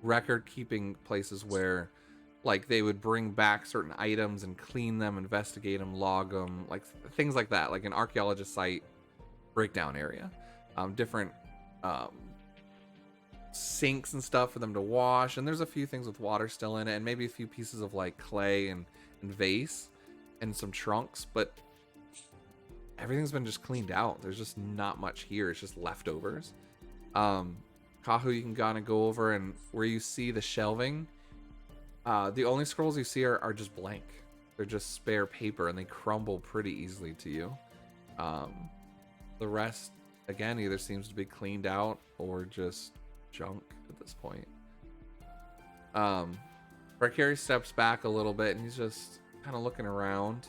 record keeping places where like they would bring back certain items and clean them, investigate them, log them, like things like that, like an archaeologist site breakdown area. Different sinks and stuff for them to wash, and there's a few things with water still in it, and maybe a few pieces of like clay and vase and some trunks, but everything's been just cleaned out. There's just not much here. It's just leftovers. Kahu, you can kind of go over, and where you see the shelving, the only scrolls you see are just blank. They're just spare paper, and they crumble pretty easily to you. The rest, again, either seems to be cleaned out or just junk at this point. Barkari steps back a little bit, and he's just kind of looking around.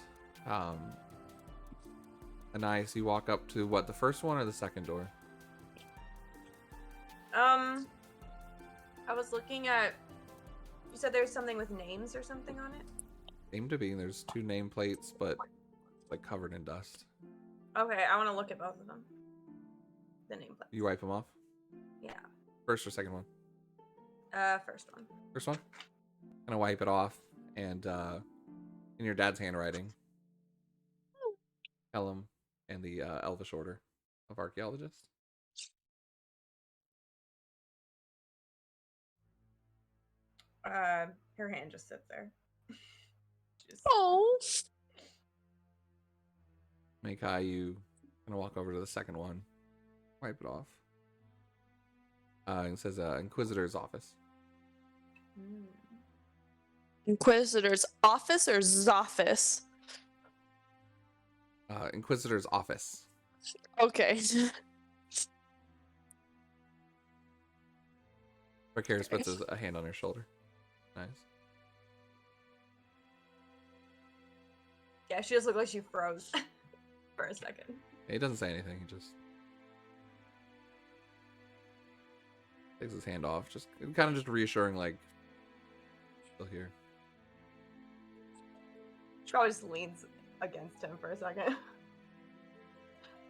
Nice. You walk up to what, the first one or the second door? I was looking at. You said there's something with names or something on it. Seem to be. There's 2 nameplates, but like covered in dust. Okay, I want to look at both of them. The nameplate. You wipe them off. Yeah. First or second one? First one. First one. Gonna wipe it off, and in your dad's handwriting, Hellum and the Elvish Order of Archaeologists. Her hand just sits there. Just... Oh. Makai, you gonna walk over to the second one, wipe it off. It says Inquisitor's office. Inquisitor's office or Zophis? Inquisitor's office. Okay. Precarious puts a hand on her shoulder. Nice. Yeah, she just looked like she froze for a second. He doesn't say anything. He just takes his hand off. Just kind of just reassuring, like, still here. She probably just leans against him for a second.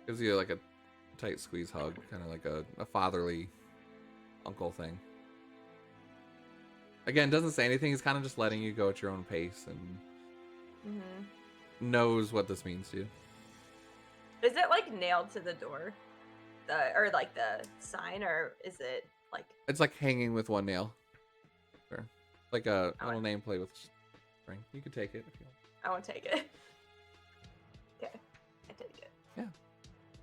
Gives you like a tight squeeze hug, kind of like a fatherly uncle thing. Again, doesn't say anything. He's kind of just letting you go at your own pace and knows what this means to you. Is it like nailed to the door, or like the sign, or is it like? It's like hanging with one nail. Sure, like a little nameplate with string. You can take it if you want. I won't take it. Okay, I take it. Yeah,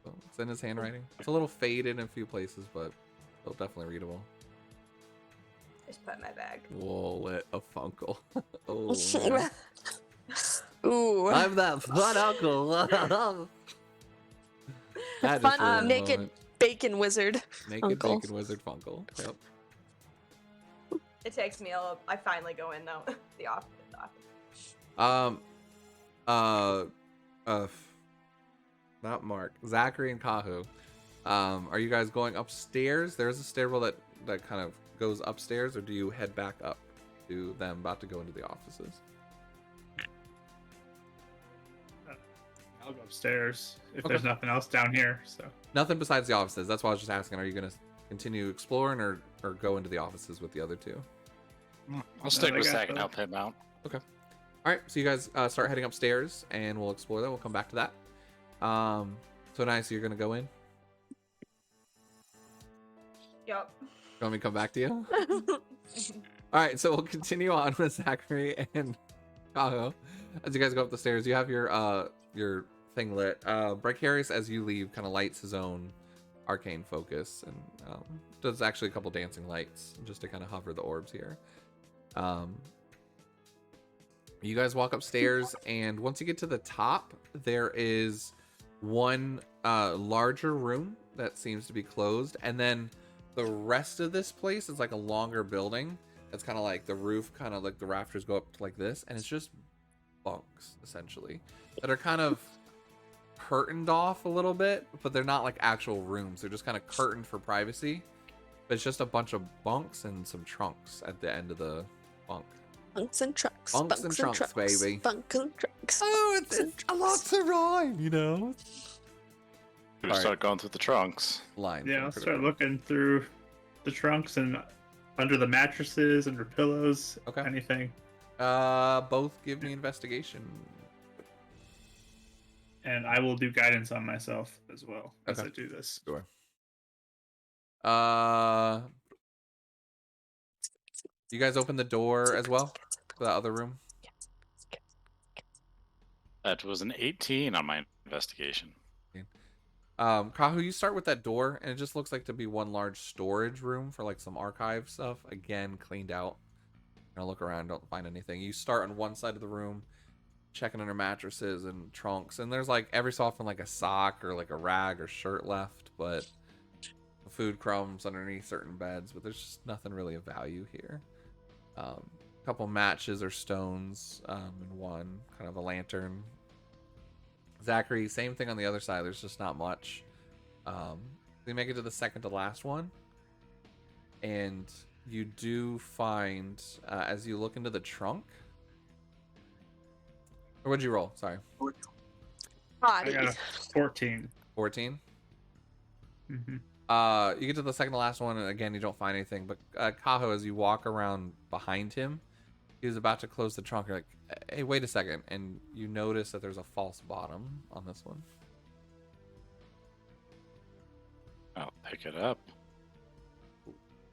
so it's in his handwriting. It's a little faded in a few places, but still definitely readable. Just put it in my bag. Whoa, lit a funkle. Oh, man. Ooh. I'm that fun uncle. That is Fun naked bacon wizard. Naked uncle. bacon wizard funkle. Yep. It takes me a little. I finally go in though. The office. Not Mark. Zachary and Kahu. Are you guys going upstairs? There's a stairwell that kind of goes upstairs, or do you head back up to them about to go into the offices? I'll go upstairs if Okay. there's nothing else down here. So Nothing besides the offices. That's why I was just asking. Are you going to continue exploring or go into the offices with the other two? I'll stick I with got Zach and the- help him out. All right, so you guys start heading upstairs, and we'll explore that. We'll come back to that. So nice. You're going to go in? Yep. You want me to come back to you? All right, so we'll continue on with Zachary and Kaho. As you guys go up the stairs, you have your thing lit. Bardicdice, as you leave, kind of lights his own arcane focus and does actually a couple dancing lights just to kind of hover the orbs here. You guys walk upstairs, and once you get to the top, there is one larger room that seems to be closed, and then the rest of this place is like a longer building that's kind of like the roof, kind of like the rafters go up like this, and it's just bunks essentially that are kind of curtained off a little bit, but they're not like actual rooms. They're just kind of curtained for privacy, but it's just a bunch of bunks and some trunks at the end of the bunk. Bunks and trucks. Bunks and trunks, baby. Bunks and trucks. Oh, it's a lot to rhyme, you know. We Alright. start going through the trunks. Line. yeah, from I'll Critical start Role. looking through the trunks and under the mattresses, under pillows. Okay. Anything. Both give me investigation. And I will do guidance on myself as well as Okay. I do this. Sure. You guys open the door as well for that other room? That was an 18 on my investigation. Kahu, you start with that door, and it just looks like to be one large storage room for like some archive stuff. Again, cleaned out. Gonna look around, don't find anything. You start on one side of the room, checking under mattresses and trunks, and there's like every so often like a sock or like a rag or shirt left, but food crumbs underneath certain beds, but there's just nothing really of value here. A couple matches or stones, and one kind of a lantern. Zachary, same thing on the other side. There's just not much. We make it to the second to last one, and you do find as you look into the trunk. Or what'd you roll? Sorry. I Body. got a 14. 14. Mm-hmm. You get to the second to last one, and again, you don't find anything. But Kaho, as you walk around behind him, he was about to close the trunk. You're like, hey, wait a second. And you notice that there's a false bottom on this one. I'll pick it up.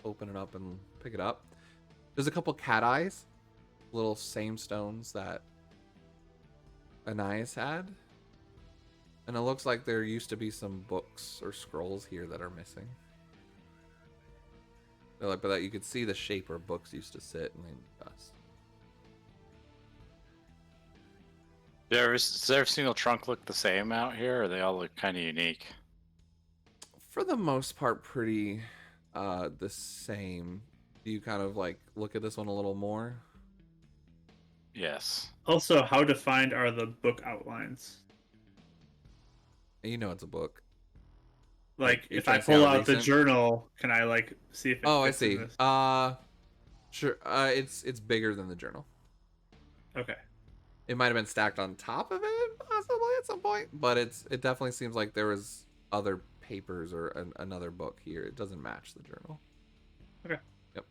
Open it up and pick it up. There's a couple cat eyes, little same stones that Anais had. And it looks like there used to be some books or scrolls here that are missing. They're like, but that you could see the shape where books used to sit and then dust. Does every single trunk look the same out here, or they all look kind of unique? For the most part, pretty the same. Do you kind of like look at this one a little more? Yes. Also, how defined are the book outlines? You know it's a book. Like, You're if trying I to see pull how out the recent? journal, can I like see if it Oh, I fits in see. this? Sure. It's bigger than the journal. Okay. It might have been stacked on top of it, possibly at some point, but it definitely seems like there was other papers or another book here. It doesn't match the journal. Okay. Yep.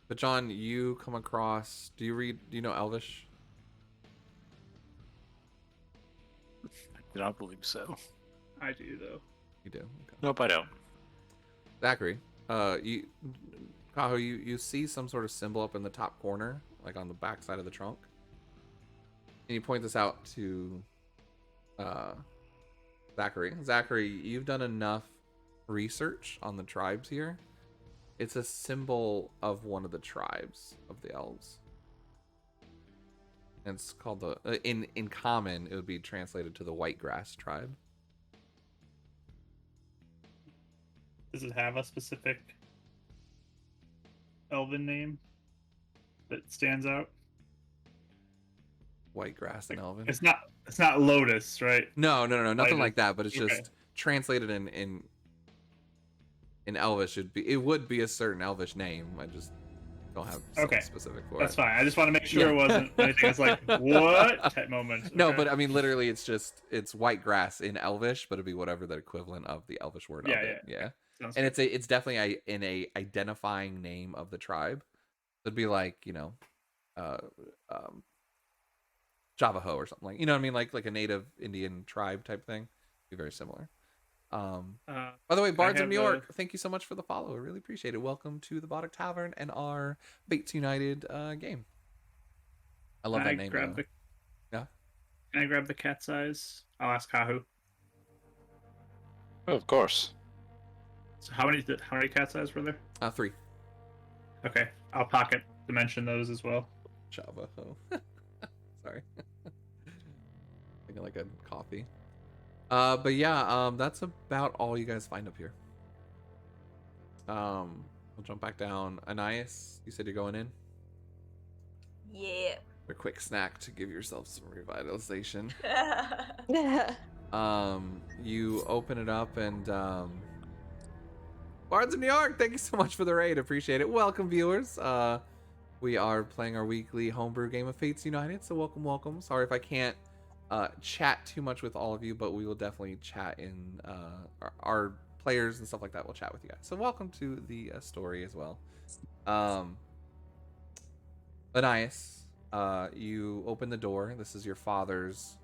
But John, you come across. Do you know Elvish? I don't believe so. I do, though. You do. Okay. Nope, I don't. Zachary, Kaho, you see some sort of symbol up in the top corner, like on the back side of the trunk. And you point this out to Zachary. Zachary, you've done enough research on the tribes here. It's a symbol of one of the tribes of the elves. And it's called the in common it would be translated to the Whitegrass tribe. Does it have a specific elven name that stands out? Whitegrass and Elven. It's not Lotus, right? No, nothing Lighted. like that. But it's Okay. just translated in Elvish. It would be a certain Elvish name. I just don't have something Okay. specific for That's it. fine. I just want to make sure it Yeah. wasn't anything that's like, what type moment. No, Okay. but I mean, literally, it's Whitegrass in Elvish, but it'd be whatever the equivalent of the Elvish word Yeah, of it. Yeah. Sounds And good. it's definitely in a identifying name of the tribe. It'd be like, Javaho or something, like, you know what I mean, like a native Indian tribe type thing. Be very similar. By the way, Bards of have New York, thank you so much for the follow. I really appreciate it. Welcome to the Bardicdice Tavern and our Fates United game. I love that name. Yeah. Can I grab the cat's eyes? I'll ask Kahu. Oh, of course. So how many cat's eyes were there? 3. Okay, I'll pocket dimension those as well. Javaho. Sorry. Thinking like a coffee. But yeah, that's about all you guys find up here. We'll jump back down. Anais, you said you're going in? Yeah. A quick snack to give yourself some revitalization. Yeah. You open it up and Bards of New York, thank you so much for the raid. Appreciate it. Welcome, viewers. We are playing our weekly homebrew game of Fates United, so welcome. Sorry if I can't chat too much with all of you, but we will definitely chat in our players and stuff like that. We'll chat with you guys. So welcome to the story as well. Anais, you open the door. This is your father's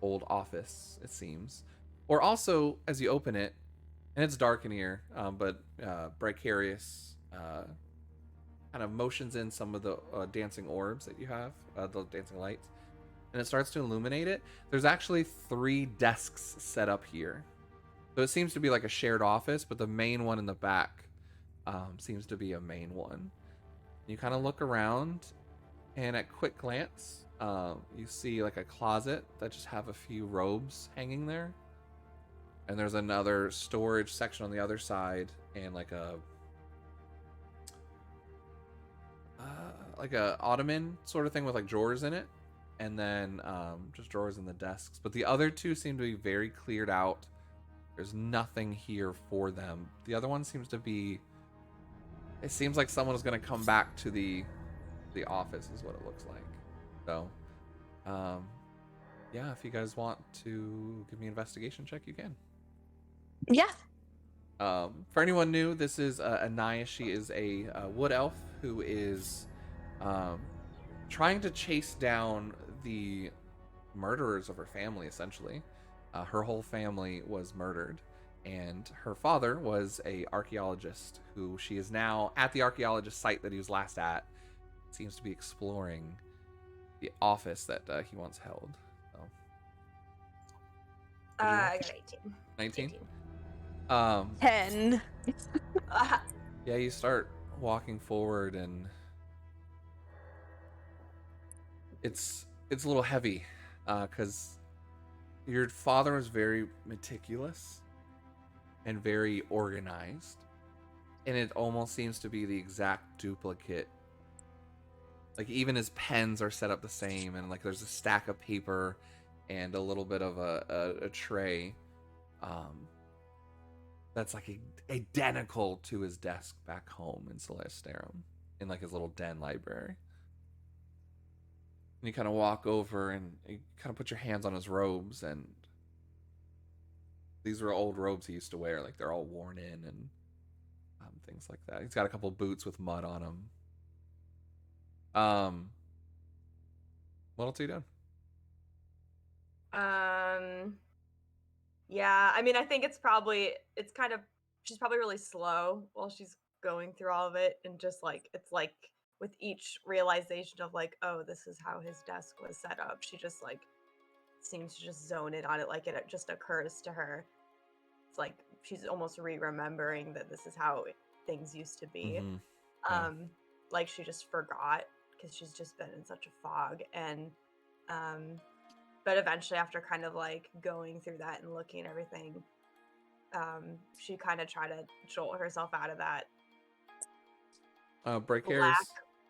old office, it seems. Or also, as you open it, and it's dark in here, but Bricarius kind of motions in some of the dancing orbs that you have, the dancing lights, and it starts to illuminate it. There's actually 3 desks set up here. So it seems to be like a shared office, but the main one in the back seems to be a main one. You kind of look around, and at quick glance, you see like a closet that just have a few robes hanging there. And there's another storage section on the other side, and like a ottoman sort of thing with like drawers in it. and then just drawers in the desks. But the other two seem to be very cleared out. There's nothing here for them. The other one seems to be. It seems like someone is going to come back to the office, is what it looks like. So, yeah, if you guys want to give me an investigation check, you can. Yeah. For anyone new, this is Anaya. She is a wood elf who is trying to chase down the murderers of her family, essentially. Her whole family was murdered, and her father was a archaeologist who she is now at the archaeologist site that he was last at. Seems to be exploring the office that he once held. So. I got 18. 19? 10. Yeah, you start walking forward, and it's a little heavy because your father was very meticulous and very organized, and it almost seems to be the exact duplicate. Like, even his pens are set up the same, and like there's a stack of paper and a little bit of a tray that's like identical to his desk back home in Celesterum, in like his little den library. And you kind of walk over and you kind of put your hands on his robes, and these were old robes he used to wear. Like, they're all worn in and things like that. He's got a couple boots with mud on them. What else are you doing? Yeah, I mean, I think she's probably really slow while she's going through all of it, and just like, it's like with each realization of like, oh, this is how his desk was set up, she just like seems to just zone in on it, like it just occurs to her. It's like she's almost remembering that this is how things used to be. Yeah. Like she just forgot because she's just been in such a fog. And but eventually, after kind of like going through that and looking at everything, she kind of tried to jolt herself out of that. Bracaris,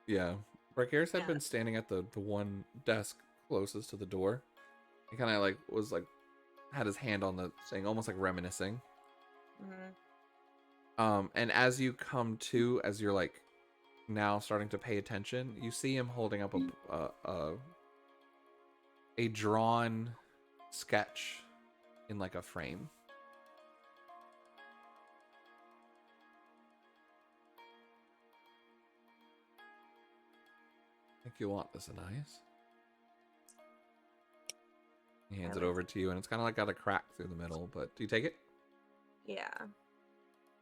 yeah. Bracaris had been standing at the one desk closest to the door. He kind of like was like had his hand on the thing, almost like reminiscing. And as you come to, as you're like now starting to pay attention, you see him holding up a drawn sketch in like a frame. I think you want this, Anais. He hands it over to you, and it's kind of like got a crack through the middle, but do you take it? Yeah.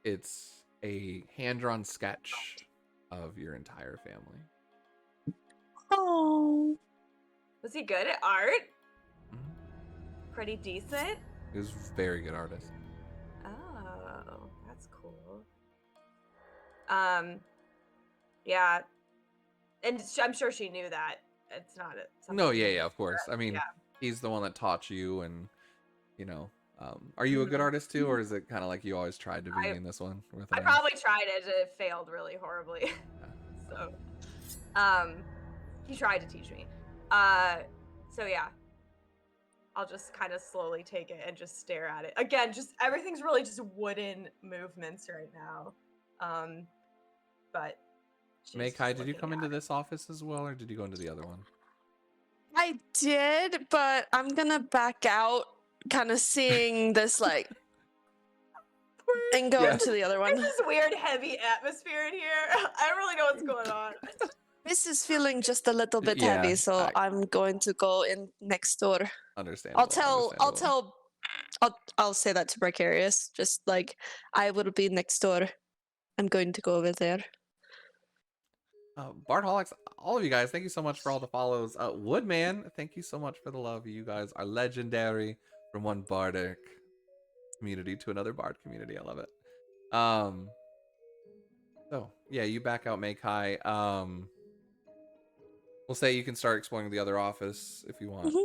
It's a hand-drawn sketch of your entire family. Oh. Was he good at art? Mm-hmm. Pretty decent? He was a very good artist. Oh, that's cool. Yeah. And I'm sure she knew that. It's not a... No, yeah, of course. I mean, yeah. He's the one that taught you, and, you know... are you a good artist too, or is it kind of like you always tried to be in this one? I probably tried it. It failed really horribly. So, he tried to teach me. So yeah, I'll just kind of slowly take it and just stare at it. Again, just everything's really just wooden movements right now. But Meikai, did you come into this office as well, or did you go into the other one? I did, but I'm gonna back out, kind of seeing this like, and go into the other one. There's this weird, heavy atmosphere in here. I don't really know what's going on. This is feeling just a little bit heavy, so I'm going to go in next door. Understandable. I'll say that to Bricarius. Just like, I will be next door. I'm going to go over there. Bardholics, all of you guys, thank you so much for all the follows. Woodman, thank you so much for the love. You guys are legendary, from one bardic community to another bard community. I love it. So yeah, you back out Meikai. We'll say you can start exploring the other office if you want.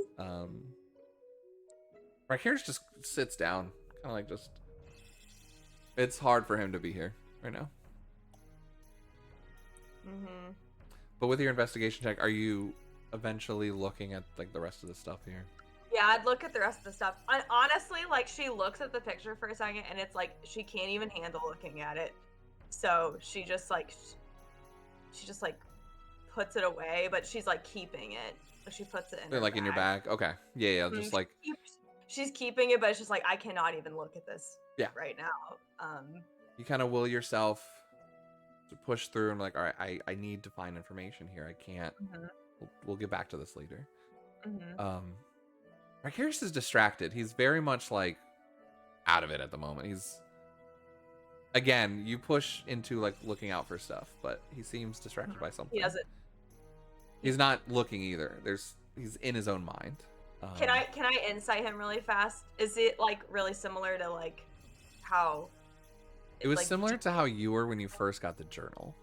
Right here's just sits down, kind of like just. It's hard for him to be here right now. But with your investigation check, are you eventually looking at like the rest of the stuff here? Yeah, I'd look at the rest of the stuff. Honestly, like she looks at the picture for a second, and it's like she can't even handle looking at it. So she just like puts it away, but she's like keeping it. She puts it in They're her like in your bag. bag. Okay. Yeah. Mhm, Just like she's keeping it, but it's just like I cannot even look at this Yeah. right now. You kind of will yourself to push through and like, all right, I need to find information here. I can't. Mhm, We'll get back to this later. mhm. Arcarius is distracted. He's very much like out of it at the moment. He's again, you push into like looking out for stuff, but he seems distracted by something. He doesn't. He's not looking either. He's in his own mind. Can I insight him really fast? Is it like really similar to like how? It was like, similar to how you were when you first got the journal.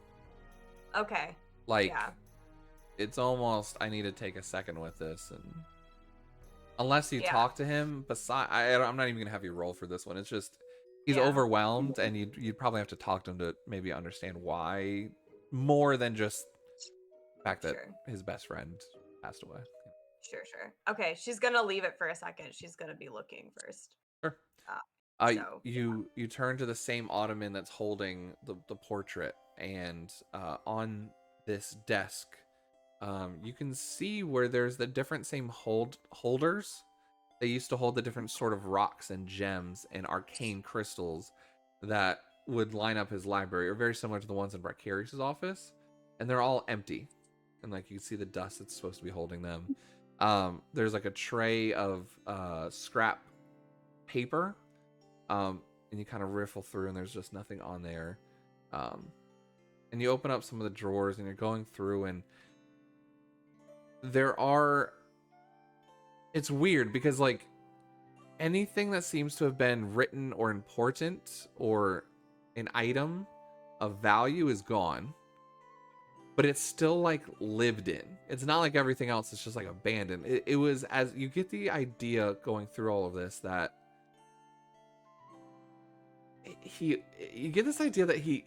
Okay. Like, Yeah. it's almost I need to take a second with this, and unless you Yeah. talk to him, I'm not even gonna have you roll for this one. It's just he's Yeah. overwhelmed, and you'd probably have to talk to him to maybe understand why more than just the fact that Sure. his best friend passed away. Sure. Okay, she's gonna leave it for a second. She's gonna be looking first. Sure. So, You turn to the same ottoman that's holding the portrait, and on this desk, you can see where there's the different same holders. They used to hold the different sort of rocks and gems and arcane crystals that would line up his library, or very similar to the ones in Bardicdice's office, and they're all empty. And like you can see the dust that's supposed to be holding them. There's like a tray of scrap paper, and you kind of riffle through, and there's just nothing on there. And you open up some of the drawers, and you're going through, and it's weird because like anything that seems to have been written or important or an item of value is gone, but it's still like lived in. It's not like everything else is just like abandoned. It was, as you get the idea going through all of this, that you get this idea that he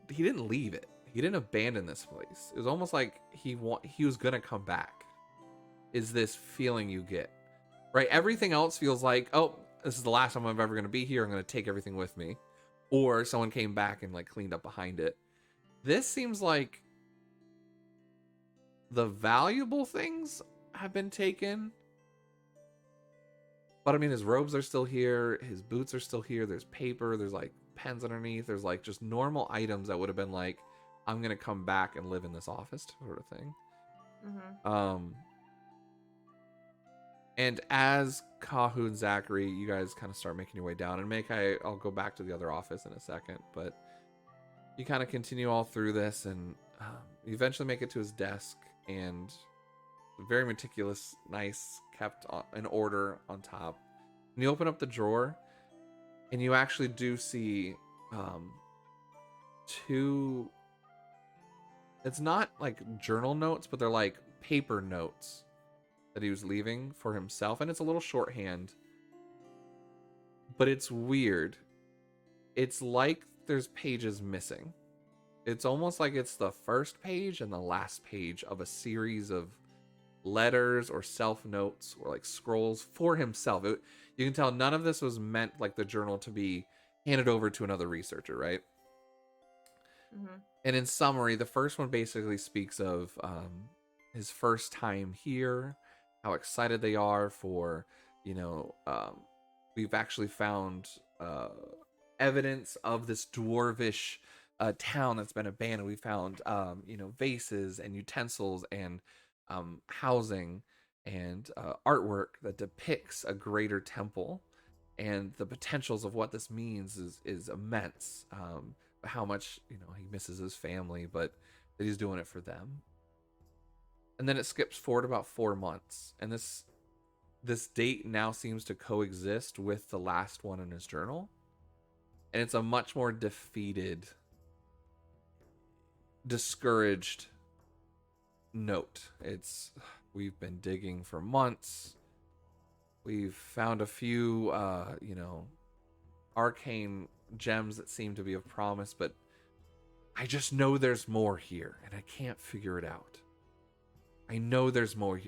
didn't leave it. He didn't abandon this place. It was almost like he was gonna come back. Is this feeling you get, right? Everything else feels like, oh, this is the last time I'm ever gonna be here. I'm gonna take everything with me, or someone came back and like cleaned up behind it. This seems like the valuable things have been taken, but I mean, his robes are still here, his boots are still here, there's paper, there's like pens underneath, there's like just normal items that would have been like, I'm gonna come back and live in this office sort of thing. And as Kahu and Zachary, you guys kind of start making your way down, and I'll go back to the other office in a second, but you kind of continue all through this, and you eventually make it to his desk, and very meticulous, nice, kept in order on top. And you open up the drawer, and you actually do see two. It's not like journal notes, but they're like paper notes that he was leaving for himself, and it's a little shorthand, but it's weird. It's like there's pages missing. It's almost like it's the first page and the last page of a series of letters or self notes or like scrolls for himself. You can tell none of this was meant like the journal to be handed over to another researcher, right? And in summary, the first one basically speaks of his first time here, how excited they are for, we've actually found evidence of this dwarvish town that's been abandoned. We found, vases and utensils and housing and artwork that depicts a greater temple, and the potentials of what this means is immense. How much he misses his family, but that he's doing it for them. And then it skips forward about 4 months, and this date now seems to coexist with the last one in his journal, and it's a much more defeated, discouraged note. It's, we've been digging for months. We've found a few arcane gems that seem to be of promise, but I just know there's more here, and I can't figure it out. I know there's more.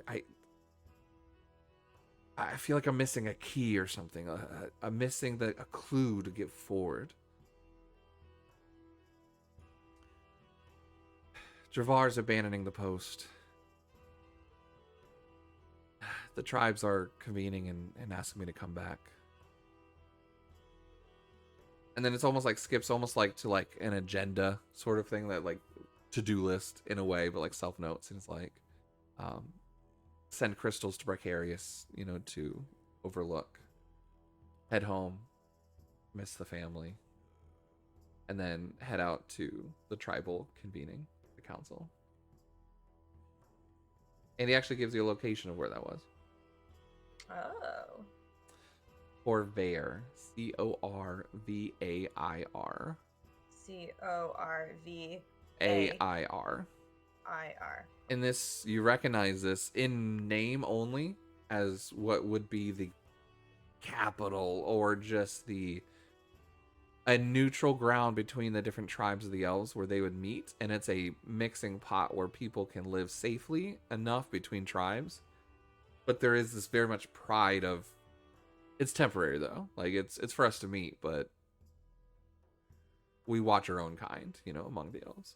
I feel like I'm missing a key or something. I'm missing a clue to get forward. Dravar's abandoning the post. The tribes are convening and asking me to come back. And then it's almost like skips almost like to like an agenda sort of thing, that like to-do list in a way, but like self-notes. And it's like, send crystals to Bardicdice, to overlook. Head home, miss the family, and then head out to the tribal convening, the council. And he actually gives you a location of where that was. Oh. Corvair. Corvair. Corvair. AIR. In this, you recognize this in name only as what would be the capital, or just a neutral ground between the different tribes of the elves where they would meet, and it's a mixing pot where people can live safely enough between tribes. But there is this very much pride of, it's temporary though, like it's for us to meet, but we watch our own kind, among the elves.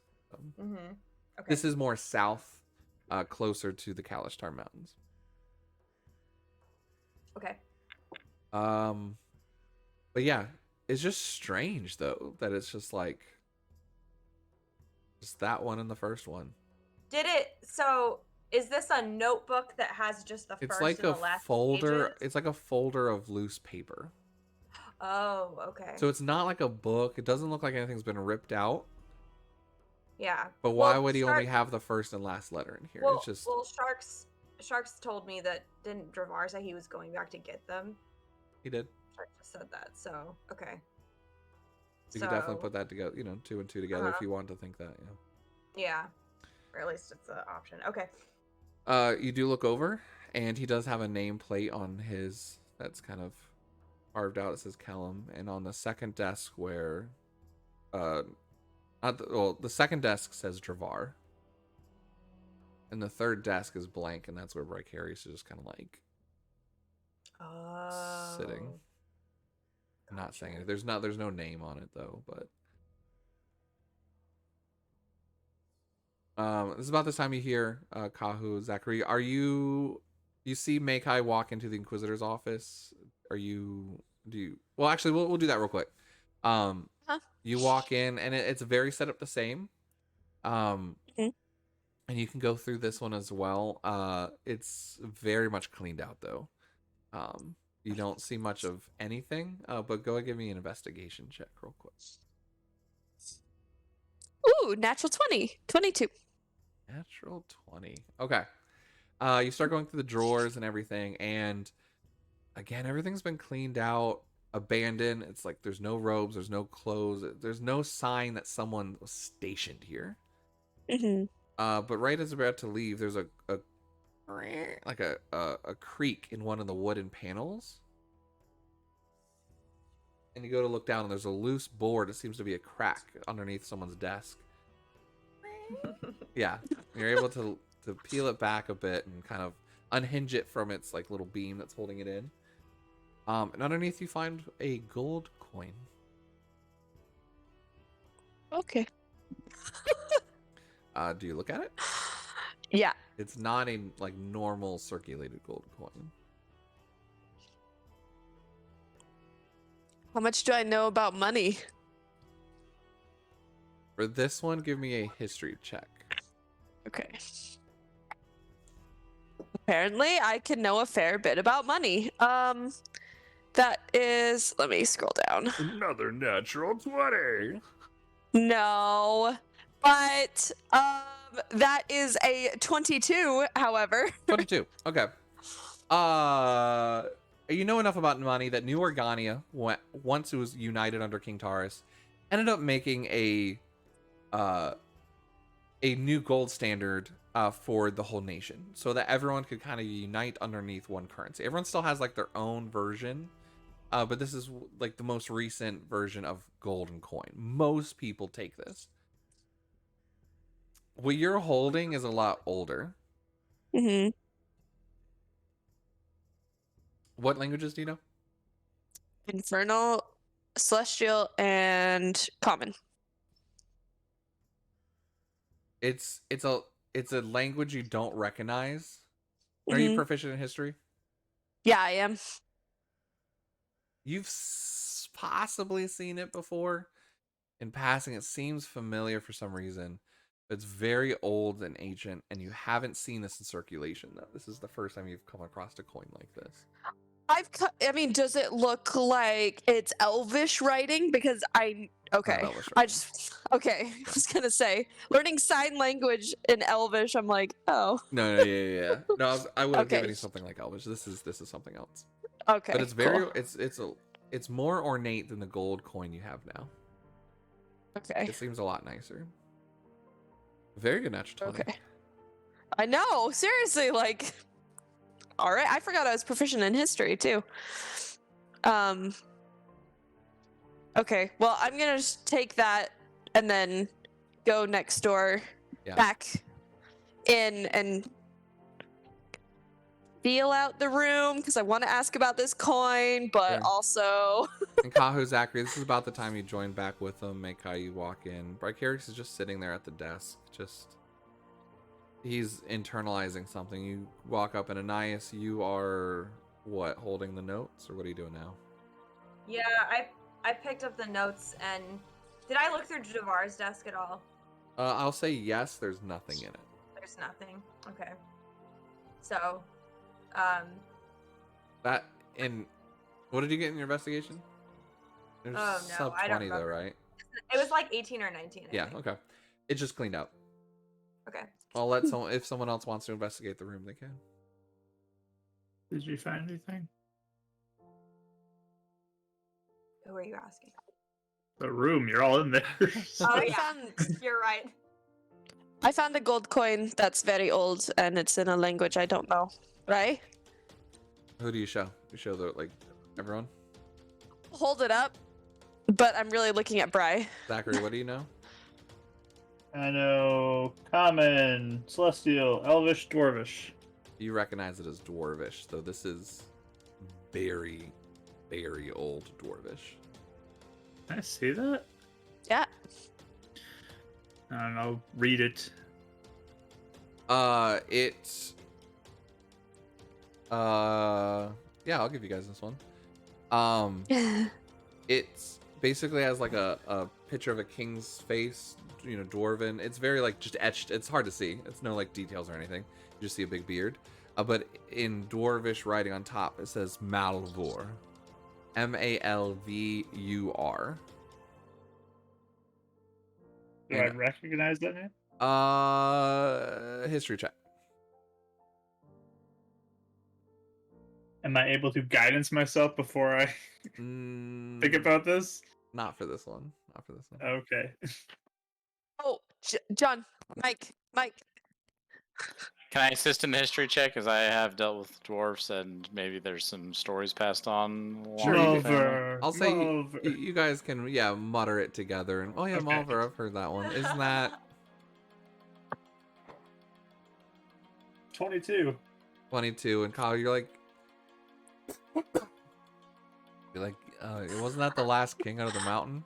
Okay. This is more south, closer to the Kalishtar Mountains. Okay. But yeah, it's just strange though that it's just like just that one and the first one. So is this a notebook that has just the It's first like and a the last folder. pages? It's like a folder of loose paper. Oh, okay. So it's not like a book. It doesn't look like anything's been ripped out. Yeah. But why would he only have the first and last letter in here? It's just Sharks told me that, didn't Dravar say he was going back to get them? he did. Sharks just said that. So okay. You could definitely put that together, two and two together if you want to think that. Yeah. Yeah. Or at least it's an option. Okay. You do look over, and he does have a nameplate on his that's kind of carved out. It says Kellum, and on the second desk where, the second desk says Dravar, and the third desk is blank, and that's where Bardicdice is just kind of like sitting. I'm not saying it. There's no name on it though, but this is about the time you hear Kahu, Zachary. You see Makai walk into the Inquisitor's office? Well, actually, we'll do that real quick. You walk in, and it's very set up the same. And you can go through this one as well. It's very much cleaned out though. You don't see much of anything, but go and give me an investigation check real quick. Ooh, natural 20. 22. Natural 20. Okay. You start going through the drawers and everything, and again, everything's been cleaned out, abandoned. It's like there's no robes, there's no clothes, there's no sign that someone was stationed here. But right as we're about to leave, there's a creak in one of the wooden panels, and you go to look down, and there's a loose board. It seems to be a crack underneath someone's desk. Yeah, you're able to peel it back a bit and kind of unhinge it from its like little beam that's holding it in. And underneath you find a gold coin. Okay. Do you look at it? Yeah. It's not a like normal circulated gold coin. How much do I know about money? For this one, give me a history check. Okay. Apparently, I can know a fair bit about money. That is. Let me scroll down. Another natural 20. No, but that is a 22. However. 22. Okay. You know enough about money that New Organia, once it was united under King Taurus, ended up making a new gold standard for the whole nation, so that everyone could kind of unite underneath one currency. Everyone still has like their own version, but this is like the most recent version of golden coin. Most people take this. What you're holding is a lot older. Mm-hmm. What languages do you know? Infernal, celestial, and common. It's a language you don't recognize. Are you Mm-hmm. proficient in history? Yeah, I am. You've possibly seen it before in passing. It seems familiar for some reason. It's very old and ancient, and you haven't seen this in circulation, though. This is the first time you've come across a coin like this. I mean, does it look like it's Elvish writing? Because okay, Not Elvish I writing. just okay. I was gonna say learning sign language in Elvish. I'm like, oh, No, yeah. No, I would have Okay. given you something like Elvish. This is something else. okay, But it's very cool. it's more ornate than the gold coin you have now. Okay, It seems a lot nicer. Very good natural 20. okay. I know, seriously, like, all right. I forgot I was proficient in history too. Okay, well, I'm gonna just take that and then go next door, Yeah. back in and feel out the room because I want to ask about this coin, but Sure. also And Kahu Zachary, this is about the time you join back with them. Make how you walk in. Bardicdice is just sitting there at the desk. He's internalizing something. You walk up, and Ananias, you are what, holding the notes, or what are you doing now? Yeah, I picked up the notes and did I look through Javar's desk at all? I'll say yes. There's nothing in it. There's nothing. Okay. So, That in what did you get in your investigation? It was Oh, no, sub I don't 20 though, remember. right? it was like 18 or 19. I Yeah. think. Okay. It just cleaned up. Okay. I'll let someone if someone else wants to investigate the room, they can. Did you find anything? Who are you asking? The room. You're all in there. Oh I yeah, found you're right. I found a gold coin that's very old and it's in a language I don't know. Right? Who do you show? You show the everyone. Hold it up, but I'm really looking at Bry. Zachary, what do you know? I know common, celestial, elvish, dwarvish. You recognize it as dwarvish, though this is very, very old dwarvish. Can I see that? Yeah. And I'll read it. Yeah, I'll give you guys this one. It's basically has like a picture of a king's face, dwarven. It's very like just etched. It's hard to see. It's no like details or anything. You just see a big beard. But in dwarvish writing on top, it says Malvur. Malvur. Do I recognize that name? History check. Am I able to guidance myself before I think about this? Not for this one. Not for this one. Okay. Oh, John, Mike. Can I assist in the history check? Because I have dealt with dwarfs and maybe there's some stories passed on. Sure, along you the family. Malver. I'll say Malver. you guys can, mutter it together. And oh yeah, Okay. Malver, I've heard that one. Isn't that 22. 22? And Kyle, you're like, wasn't that the last king out of the mountain?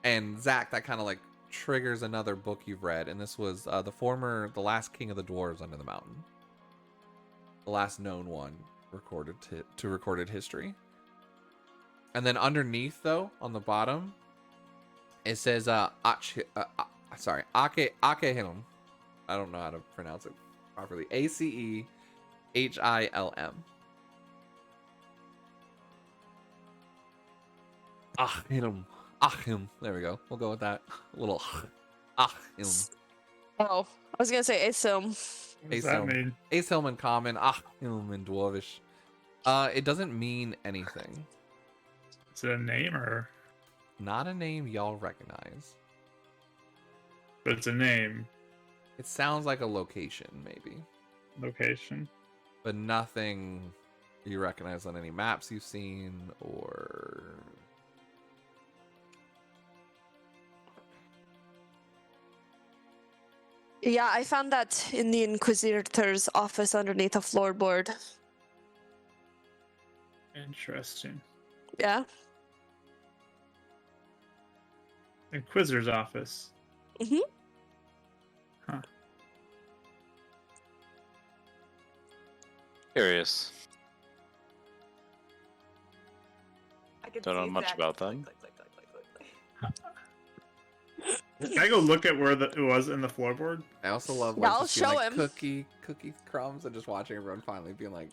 And Zach, that kind of like triggers another book you've read, and this was the last king of the dwarves under the mountain, the last known one recorded to recorded history. And then underneath, though, on the bottom, it says Akehilm. I don't know how to pronounce it properly. Acehilm. Achim. There we go. We'll go with that. A little Achim. Oh, I was gonna say Asim. What does that Acehilm. mean? Acehilm in common, Achim in dwarvish. It doesn't mean anything. Is it a name or? Not a name y'all recognize. But it's a name. It sounds like a location, maybe, Location. but nothing you recognize on any maps you've seen or. Yeah, I found that in the Inquisitor's office underneath a floorboard. Interesting. Yeah. Inquisitor's office. Mhm. Huh. Curious. I could Don't know see much Zach about click, them. click, click, click, click, click, click. Can I go look at where it was in the floorboard? I also love Yeah, like I'll just being show like him. cookie crumbs and just watching everyone finally being like,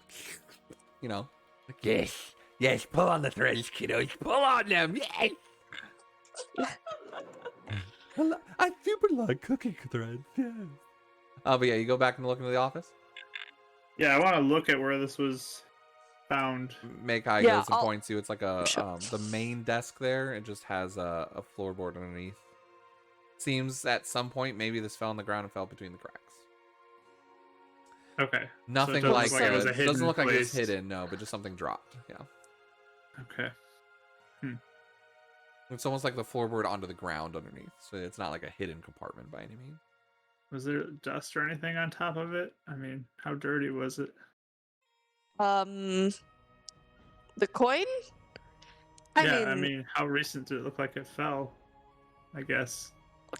you know, like, yes, pull on the threads, kiddos, pull on them, yes. I super like cookie threads, yes. But yeah, you go back and look into the office. Yeah, I want to look at where this was found. Makai Yeah, goes and I'll- points you. It's like a Sure. the main desk there. It just has a floorboard underneath. Seems at some point maybe this fell on the ground and fell between the cracks. Okay. Nothing doesn't like look like it was a hidden doesn't look like it was place. hidden, no, but just something dropped. Yeah. Okay. It's almost like the floorboard onto the ground underneath, so it's not like a hidden compartment by any means. Was there dust or anything on top of it? I mean, how dirty was it? The coin? I mean, how recent did it look like it fell? I guess.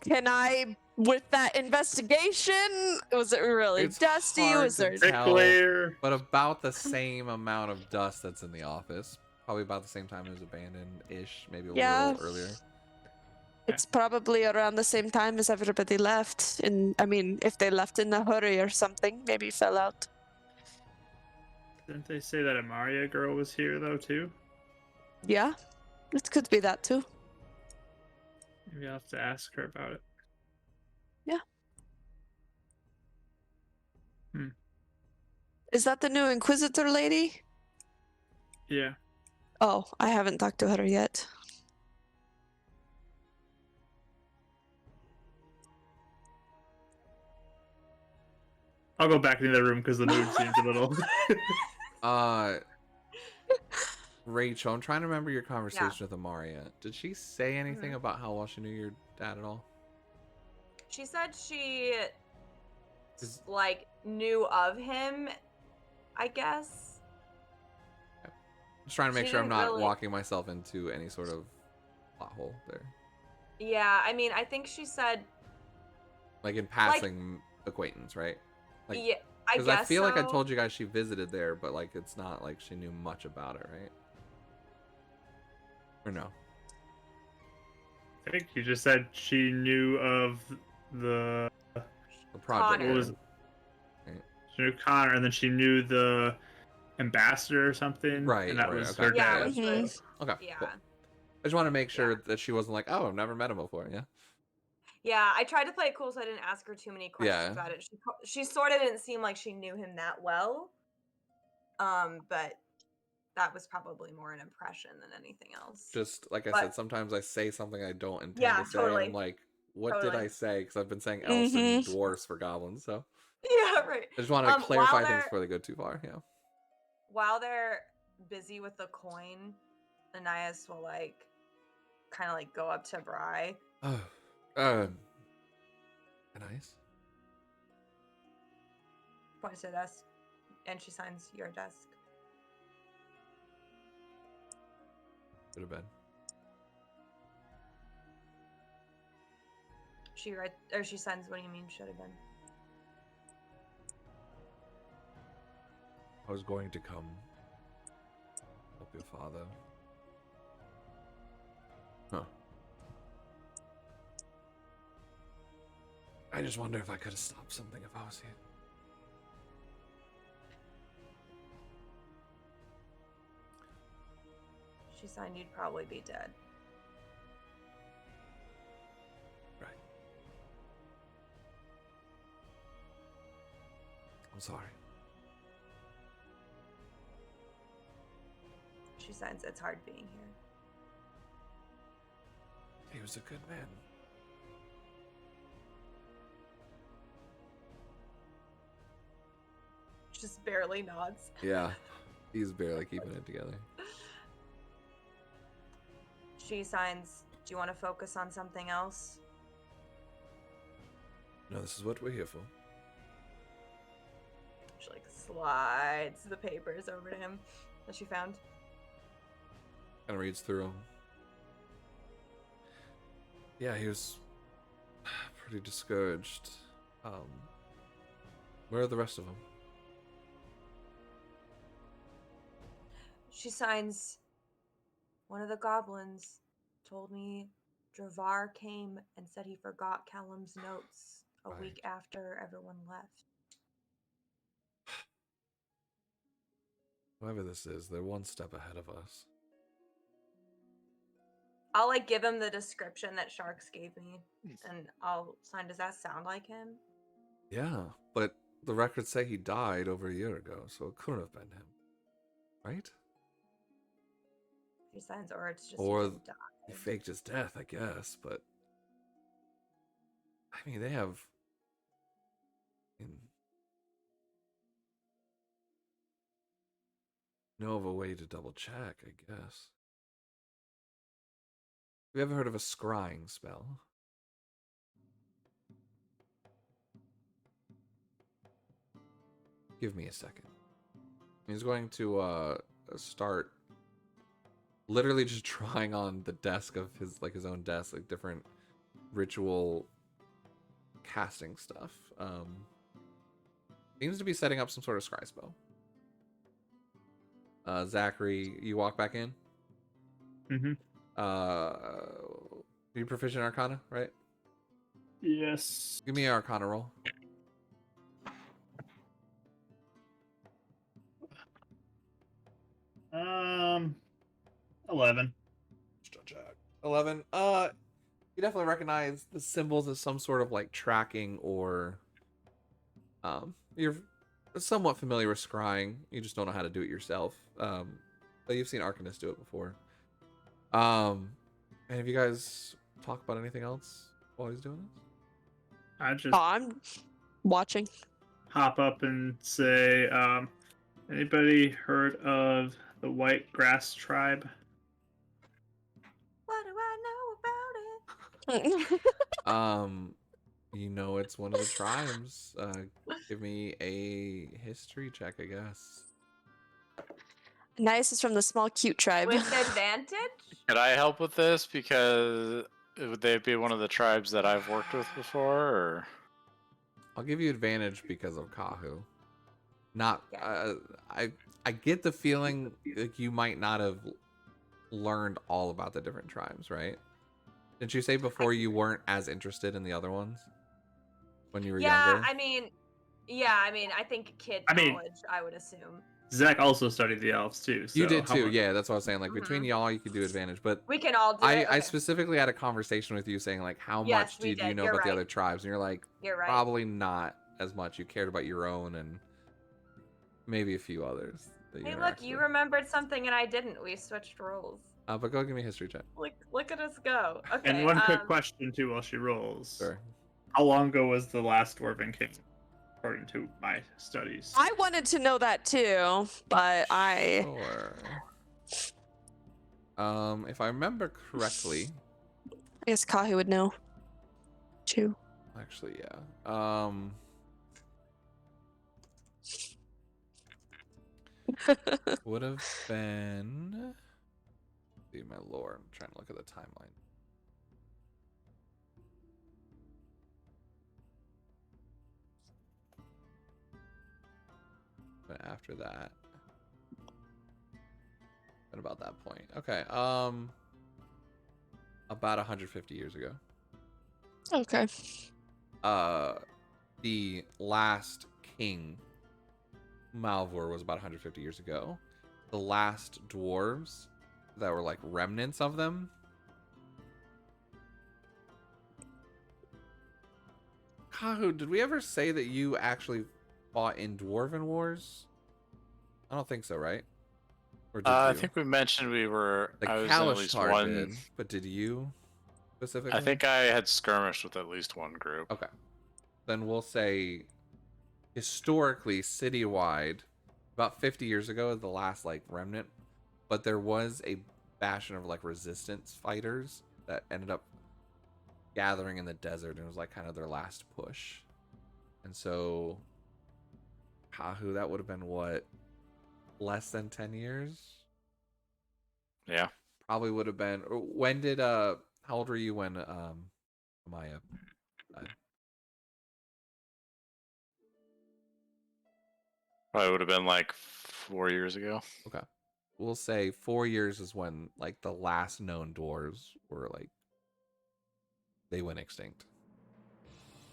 Can I, with that investigation, was it really It's dusty? hard Was to there? tell. Thick layer. But about the same amount of dust that's in the office. Probably about the same time it was abandoned-ish, maybe a Yeah. little earlier. It's probably around the same time as everybody left. And I mean, if they left in a hurry or something, maybe fell out. Didn't they say that a Maria girl was here though too? Yeah, it could be that too. Maybe I'll have to ask her about it. Is that the new Inquisitor lady? Yeah. Oh, I haven't talked to her yet. I'll go back into the room because the mood seems a little. Rachel, I'm trying to remember your conversation with Amaria. Did she say anything about how well she knew your dad at all? She said she Is- like knew of him, I guess. I'm just trying to make She sure I'm didn't not really- walking myself into any sort of plot hole there. Yeah, I mean, I think she said, Like in passing acquaintance, right? Like, yeah, I because guess I feel like I so. told you guys she visited there, but like it's not like she knew much about it, right? Or no? I think you just said she knew of the. The project. Connor. What was? She knew Connor, and then she knew the ambassador or something. Right, And that right, was okay. her Yeah, dad. which Mhm. was, Okay. yeah. Cool. I just want to make sure Yeah. that she wasn't like, oh, I've never met him before. Yeah. Yeah, I tried to play it cool so I didn't ask her too many questions Yeah. about it. She sort of didn't seem like she knew him that well. But that was probably more an impression than anything else. Just like I But- said, sometimes I say something I don't intend Yeah, to say. totally. And I'm like, what did Totally. I say? Because I've been saying elves and Mhm. dwarves for goblins. So Yeah, right. I just wanted to While clarify things they're- before they go too far. Yeah. While they're busy with the coin, Ananias will like kind of like go up to Bri. Oh, nice. Points to the desk, and she signs your desk. Go to bed. She signs. What do you mean should have been? I was going to come help your father. Huh. I just wonder if I could have stopped something if I was here. She signed. You'd probably be dead. Right. I'm sorry. She signs. It's hard being here. He was a good man. She just barely nods. Yeah. He's barely keeping it together. She signs. Do you want to focus on something else? No, this is what we're here for. She like slides the papers over to him that she found. Kind of reads through them. Yeah, he was pretty discouraged. Where are the rest of them? She signs. One of the goblins told me Dravar came and said he forgot Callum's notes a Right. week after everyone left. Whoever this is, they're one step ahead of us. I'll like give him the description that Sharks gave me, and I'll sign. Does that sound like him? Yeah, but the records say he died over a year ago, so it couldn't have been him. Right? He signs, or it's just Or he didn't die. he faked his death, I guess, but I mean, they have no of a way to double check, I guess. Have you ever heard of a scrying spell? Give me a second. He's going to start literally just trying on the desk of his own desk, like different ritual casting stuff. Seems to be setting up some sort of scry spell. Zachary, you walk back in. Mm-hmm. You proficient in Arcana, right? Yes. Give me an Arcana roll. 11. 11. You definitely recognize the symbols as some sort of like tracking, or you're somewhat familiar with scrying. You just don't know how to do it yourself. But you've seen Arcanists do it before. And have you guys talked about anything else while he's doing this? I just I'm watching. hop up and say, anybody heard of the White Grass Tribe? What do I know about it? You know, it's one of the tribes. Give me a history check, I guess. Nice is from the small cute tribe. With advantage? Could I help with this? Because would they be one of the tribes that I've worked with before? Or I'll give you advantage because of Kahu. Not, Yeah. I get the feeling like you might not have learned all about the different tribes, right? Didn't you say before you weren't as interested in the other ones when you were younger? I mean, I think kid I mean- knowledge, I would assume. Zach also studied the elves too. So You did how too, much- yeah. That's what I was saying. Like between y'all, you could do advantage, but We can all do it. I Okay. specifically had a conversation with you saying like, how Yes, much we did you did. know You're about the right. other tribes? And you're like, You're right. probably not as much. You cared about your own and maybe a few others. That Hey, you look, interacted you with. remembered something and I didn't. We switched roles. But go give me a history check. Look at us go. Okay. And one quick question too while she rolls. Sure. How long ago was the last Dwarven King, according to my studies? I wanted to know that too, but Sure. If I remember correctly, I guess Kahu would know too. actually, yeah. Would have been. See my lore. I'm trying to look at the timeline. But after that, at about that point, okay. About 150 years ago. Okay. The last king, Malvor, was about 150 years ago. The last dwarves that were like remnants of them. Kahu, did we ever say that you actually fought in Dwarven Wars? I don't think so, right? Or did I you? think we mentioned we were. The I was in at least Kalishtar one. did, but did you specifically? I think I had skirmished with at least one group. Okay. Then we'll say historically, citywide, about 50 years ago is the last like remnant, but there was a bastion of like resistance fighters that ended up gathering in the desert, and it was like kind of their last push. And so, Hahu, that would have been what, less than 10 years? Yeah. Probably would have been. When did how old were you when Maya died? Probably would have been like 4 years ago. Okay. We'll say 4 years is when like the last known dwarves were like they went extinct.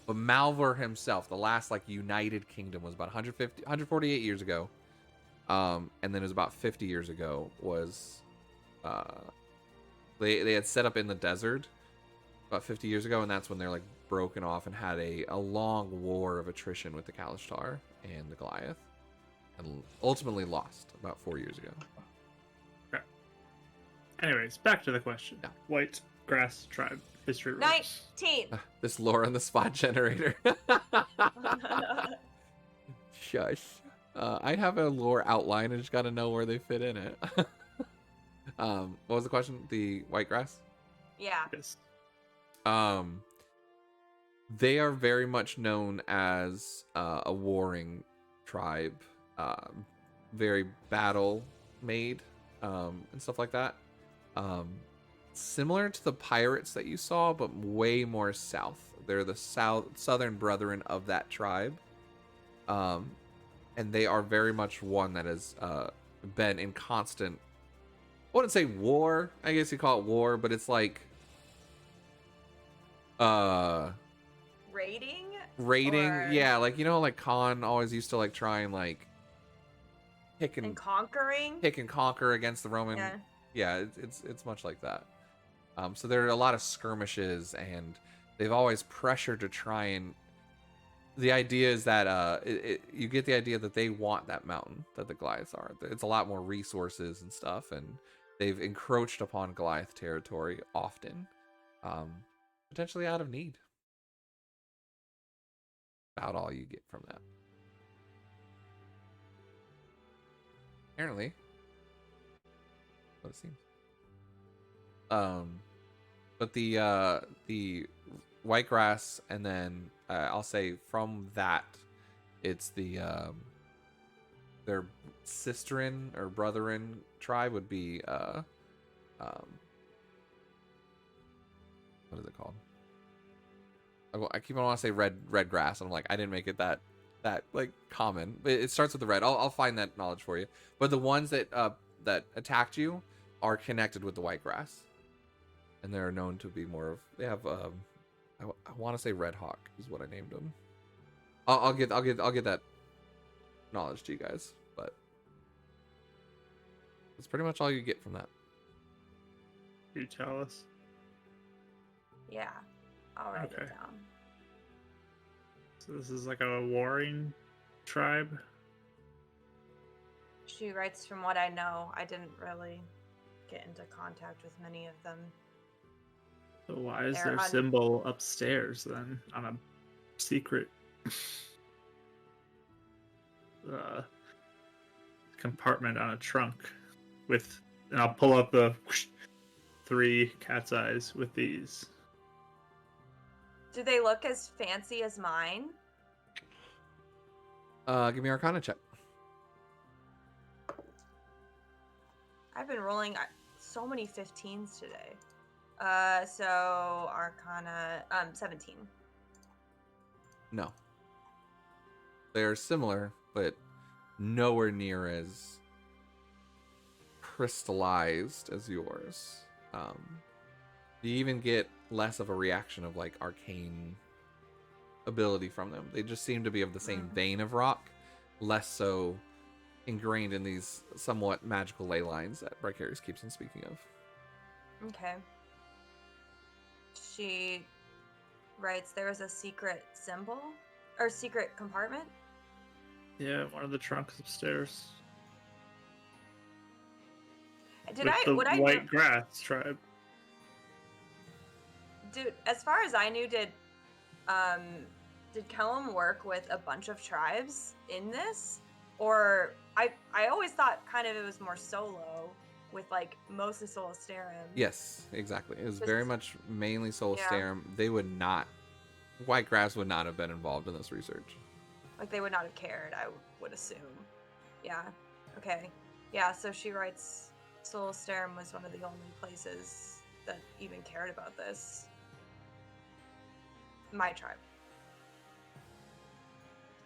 But Malvar himself, the last like united kingdom, was about 148 years ago. And then it was about 50 years ago was they had set up in the desert about 50 years ago, and that's when they're like broken off and had a long war of attrition with the Kalishtar and the Goliath, and ultimately lost about 4 years ago. Okay. Anyways, back to the question. Yeah. White grass tribe history. rules. 19. This lore on the spot generator. Shush. I have a lore outline. I just got to know where they fit in it. What was the question? The white grass? Yeah. Yes. They are very much known as a warring tribe, very battle made, and stuff like that. Similar to the pirates that you saw, but way more south. They're the southern brethren of that tribe, and they are very much one that has been in constant. I wouldn't say war. I guess you call it war, but it's like Rating? raiding. Or- Yeah, like you know, like Khan always used to like try and like pick And and conquering? conquer against the Roman. Yeah. It's much like that. So there are a lot of skirmishes, and they've always pressured to try and. The idea is that you get the idea that they want that mountain that the Goliaths are. It's a lot more resources and stuff, and they've encroached upon Goliath territory often, potentially out of need. About all you get from that. Apparently, what it seems. But the white grass, and then I'll say from that, it's the their sisterin or brotherin tribe would be what is it called? I keep on wanting to say red grass, and I'm like, I didn't make it that like common. It starts with the red. I'll find that knowledge for you. But the ones that attacked you are connected with the white grass, and they're known to be more of. They have I want to say Red Hawk is what I named them. I'll get that knowledge to you guys, but that's pretty much all you get from that. You tell us. Yeah. I'll write Okay. it down. So this is like a warring tribe. She writes from what I know. I didn't really get into contact with many of them. So why is They're their symbol upstairs then on a secret compartment on a trunk with? And I'll pull up the 3 cat's eyes with these. Do they look as fancy as mine? Give me an Arcana check. I've been rolling so many 15s today. So Arcana, 17. No. They're similar, but nowhere near as crystallized as yours. You even get less of a reaction of like arcane ability from them. They just seem to be of the same vein of rock, less so ingrained in these somewhat magical ley lines that Bardicdice keeps on speaking of. Okay. She writes there was a secret symbol or secret compartment. Yeah, one of the trunks upstairs. Did with I? the Would I? white grass tribe. Dude, as far as I knew, did Kellum work with a bunch of tribes in this, or I always thought kind of it was more solo, with like mostly Solistarum. Yes, exactly. It was Just- very much mainly Solistarum. They would not, Whitegrass would not have been involved in this research. Like they would not have cared, I would assume. Yeah. Okay. Yeah, so she writes Solistarum was one of the only places that even cared about this. My tribe.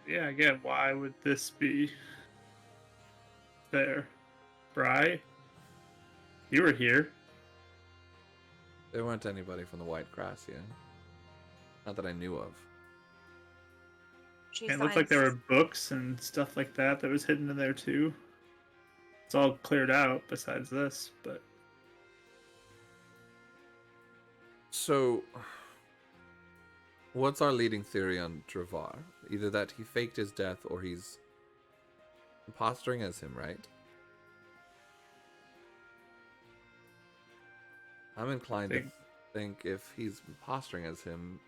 Yeah, again, why would this be there? Bry? You were here. There weren't anybody from the Whitegrass here. Not that I knew of. She It looked like there signs- were books and stuff like that that was hidden in there too. It's all cleared out besides this, but So, what's our leading theory on Dravar? Either that he faked his death or he's imposturing as him, right? I'm inclined to think if he's imposturing as him,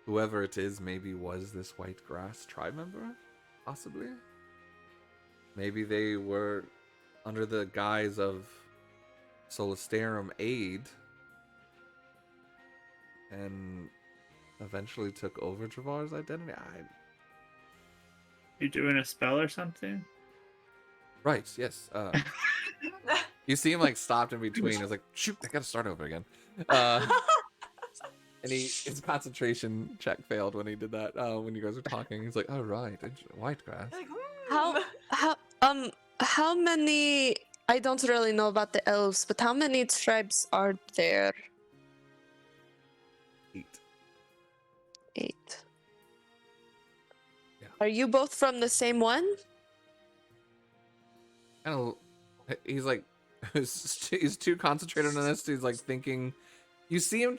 whoever it is maybe was this Whitegrass tribe member? Possibly? Maybe they were under the guise of Solistarum aid and eventually took over Dravar's identity. you doing a spell or something? Right, yes. You see him like stopped in between. It's like, shoot, I gotta start over again. And his concentration check failed when he did that. When you guys were talking, he's like, "Oh right, Whitegrass." Like, How many? I don't really know about the elves, but how many tribes are there? 8. 8. Yeah. Are you both from the same one? Kind of. He's like, he's too concentrated on this. He's like thinking. You see him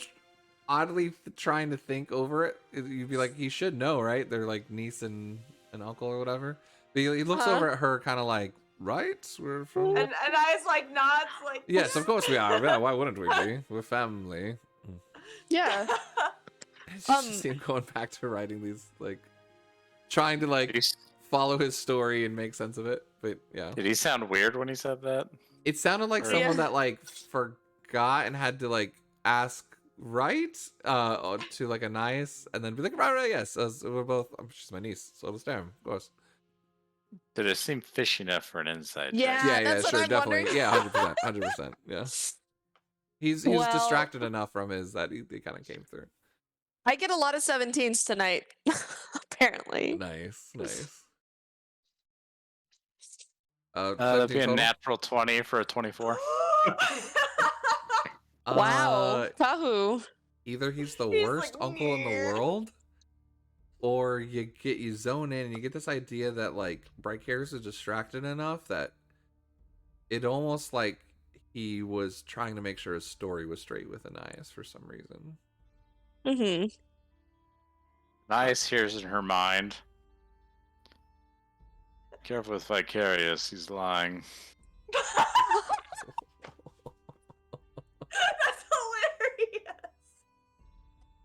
oddly trying to think over it. You'd be like, he should know, right? They're like niece and uncle or whatever. But he looks over at her, kind of like, right? We're from. and I was like nods like Yes, of course we are. Yeah, why wouldn't we be? We're family. Yeah. It's just him going back to writing these, like, trying to like follow his story and make sense of it. But yeah, Did he sound weird when he said that? it sounded like Yeah. someone that like forgot and had to like ask right to like a nice and then be like, right, yes, we're both. She's my niece, so let's of course. Did it seem fishy enough for an insight? Yeah. check? Yeah, that's what sure, I'm definitely. wondering. Yeah, 100%. Yeah. He's Well- distracted enough from his that he kind of came through. I get a lot of 17s tonight, apparently. Nice. That'd be 17 a total? natural 20 for a 24. Wow. Kahu. Either he's the He's worst like, uncle in the "Meh." world, or you zone in and you get this idea that like Brycaris is distracted enough that it almost like he was trying to make sure his story was straight with Anais for some reason. Mm-hmm. Nice hears in her mind. Careful with Vicarious, he's lying. That's hilarious.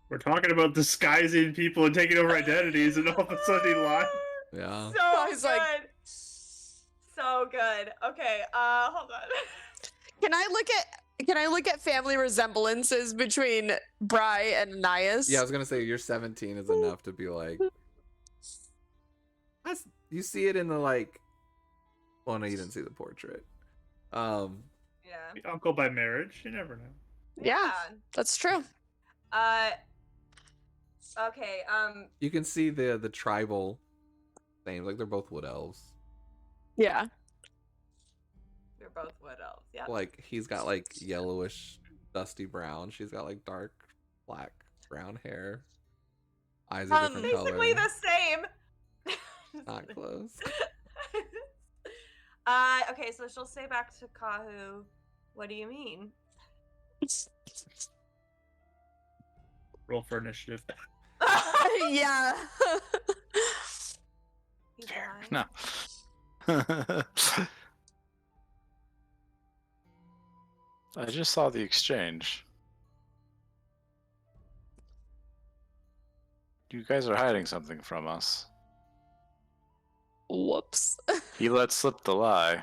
We're talking about disguising people and taking over identities, and all of a sudden he lied. Yeah. So He's good. like- So good. Okay, hold on. Can I look at family resemblances between Bry and Anais? Yeah, I was gonna say your 17 is enough to be like. You see it in the like. Well, no, you didn't see the portrait. Yeah. Uncle by marriage, you never know. Yeah. That's true. Okay, You can see the tribal names, like they're both wood elves. Yeah. we're both wood elves. Yeah. Like he's got like yellowish, dusty brown. She's got like dark, black, brown hair. Eyes are different Basically color. the same. Not close. Okay, so she'll say back to Kahu, what do you mean? Roll for initiative. Yeah. He's Fair. lying. No. I just saw the exchange. You guys are hiding something from us. Whoops. He let slip the lie.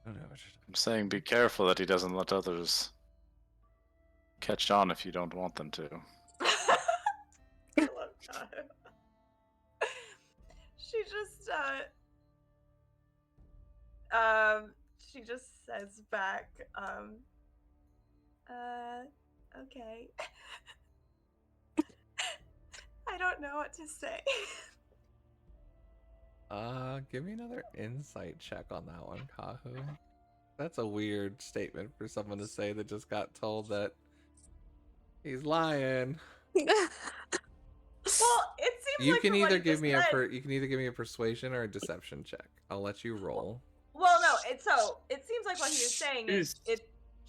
I don't know what you're I'm saying be careful that he doesn't let others catch on if you don't want them to. I love Tahoe. She just says back, okay. I don't know what to say. Give me another insight check on that one, Kahu. That's a weird statement for someone to say that just got told that he's lying. Well, it seems You like can from what either he give just me said- you can either give me a persuasion or a deception check. I'll let you roll. Well, no, it seems like what he was saying is he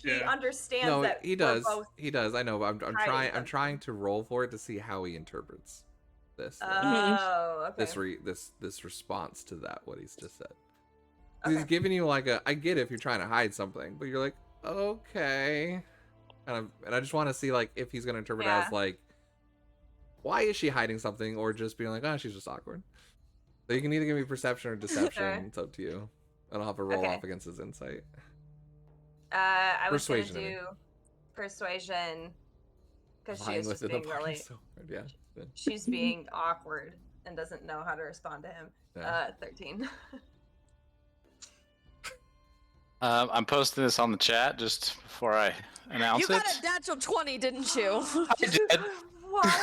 Yeah. understands No, that he we're does. both He does. I know. But I'm hiding trying something. to roll for it to see how he interprets this. Oh, okay. This response to that what he's just said. Okay. He's giving you like I get if you're trying to hide something, but you're like, okay. And I just want to see like if he's gonna interpret it Yeah. as like, why is she hiding something, or just being like, oh, she's just awkward. So you can either give me perception or deception. Sure. It's up to you. And I'll have a roll Okay. off against his insight. I was gonna Persuasion, I mean. do persuasion because she Lying is just within the being party really. is so hard, yeah. Good. She's being awkward and doesn't know how to respond to him. Yeah. 13. I'm posting this on the chat just before I announce You it. got a natural 20, didn't you? I did. What?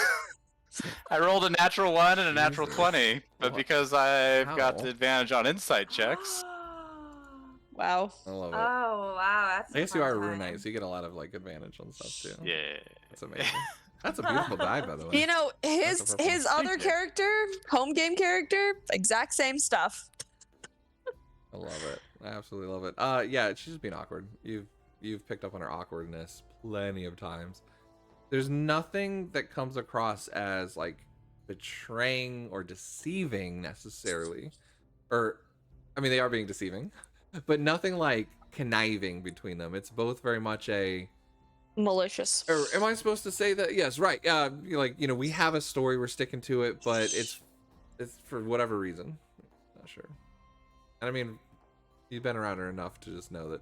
I rolled a natural 1 and a natural Jesus. 20, but What? because I've got How? the advantage on insight checks, Wow. I love it. Oh wow, that's. I guess you a are a fun rune time. knight, so you get a lot of like advantage on stuff too. yeah. That's amazing. That's a beautiful die, by the way. You know, his purple. his other Thank you. character, home game character, exact same stuff. I love it. I absolutely love it. Yeah, she's just being awkward. You've picked up on her awkwardness plenty of times. There's nothing that comes across as like betraying or deceiving necessarily. Or I mean they are being deceiving, but nothing like conniving between them. It's both very much a Malicious. or am I supposed to say that? Yes, right. Like, you know, we have a story, we're sticking to it, but it's for whatever reason. Not sure. And I mean, you've been around her enough to just know that.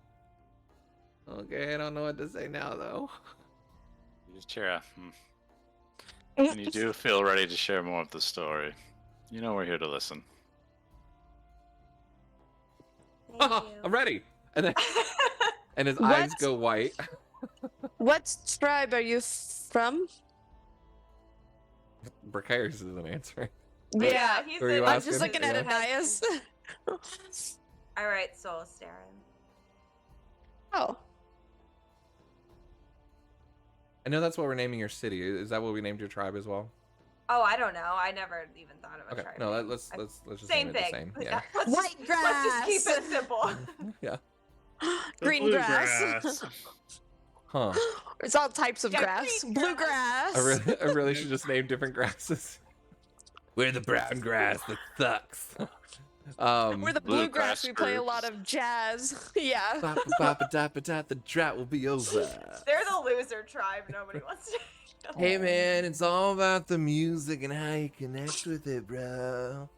Okay, I don't know what to say now, though. Chira, when you do feel ready to share more of the story, you know we're here to listen. Thank you. I'm ready. And then and his What? eyes go white. What tribe are you from? Bracarius isn't answering. Yeah, he's Who are you in- I'm asking? just looking at Yeah. Anias. All right, Soul Starin. Oh. I know that's what we're naming your city. Is that what we named your tribe as well? Oh, I don't know. I never even thought of a Okay. tribe No, name. let's I- just Same name it thing. the same. Yeah. Let's just keep White it simple. Yeah. The Green grass. bluegrass. Huh. It's all types of Yeah, grass. green Bluegrass. I really should just name different grasses. We're the brown grass that sucks. We're the Bluegrass bluegrass. We play a groups. lot of jazz. Yeah. Bop-a-bop-a-dop-a-dop, the drought will be over. They're the loser tribe. Nobody wants to. Hey man, it's all about the music and how you connect with it, bro.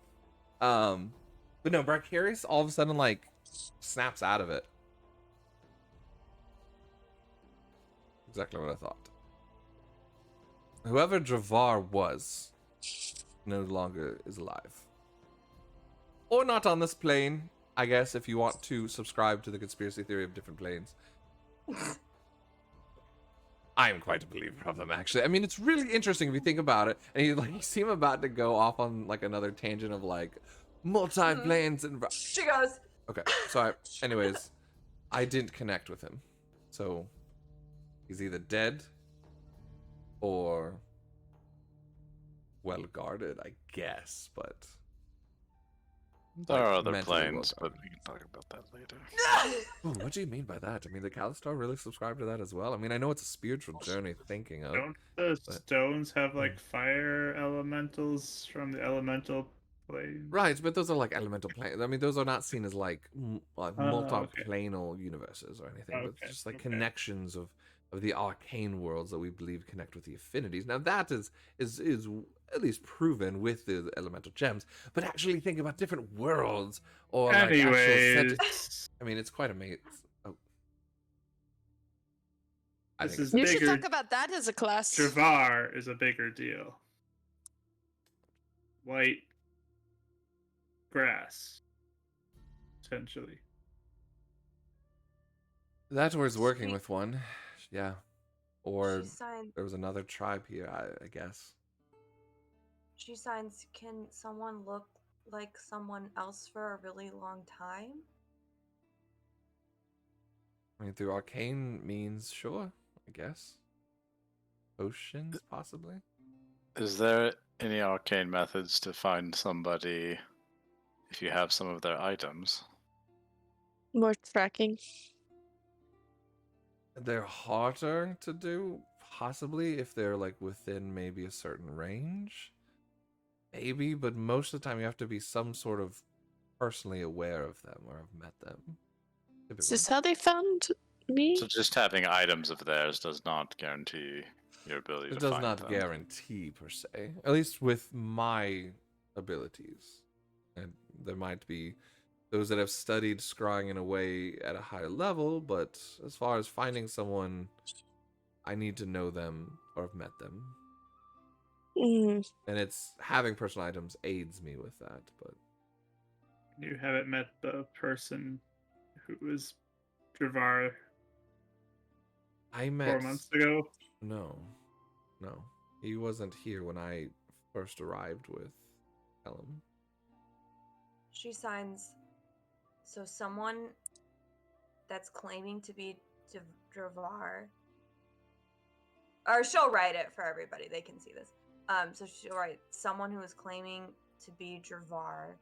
But no, Bracarius all of a sudden like snaps out of it. Exactly what I thought. Whoever Dravar was no longer is alive. Or not on this plane, I guess, if you want to subscribe to the conspiracy theory of different planes. I am quite a believer of them, actually. I mean, it's really interesting if you think about it. And you see him about to go off on like another tangent of like multi-planes and. She goes. Okay, so anyways, I didn't connect with him, so he's either dead or well guarded, I guess. But There are like, other mentally planes, but well-guarded. we can talk about that later. Ooh, what do you mean by that? I mean, the Calistar really subscribe to that as well. I mean, I know it's a spiritual journey thinking of. Don't the but- stones have like fire elementals from the elemental plane. Right, but those are like elemental planes. I mean, those are not seen as like Okay. multi-planal universes or anything, but Okay, just like okay. connections of the arcane worlds that we believe connect with the affinities. Now that is at least proven with the elemental gems, but actually think about different worlds or like actual Anyways, set. I mean, it's quite amazing. Oh, I this think is You it's should bigger. talk about that as a class. Dravar is a bigger deal. White grass, essentially. that was working Sweet. with one, yeah. Or She signs. there was another tribe here, I guess. She signs. Can someone look like someone else for a really long time? I mean, through arcane means, sure, I guess. Potions, possibly. Is there any arcane methods to find somebody if you have some of their items? More tracking. They're harder to do, possibly, if they're like within maybe a certain range. Maybe, but most of the time you have to be some sort of personally aware of them or have met them. Is Typically. this how they found me? So just having items of theirs does not guarantee your ability It to does find not them. guarantee per se, at least with my abilities. And there might be those that have studied scrying in a way at a higher level, but as far as finding someone, I need to know them or have met them. Mm. And it's having personal items aids me with that, but You haven't met the person who was Dravar I met 4 months ago. No. He wasn't here when I first arrived with Ellum. She signs. So someone that's claiming to be Dravar, or she'll write it for everybody. They can see this. So she'll write someone who is claiming to be Dravar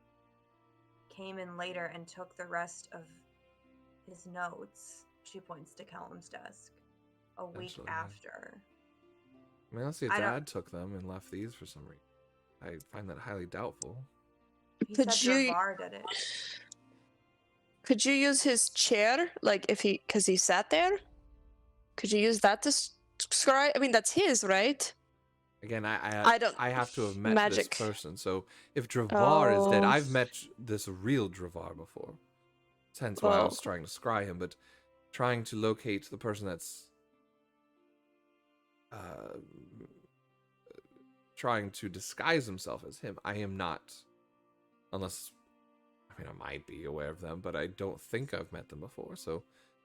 came in later and took the rest of his notes. She points to Callum's desk. A week Essentially, yeah. after. I mean, unless your I don't- dad took them and left these for some reason. I find that highly doubtful. He Could said you- Dravar did it. Could you use his chair, like if because he sat there? Could you use that to scry? I mean, that's his, right? Again, I don't- I have to have met magic. this person. So if Dravar is dead, Oh. I've met this real Dravar before. Hence why I was Oh. trying to scry him, but trying to locate the person that's trying to disguise himself as him. I am not, unless, I mean, I might be aware of them, but I don't think I've met them before. So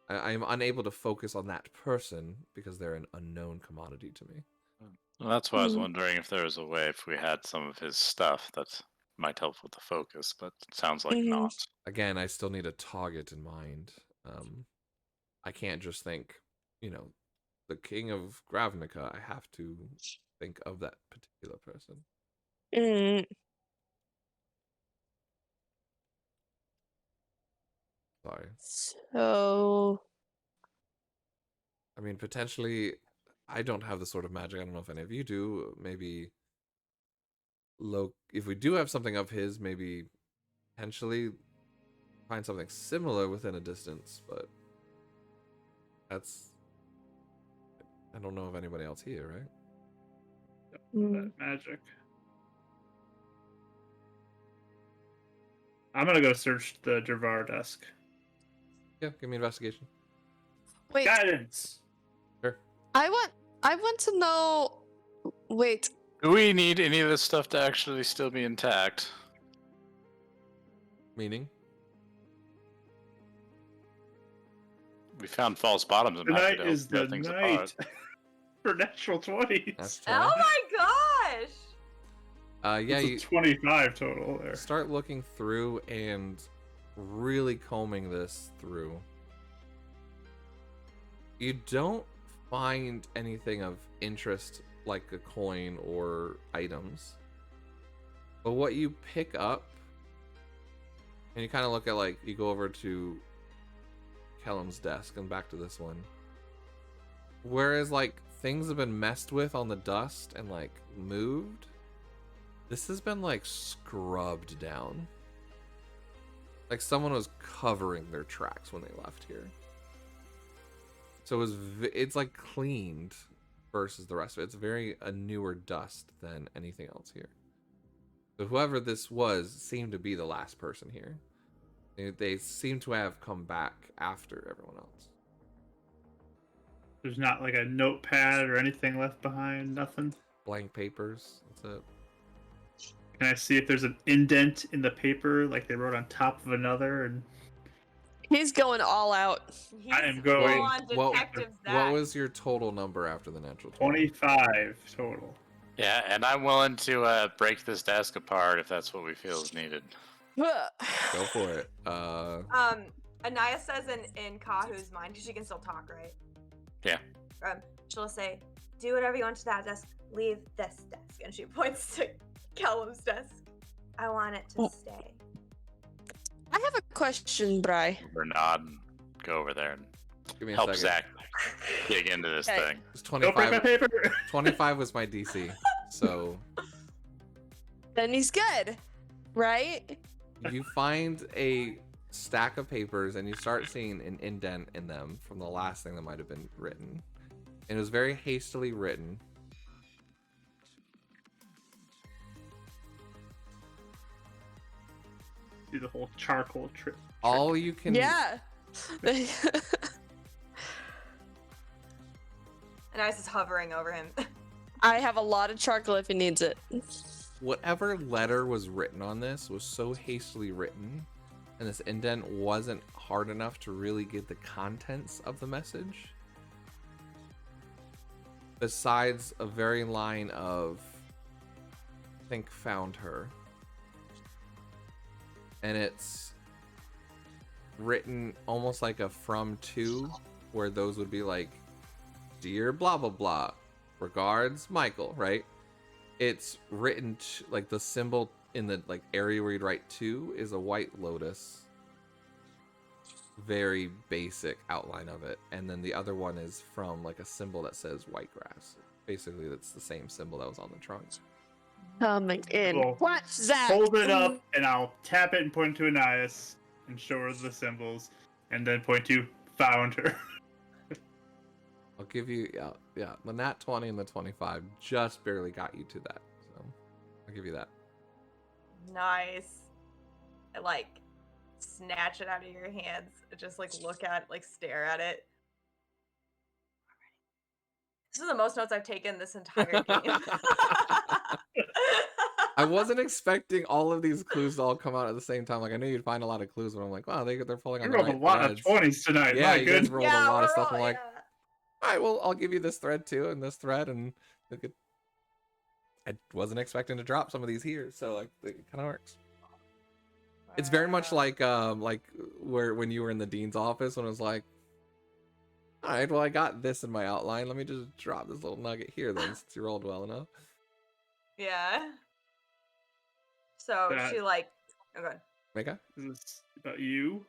I am unable to focus on that person because they're an unknown commodity to me. Well, that's why I was Mm. wondering if there was a way if we had some of his stuff that might help with the focus, but it sounds like Mhm. not. Again, I still need a target in mind. I can't just think, the king of Gravnica. I have to think of that particular person. Mm. Sorry. So I mean, potentially, I don't have the sort of magic. I don't know if any of you do. Maybe, if we do have something of his, maybe potentially find something similar within a distance. But I don't know of anybody else here, right? Mm. That magic. I'm gonna go search the Dravar desk. Yeah, give me investigation. wait, Guidance. Sure. I want to know. Wait, Do we need any of this stuff to actually still be intact? Meaning? We found false bottoms and Tonight have is to tear the things night apart. for natural 20s. That's Oh 20. my gosh! Yeah, It's you a 25 total there. start looking through and really combing this through. You don't find anything of interest like a coin or items. But what you pick up, and you kind of look at, like, you go over to Kellum's desk and back to this one. Whereas, like, things have been messed with on the dust and, like, moved, This has been like scrubbed down. Like someone was covering their tracks when they left here. So it was it's like cleaned versus the rest of it. It's very a newer dust than anything else here. So whoever this was seemed to be the last person here. They seem to have come back after everyone else. There's not like a notepad or anything left behind. Nothing. Blank papers. That's it. Can I see if there's an indent in the paper, like they wrote on top of another? And He's going all out. He's I am going- full-on Detective What Zach. was your total number after the natural 20? 25 total. Yeah, and I'm willing to break this desk apart if that's what we feel is needed. Go for it. Anaya says in Kahu's mind, because she can still talk, right? Yeah. She'll say, do whatever you want to that desk, leave this desk. And she points to Callum's desk. I want it to stay. I have a question, Bri. Or nod and go over there and Give me a help second. Zach dig into this Okay. thing. It's Don't break my 25. paper! 25 was my DC. So Then he's good, right? you find a stack of papers and you start seeing an indent in them from the last thing that might have been written. And it was very hastily written. Do the whole charcoal trick. All you can Yeah. Anaya's is hovering over him. I have a lot of charcoal if he needs it. whatever letter was written on this was so hastily written, and this indent wasn't hard enough to really get the contents of the message. Besides a very line of, I think, found her. And it's written almost like a from to, where those would be like, dear blah blah blah, regards Michael, right? It's written like the symbol in the like area where you'd write to is a white lotus. Very basic outline of it, and then the other one is from like a symbol that says white grass. Basically, that's the same symbol that was on the trunk. Coming in. Cool. Watch that. Hold it up, and I'll tap it and point to Anias and show her the symbols, and then point to found her. I'll give you, yeah, the nat 20 and the 25 just barely got you to that, so I'll give you that. Nice. I like snatch it out of your hands. Just like look at it, like stare at it. This is the most notes I've taken this entire game. I wasn't expecting all of these clues to all come out at the same time. Like, I knew you'd find a lot of clues, but I'm like, wow, they're falling on You the rolled right a lot threads. of 20s tonight. Yeah, My you guys goodness. rolled a lot of stuff. I'm all- like, yeah. all right, well, I'll give you this thread too, and this thread, and look at. I wasn't expecting to drop some of these here, so like it kind of works. It's very much Wow. like where when you were in the dean's office when it was like, all right, well, I got this in my outline. Let me just drop this little nugget here then, since you rolled well enough. Yeah. So That- she like, oh god. Mega, Is this about you?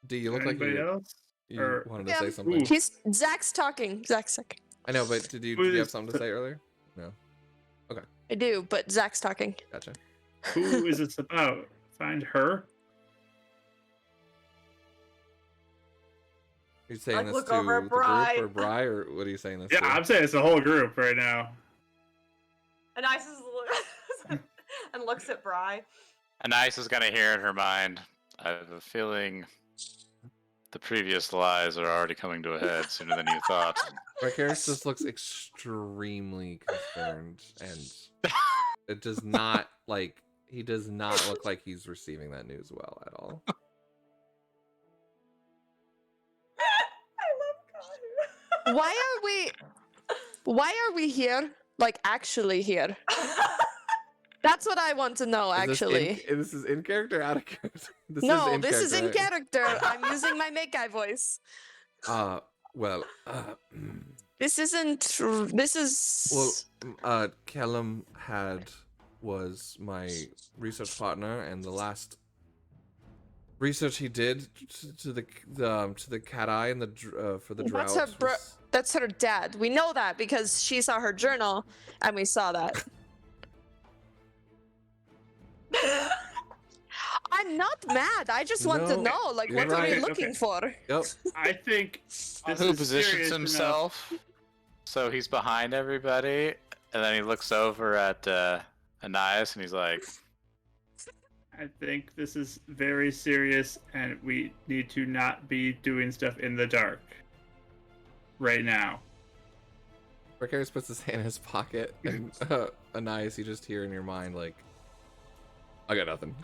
do you look like Anybody you else? Or- wanted to Yeah. say something? Ooh. He's Zach's talking. Zach's talking. I know, but did you have something to say earlier? No. I do, but Zach's talking. Gotcha. Who is this about? Find her? You're saying Like, this look to over the at group Bri. or Bri, or what are you saying this Yeah, to? I'm saying it's the whole group right now. And Isis and looks at Bri. Anais is gonna hear in her mind, I have a feeling the previous lies are already coming to a head sooner than you thought. Marcus just looks extremely concerned, and it does not like he does not look like he's receiving that news well at all. I love Why are we here? Like actually here? That's what I want to know, actually. This is in character, out of character. This No, this is in right? character. I'm using my make guy voice. Well, This isn't. This is. Callum was my research partner, and the last research he did to the cat eye and for the drought. That's her That's her dad. We know that because she saw her journal, and we saw that. I'm not mad. I just want to No, know, like, you're what are we right. looking Okay. for? Yep. I think this Who is positions serious himself so he's behind everybody, and then he looks over at Anais and he's like, I think this is very serious, and we need to not be doing stuff in the dark right now. Precarious puts his hand in his pocket, and Anais, you just hear in your mind, like, I got nothing.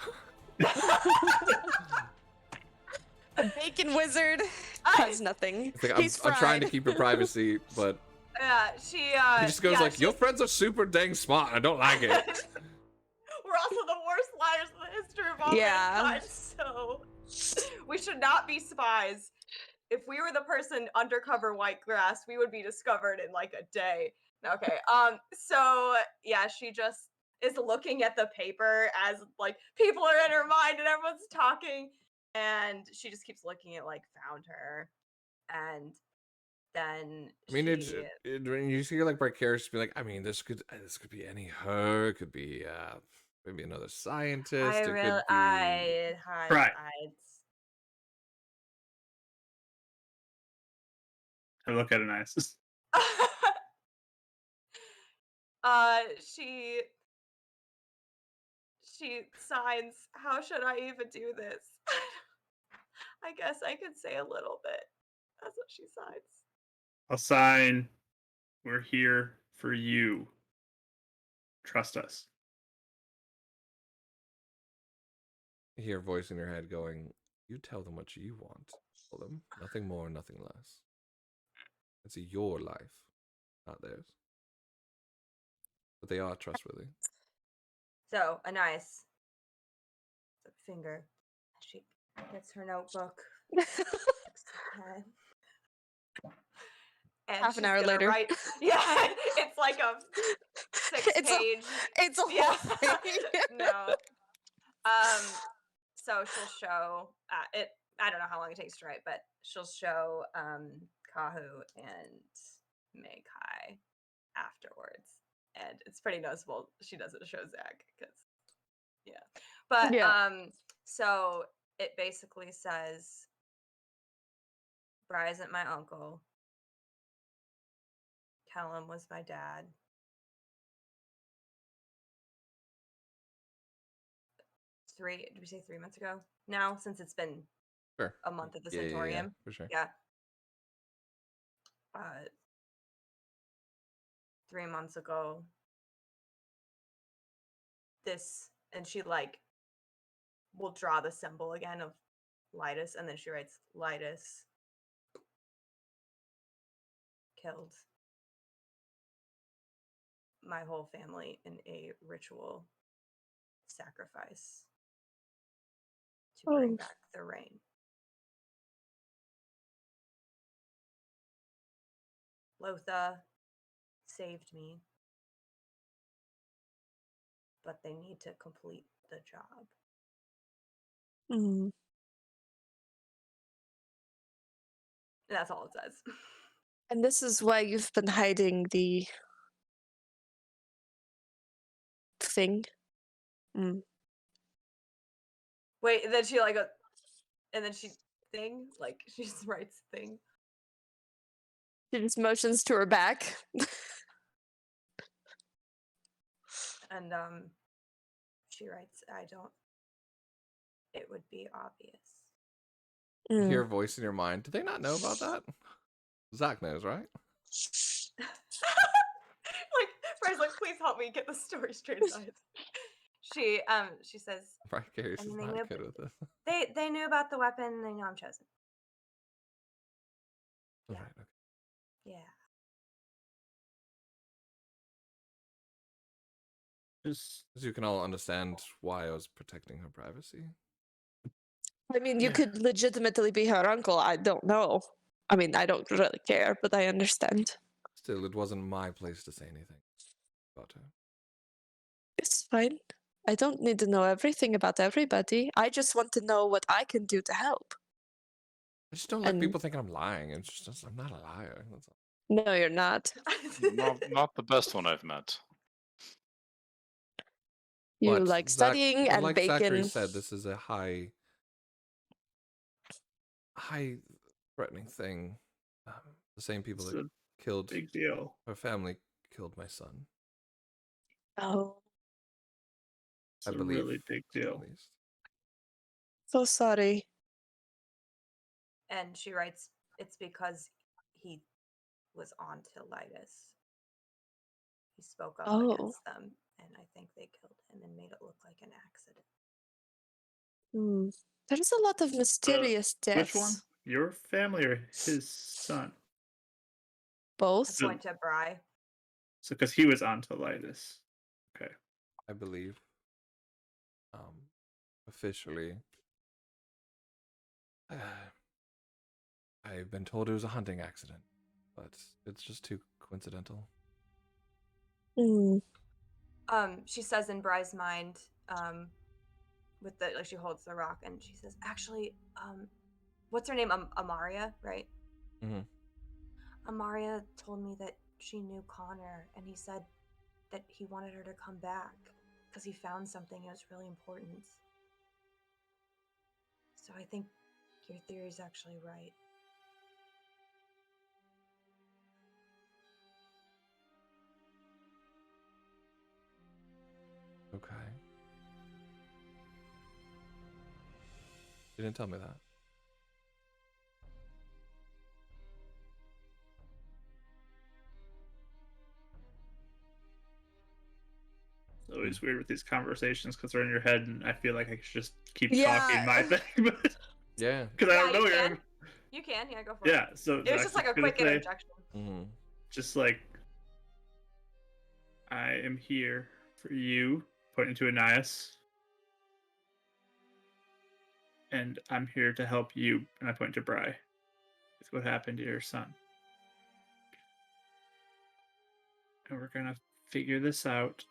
The bacon wizard has nothing. It's like, He's I'm trying to fried. keep your privacy, but Yeah, she he just goes like, your friends are super dang smart. I don't like it. We're also the worst liars in the history of all Yeah. mankind, so we should not be spies. If we were the person undercover white grass, we would be discovered in like a day. Okay. So yeah, she just is looking at the paper as like people are in her mind and everyone's talking, and she just keeps looking at like found her, and then I mean, she... when you see like Precarious be like, I mean, this could be any her. It could be maybe another scientist. It could be. Right. I look at it nice. She signs, how should I even do this? I guess I could say a little bit. That's what she signs. I'll sign. We're here for you. Trust us. You hear a voice in your head going, you tell them what you want. Tell them nothing more, nothing less. It's your life, not theirs. But they are trustworthy. So, a nice finger. She gets her notebook. And Half an she's hour gonna later. Write, yeah, it's like a 6-page. It's a Yeah. whole thing. No. So she'll show it. I don't know how long it takes to write, but she'll show Kahu and Meikai afterwards, and it's pretty noticeable she doesn't show Zach because, yeah. But Yeah. so it basically says, Bri isn't my uncle. Callum was my dad. Did we say 3 months ago? Now, since it's been Sure. a month at the Yeah, Centaurium. for sure. Yeah. 3 months ago. This, and she like will draw the symbol again of Lytus, and then she writes Lytus killed my whole family in a ritual sacrifice to bring back the rain. Lotha saved me, but they need to complete the job. Mm. And that's all it says. And this is why you've been hiding the thing. Mm. Wait, and then she like and then she thing, like she just writes thing. She just motions to her back. And she writes, it would be obvious. You hear a voice in your mind. Do they not know about that? Zach knows, right? Like, Bry's like, please help me get the story straight in my head. She says, Precarious and is they not knew- good with this. they knew about the weapon and they know I'm chosen. Yeah. Right, okay. Yeah. Just As you can all understand why I was protecting her privacy. I mean, you could legitimately be her uncle. I don't know. I mean, I don't really care, but I understand. Still, it wasn't my place to say anything about her. It's fine. I don't need to know everything about everybody. I just want to know what I can do to help. I just don't like And- people thinking I'm lying. It's just I'm not a liar. That's all. No, you're not. not the best one I've met. You But like Zach- studying but and like bacon. Zachary said, this is a high threatening thing. The same people It's that a killed big deal. our family killed my son. Oh, It's I a believe, really big deal. at least. so sorry. And she writes, it's because he was on to Litus. He spoke up Oh. against them, and I think they killed him and made it look like an accident. Hmm. There is a lot of mysterious deaths. Which one? Your family or his son? Both. So- Point to Bry. So, because he was on to Litus. Okay. I believe. Officially. I've been told it was a hunting accident, but it's just too coincidental. Hmm. She says in Bry's mind, with the like she holds the rock and she says, actually, what's her name? Amaria, right? Mhm. Amaria told me that she knew Connor, and he said that he wanted her to come back because he found something that was really important. So I think your theory is actually right. Okay. You didn't tell me that. It's always weird with these conversations because they're in your head, and I feel like I should just keep Yeah. talking my thing, but Yeah. because I don't know you you're. can. You can, yeah, go for it. Yeah. So It was just like a quick interjection. Mm-hmm. Just like I am here for you, pointing to Ananias, and I'm here to help you, and I point to Bry, with what happened to your son. And we're gonna figure this out.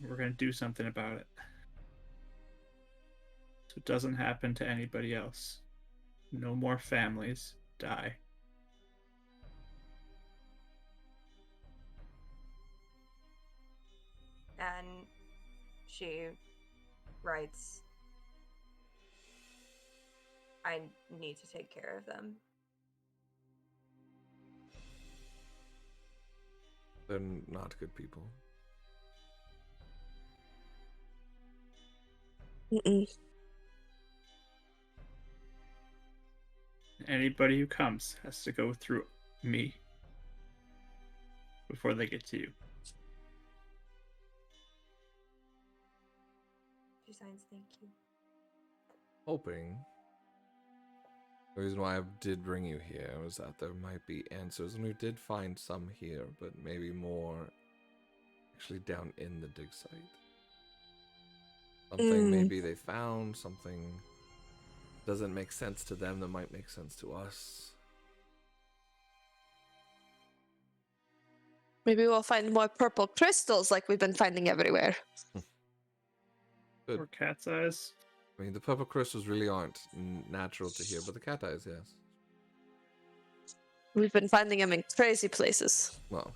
We're gonna do something about it. So it doesn't happen to anybody else. No more families die. And she writes, I need to take care of them. They're not good people. Mm-mm. Anybody who comes has to go through me before they get to you. She signs, thank you. Hoping. The reason why I did bring you here was that there might be answers, and we did find some here, but maybe more actually down in the dig site. Something maybe they found, something doesn't make sense to them that might make sense to us. Maybe we'll find more purple crystals like we've been finding everywhere. Good. Or cat's eyes. I mean, the purple crystals really aren't natural to here, but the cat eyes, yes. We've been finding them in crazy places. Well,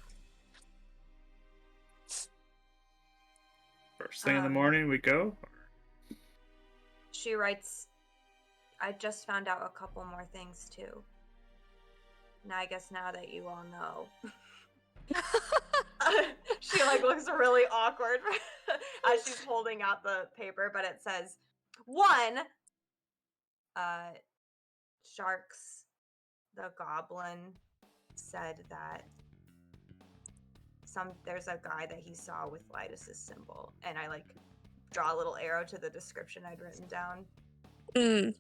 First thing in the morning we go. She writes, I just found out a couple more things too. Now I guess now that you all know. She like looks really awkward as she's holding out the paper, but it says, one, Sharks, the goblin, said that there's a guy that he saw with Litus's symbol, and I like draw a little arrow to the description I'd written down. Mm.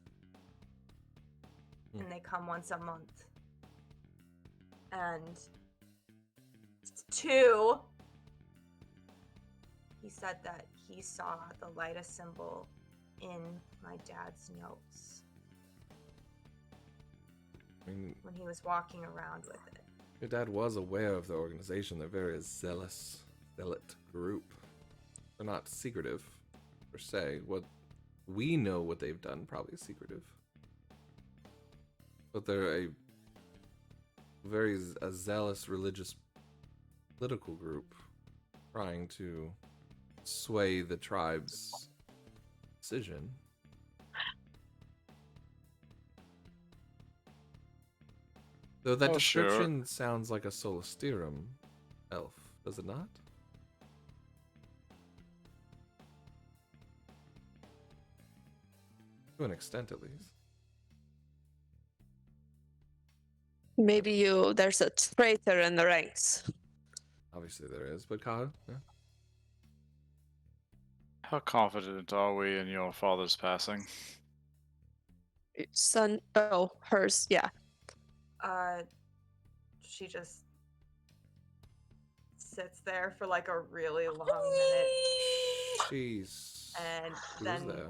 And they come once a month. And two, he said that he saw the Litus symbol in my dad's notes I mean, when he was walking around with it. your dad was aware of the organization. They're very zealot group. They're not secretive, per se. What we know what they've done probably is secretive. But they're a zealous religious political group trying to sway the tribe's decision. Though that Oh, sure. description sounds like a Solisterum elf, does it not? To an extent, at least. Maybe there's a traitor in the ranks. Obviously there is, but Kaha, yeah. How confident are we in your father's passing? Son, hers, yeah. She just sits there for like a really long minute, She's... and Who's then there?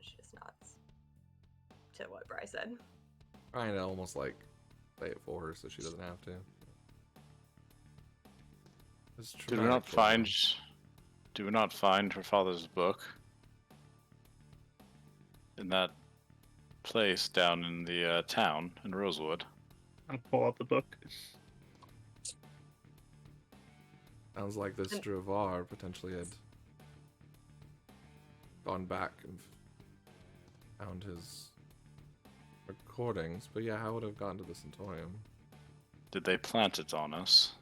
she just nods to what Bry said. Trying to almost like play it for her so she doesn't have to. It's Did we not traumatic for her. Do we not find her father's book in that place down in the town in Rosewood? I'll pull out the book. Sounds like this Dravar potentially had gone back and found his recordings, but yeah, how would it have gotten to the Centaurium? Did they plant it on us?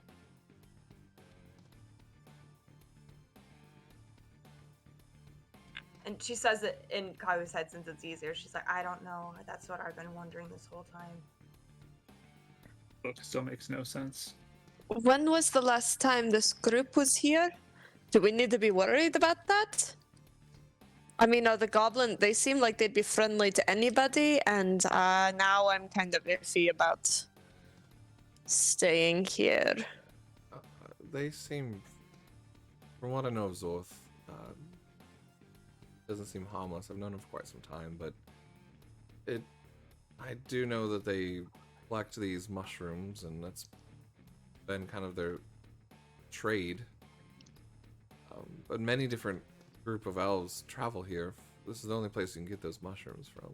And she says it in Kai's head since it's easier. She's like, I don't know. That's what I've been wondering this whole time. Book still makes no sense. When was the last time this group was here? Do we need to be worried about that? I mean, the goblin, they seem like they'd be friendly to anybody, and now I'm kind of iffy about staying here. They seem, from what I know of Zorth, doesn't seem harmless. I've known him for quite some time, but I do know that they collect these mushrooms, and that's been kind of their trade. But many different group of elves travel here. This is the only place you can get those mushrooms from.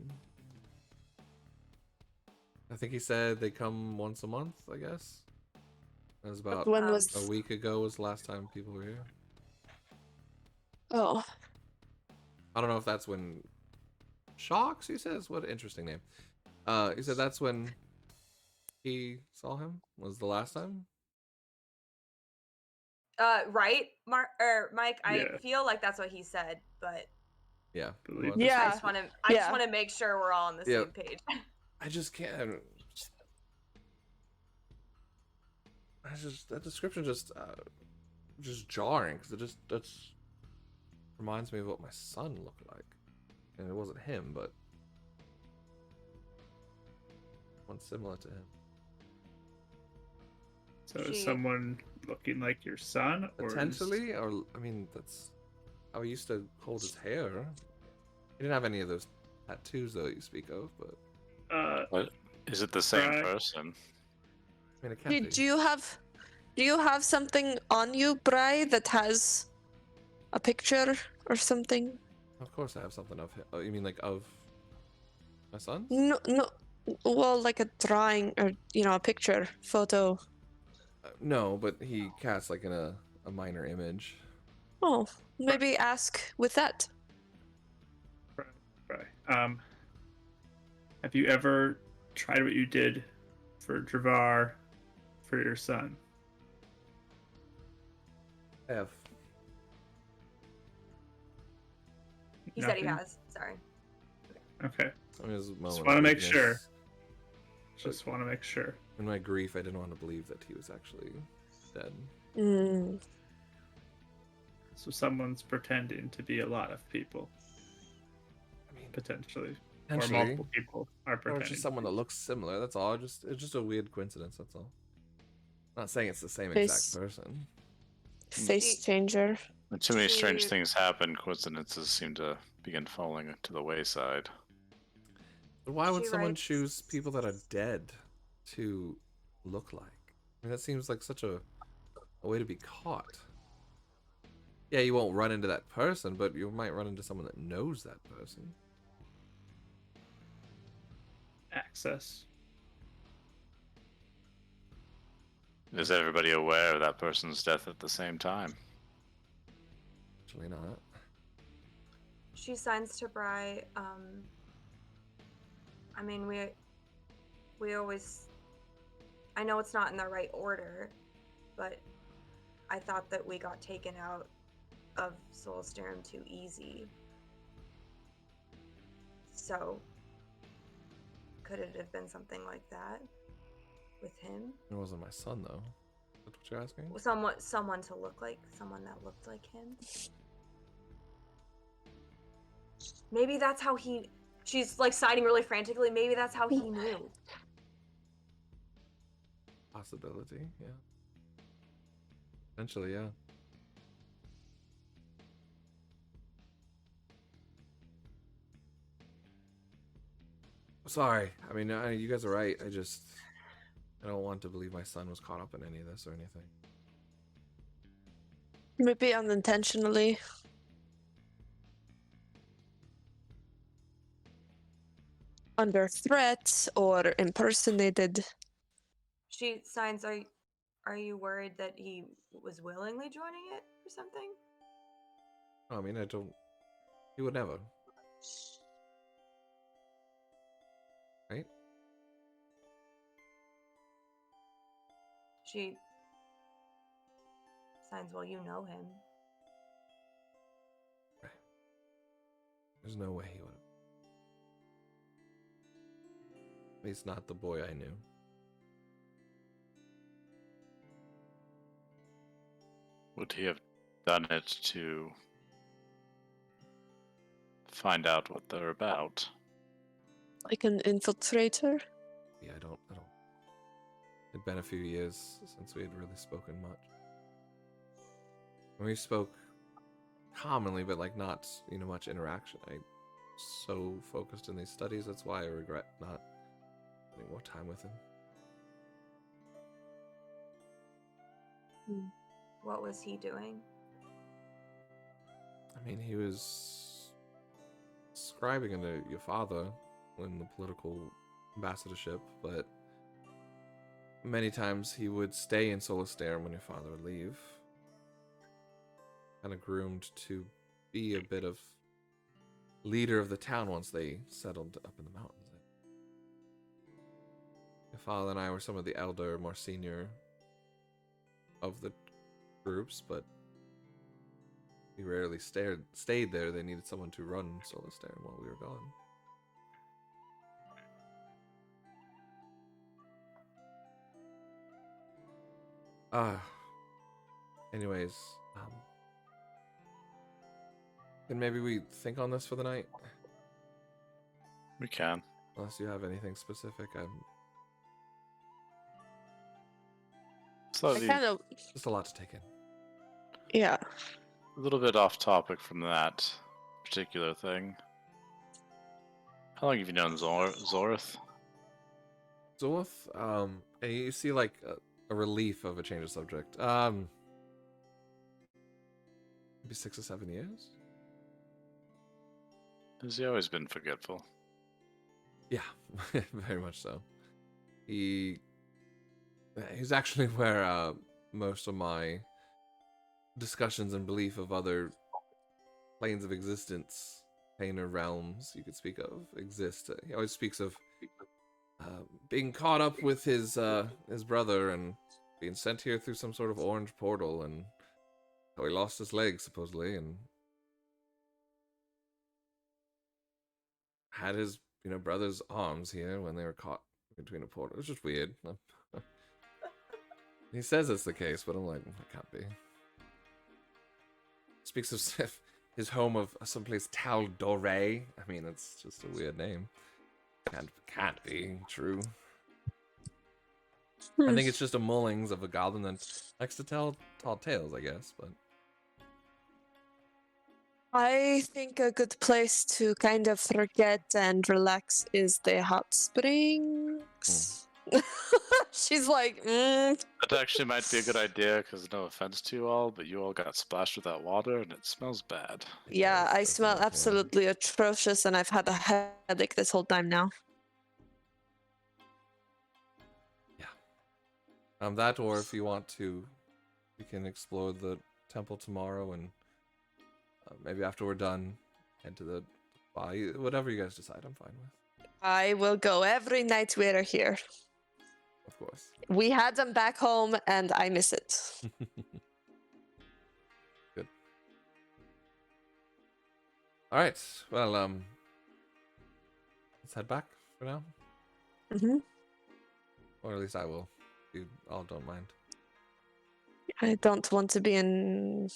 I think he said they come once a month, I guess. That was about When was a week ago was the last time people were here. Oh, I don't know if that's when Shocks, he says. What an interesting name. He said that's when he saw him, was the last time. Right, Mike? I Yeah. feel like that's what he said, but Yeah. Believe was. it. Yeah. I just want to. I just Yeah. want to make sure we're all on the Yeah. same page. I just can't. That description just jarring, because that's reminds me of what my son looked like, and it wasn't him, but one similar to him. So She- is someone looking like your son? Or Potentially, or I mean, that's how he used to hold his hair. He didn't have any of those tattoos though you speak of, but Is, Is it the same Right. person? I mean, it can't be. do you have something on you, Bry, that has a picture or something? Of course, I have something of him. Oh, you mean like of my son? No, well, like a drawing or a picture, photo. No, but he casts like in a minor image. Oh, maybe ask with that. right. Have you ever tried what you did for Dravar for your son? I have. He said he Nothing? has. Sorry. Okay. I mean, it was a moment of wanna make weakness. sure. Just want to make sure. In my grief, I didn't want to believe that he was actually dead. Mm. So someone's pretending to be a lot of people, I mean, potentially. Or potentially. multiple people are Or pretending. just someone that looks similar. That's all. It's just a weird coincidence. That's all. Not saying it's the same Face- exact person. Face changer. When too many strange She- things happen, coincidences seem to begin falling to the wayside. But why would She someone writes- choose people that are dead to look like? I mean, that seems like such a way to be caught. Yeah, you won't run into that person, but you might run into someone that knows that person. Access. Is everybody aware of that person's death at the same time? Actually not. She signs to Bry. I mean, we always. I know it's not in the right order, but I thought that we got taken out of Solstarum too easy. So, could it have been something like that with him? It wasn't my son though. That's what you're asking? Someone to look like someone that looked like him. Maybe that's how he. She's like siding really frantically. Maybe that's how he knew. Possibility, yeah. Potentially, yeah. Sorry. I mean, you guys are right. I don't want to believe my son was caught up in any of this or anything. Maybe unintentionally. Under threat or impersonated. She signs. Are you worried that he was willingly joining it or something? I mean, he would never. Right? She signs. Well, you know him. Right. There's no way he would have. At least not the boy I knew. Would he have done it to find out what they're about? Like an infiltrator? Yeah, I don't. It'd been a few years since we had really spoken much. We spoke commonly, but like not, much interaction. I so focused in these studies. That's why I regret not spending more time with him. What was he doing? I mean, he was scribing under your father in the political ambassadorship, but many times he would stay in Solstarum when your father would leave. Kind of groomed to be a bit of leader of the town once they settled up in the mountains. Your father and I were some of the elder, more senior of the groups, but we rarely stayed there. They needed someone to run Solstarum while we were gone. Anyways, then maybe we think on this for the night? We can. Unless you have anything specific, So I kind of, just a lot to take in. yeah. a little bit off topic from that particular thing. How long have you known Zorith? Zorith, and you see like a relief of a change of subject. Maybe 6 or 7 years. Has he always been forgetful? Yeah, very much so. He's actually where most of my discussions and belief of other planes of existence, plane or realms you could speak of, exist. He always speaks of being caught up with his brother and being sent here through some sort of orange portal, and how he lost his leg supposedly and had his brother's arms here when they were caught between a portal. It was just weird. He says it's the case, but I'm like, it can't be. Speaks of his home of someplace Tal Dore. I mean, it's just a weird name. Can't be true. I think it's just a Mullings of a goblin that likes to tell tall tales, I guess, but I think a good place to kind of forget and relax is the hot springs. She's like, That actually might be a good idea, because no offense to you all, but you all got splashed with that water, and it smells bad. yeah, does, I smell doesn't it? Yeah. absolutely atrocious, and I've had a headache this whole time now. That, or if you want to, we can explore the temple tomorrow, and maybe after we're done, head to the spa. Whatever you guys decide, I'm fine with. I will go every night we are here. Of course. We had them back home, and I miss it. Good. All right. Well, let's head back for now, Hmm. or at least I will. You all don't mind. I don't want to be in.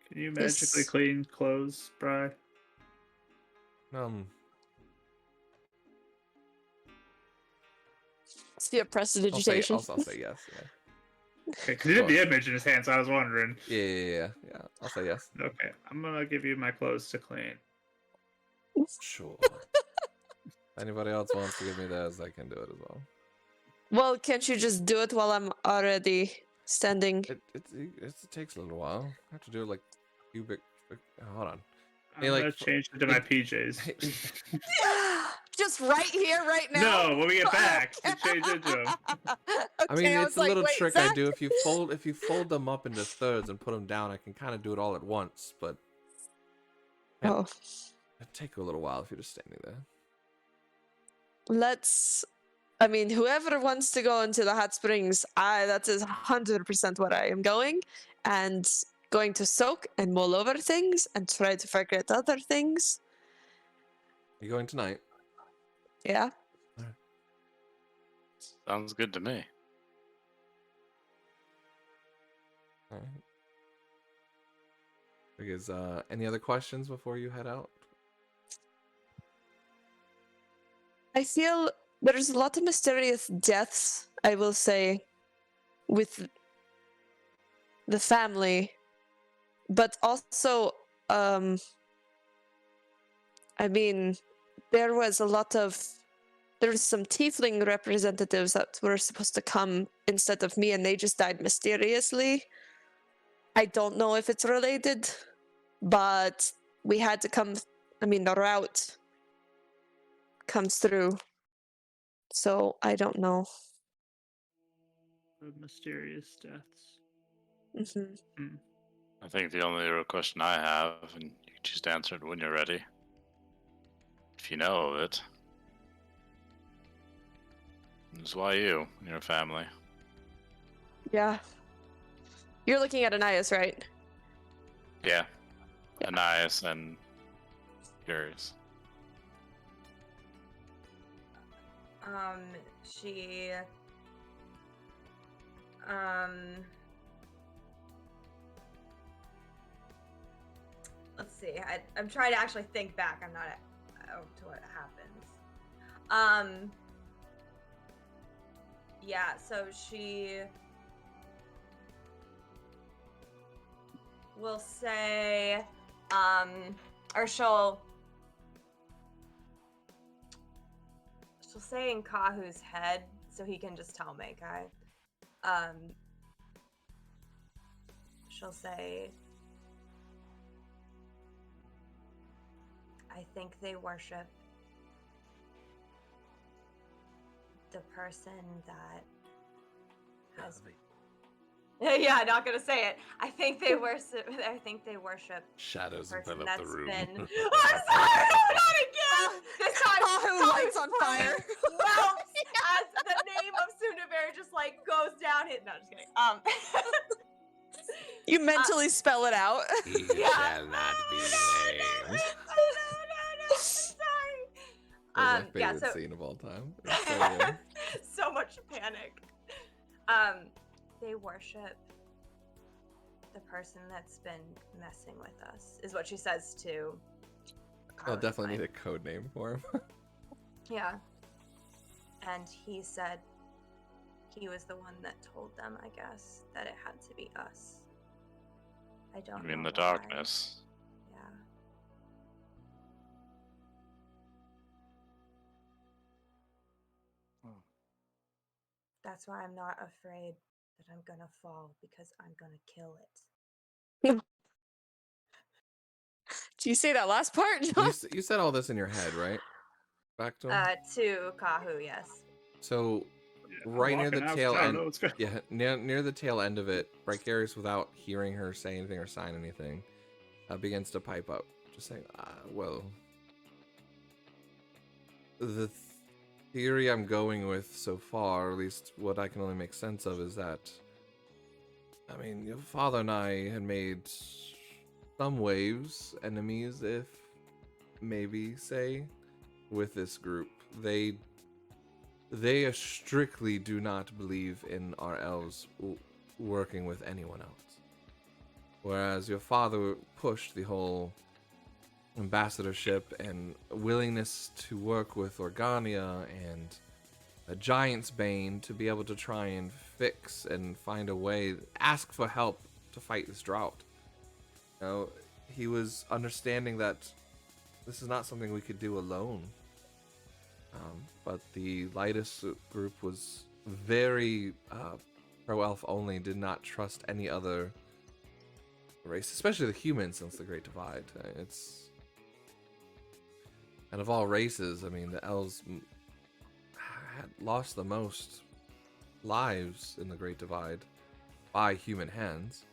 Can you magically Yes. clean clothes, Bri? See a prestidigitation. I'll say yes. Yeah. Okay, because he did the image in his hand, so I was wondering. Yeah. I'll say yes. Okay, I'm gonna give you my clothes to clean. Sure. If anybody else wants to give me theirs, I can do it as well. Well, can't you just do it while I'm already standing? It takes a little while. I have to do it like cubic. Hold on. I'm Hey, like, gonna change it to my PJs. Just right here, right now. No, when we get back, to change it to them. I mean, Okay, it's a was little like, wait, trick Zach? I do. If you fold them up into thirds and put them down, I can kind of do it all at once. But Oh, it'd take a little while if you're just standing there. let's. I mean, whoever wants to go into the hot springs, that is 100% what I am going, and going to soak and mull over things and try to forget other things. You going tonight? Yeah. Sounds good to me. All right. Because any other questions before you head out? I feel there's a lot of mysterious deaths, I will say, with the family, but also, I mean, there was some tiefling representatives that were supposed to come instead of me, and they just died mysteriously. I don't know if it's related, but we had to come. I mean, the route comes through. So I don't know. The mysterious deaths. Hmm. I think the only real question I have, and you can just answer it when you're ready, if you know of it, is why you and your family. Yeah. You're looking at Anais, right? Yeah. Yeah. Anais and yours. She let's see. I'm trying to actually think back. I'm not to what happens. Yeah, so she will say, or she'll say in Kahu's head, so he can just tell Meikai. She'll say, I think they worship the person that has. Yeah, not gonna say it. I think they worship. Shadows the person envelop the that's room. been. I'm sorry, not again. This time, Kahu lights on fire. Melts as the name of Sundabear just like goes down. No, just kidding. You mentally spell it out. He Yeah. shall not be named. No. I'm sorry. That's my Yeah, favorite so scene of all time. It's so good. so much panic. They worship the person that's been messing with us, is what she says to. I'll definitely need a code name for him. Yeah. And he said he was the one that told them, I guess, that it had to be us. I don't know. In the why. darkness. Yeah. That's why I'm not afraid that I'm gonna fall, because I'm gonna kill it. Do you say that last part? You said all this in your head, right? Back to him? To Kahu, yes. So, right near the walking out, tail I don't end. know what's going- Yeah, near the tail end of it, Bricarius, without hearing her say anything or sign anything, begins to pipe up, just saying, well, the theory I'm going with so far, at least what I can only make sense of, is that, I mean, your father and I had made some waves, enemies, if maybe say, with this group. They strictly do not believe in our elves working with anyone else. Whereas your father pushed the whole ambassadorship and willingness to work with Organia and a Giant's Bane to be able to try and fix and find a way, ask for help to fight this drought. You know, he was understanding that this is not something we could do alone. But the Lightus group was very pro-elf only, did not trust any other race, especially the humans since the Great Divide. It's... And of all races, I mean, the elves had lost the most lives in the Great Divide by human hands.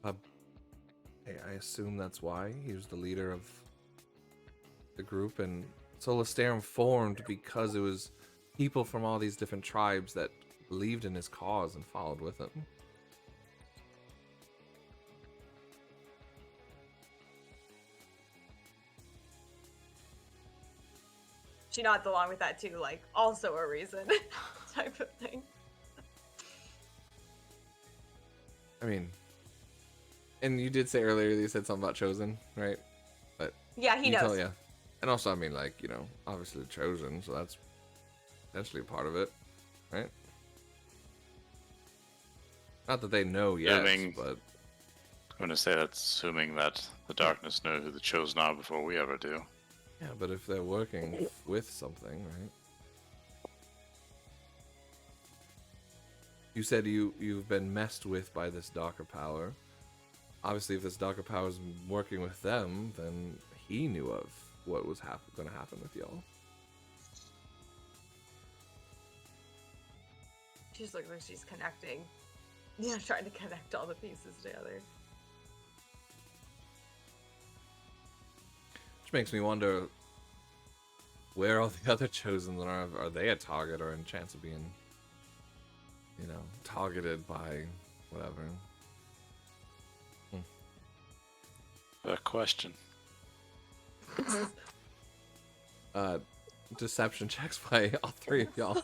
I assume that's why he was the leader of the group, and Solastarum formed because it was people from all these different tribes that believed in his cause and followed with him. She nods along with that too, like also a reason type of thing. I mean, and you did say earlier that you said something about Chosen, right? But Yeah, he knows. Yeah. And also, I mean, like, you know, obviously Chosen, so that's potentially a part of it, right? Not that they know yet, but... I'm going to say that's assuming that the darkness know who the Chosen are before we ever do. Yeah, but if they're working with something, right? You said you've been messed with by this darker power. Obviously, if this darker power is working with them, then he knew of what was going to happen with y'all. She just looks like she's connecting. Yeah, trying to connect all the pieces together. Which makes me wonder where all the other Chosen are. Are they a target or in chance of being, you know, targeted by whatever? Good question. Deception checks by all three of y'all.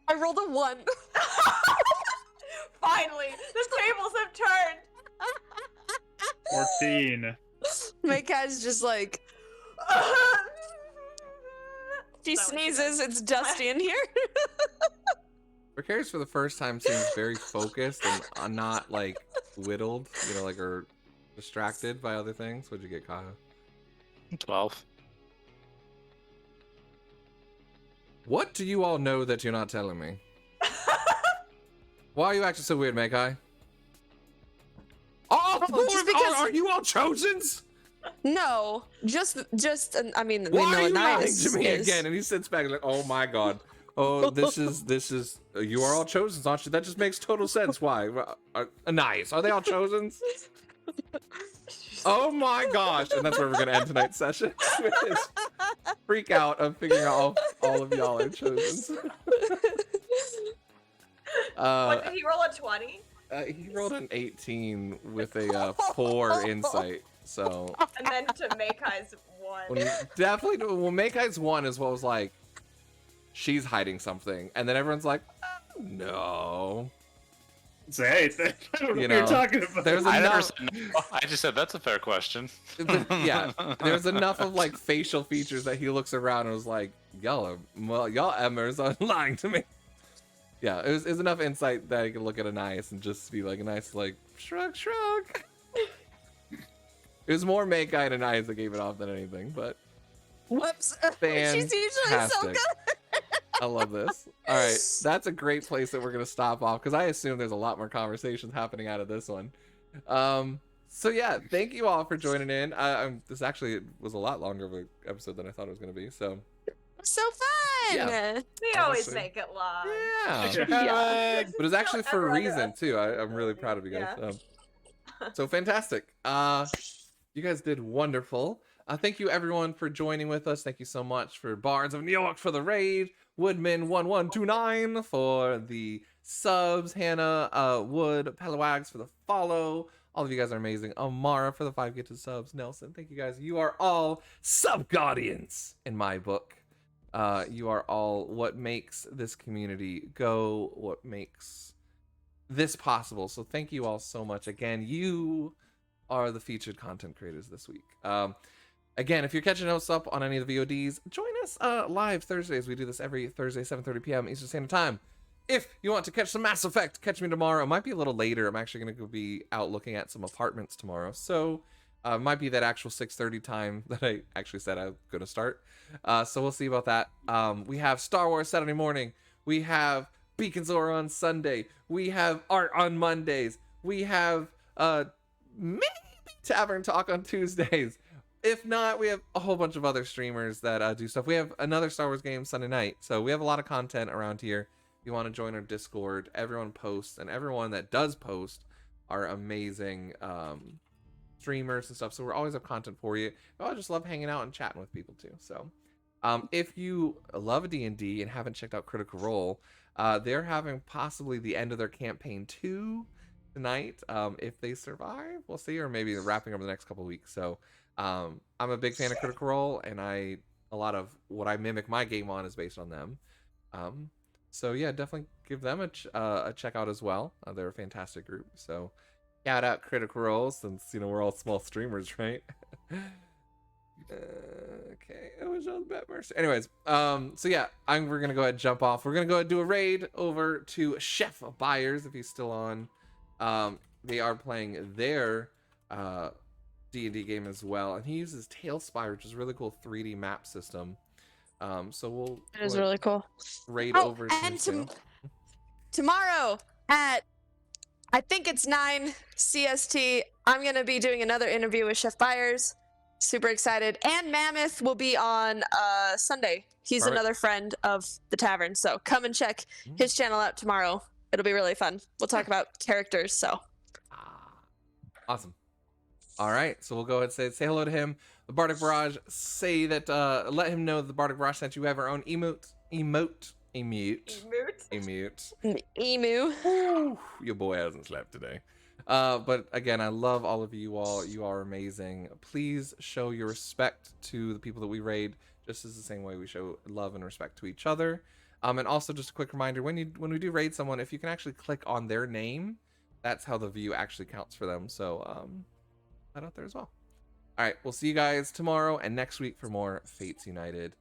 I rolled a 1. Finally, the tables have turned. 14. Makai's just like, she That was sneezes, it's dusty in here. Precarious for the first time seems very focused and not like whittled, you know, like or distracted by other things. What'd you get, Kaya? 12. What do you all know that you're not telling me? Why are you acting so weird, Makai? Oh, just because- are you all Chosens? No, just, I mean, we Why know are you lying Anais to me is. again? And he sits back like, oh my god. Oh, this is, you are all Chosens, aren't you? That just makes total sense. Why? Nice. Are they all Chosens? Oh my gosh. And that's where we're going to end tonight's session. With this freak out of figuring out all of y'all are Chosens. What, did he roll a 20? He rolled an 18 with a 4 insight. So And then to Makai's 1. definitely, well, Makai's 1 is what was like, she's hiding something, and then everyone's like, no. Say anything. I don't know You what you're know, talking about. There's I never enough. said no. I just said that's a fair question. Yeah, there's enough of like facial features that he looks around and was like, y'all Emmers are lying to me. Yeah, it was enough insight that he could look at Anais and just be like a nice like shrug. It was more Makai and Anais that gave it off than anything, but Whoops. She's usually so fantastic. good. I love this. All right, that's a great place that we're gonna stop off because I assume there's a lot more conversations happening out of this one. So yeah, thank you all for joining in. This actually was a lot longer of an episode than I thought it was going to be. So So fun. Yeah. We always Actually, make it long. yeah, Yeah. but it's actually for a Ever under reason too. I'm really proud of you guys. Yeah. So fantastic. You guys did wonderful. Thank you everyone for joining with us. Thank you so much for Bards of New York for the raid, Woodman1129 for the subs, Hannah, Wood, Pelawags for the follow. All of you guys are amazing. Amara for the 5 gifted subs. Nelson, thank you guys. You are all sub guardians in my book. You are all what makes this community go, what makes this possible. So thank you all so much. Again, you are the featured content creators this week. Again, if you're catching us up on any of the VODs, join us live Thursdays. We do this every Thursday, 7:30 p.m. Eastern Standard Time. If you want to catch some Mass Effect, catch me tomorrow. It might be a little later. I'm actually going to be out looking at some apartments tomorrow. So it might be that actual 6:30 time that I actually said I'm going to start. So we'll see about that. We have Star Wars Saturday morning. We have Beacon Zora on Sunday. We have art on Mondays. We have maybe Tavern Talk on Tuesdays. If not, we have a whole bunch of other streamers that do stuff. We have another Star Wars game Sunday night. So we have a lot of content around here. If you want to join our Discord, everyone posts, and everyone that does post are amazing streamers and stuff. So we're always have content for you. I just love hanging out and chatting with people too. So if you love D&D and haven't checked out Critical Role, they're having possibly the end of their campaign 2 tonight. If they survive, we'll see, or maybe wrapping up the next couple of weeks. So I'm a big fan of Critical Role, and a lot of what I mimic my game on is based on them. So yeah, definitely give them a check out as well. They're a fantastic group. So shout out Critical Role, since we're all small streamers, right? Okay, it was all about mercy. Anyways, so yeah, we're gonna go ahead and jump off. We're gonna go ahead and do a raid over to Chef Byers if he's still on. They are playing their D&D game as well, and he uses Tailspire, which is a really cool 3D map system. So we'll It is really cool. raid Oh, over to and his channel. tomorrow at, I think it's 9 CST, I'm going to be doing another interview with Chef Byers. Super excited. And Mammoth will be on Sunday. He's Perfect. another friend of the tavern. So come and check his channel out tomorrow. It'll be really fun. We'll talk about characters. So Awesome. All right, so we'll go ahead and say hello to him. The Bardic Barrage, say that, let him know the Bardic Barrage sent you. We have our own emote. Emu. Ooh, your boy hasn't slept today. But again, I love all of you all. You are amazing. Please show your respect to the people that we raid, just as the same way we show love and respect to each other. And also just a quick reminder, when we do raid someone, if you can actually click on their name, that's how the view actually counts for them. So that out there as well. All right, we'll see you guys tomorrow and next week for more Fates United.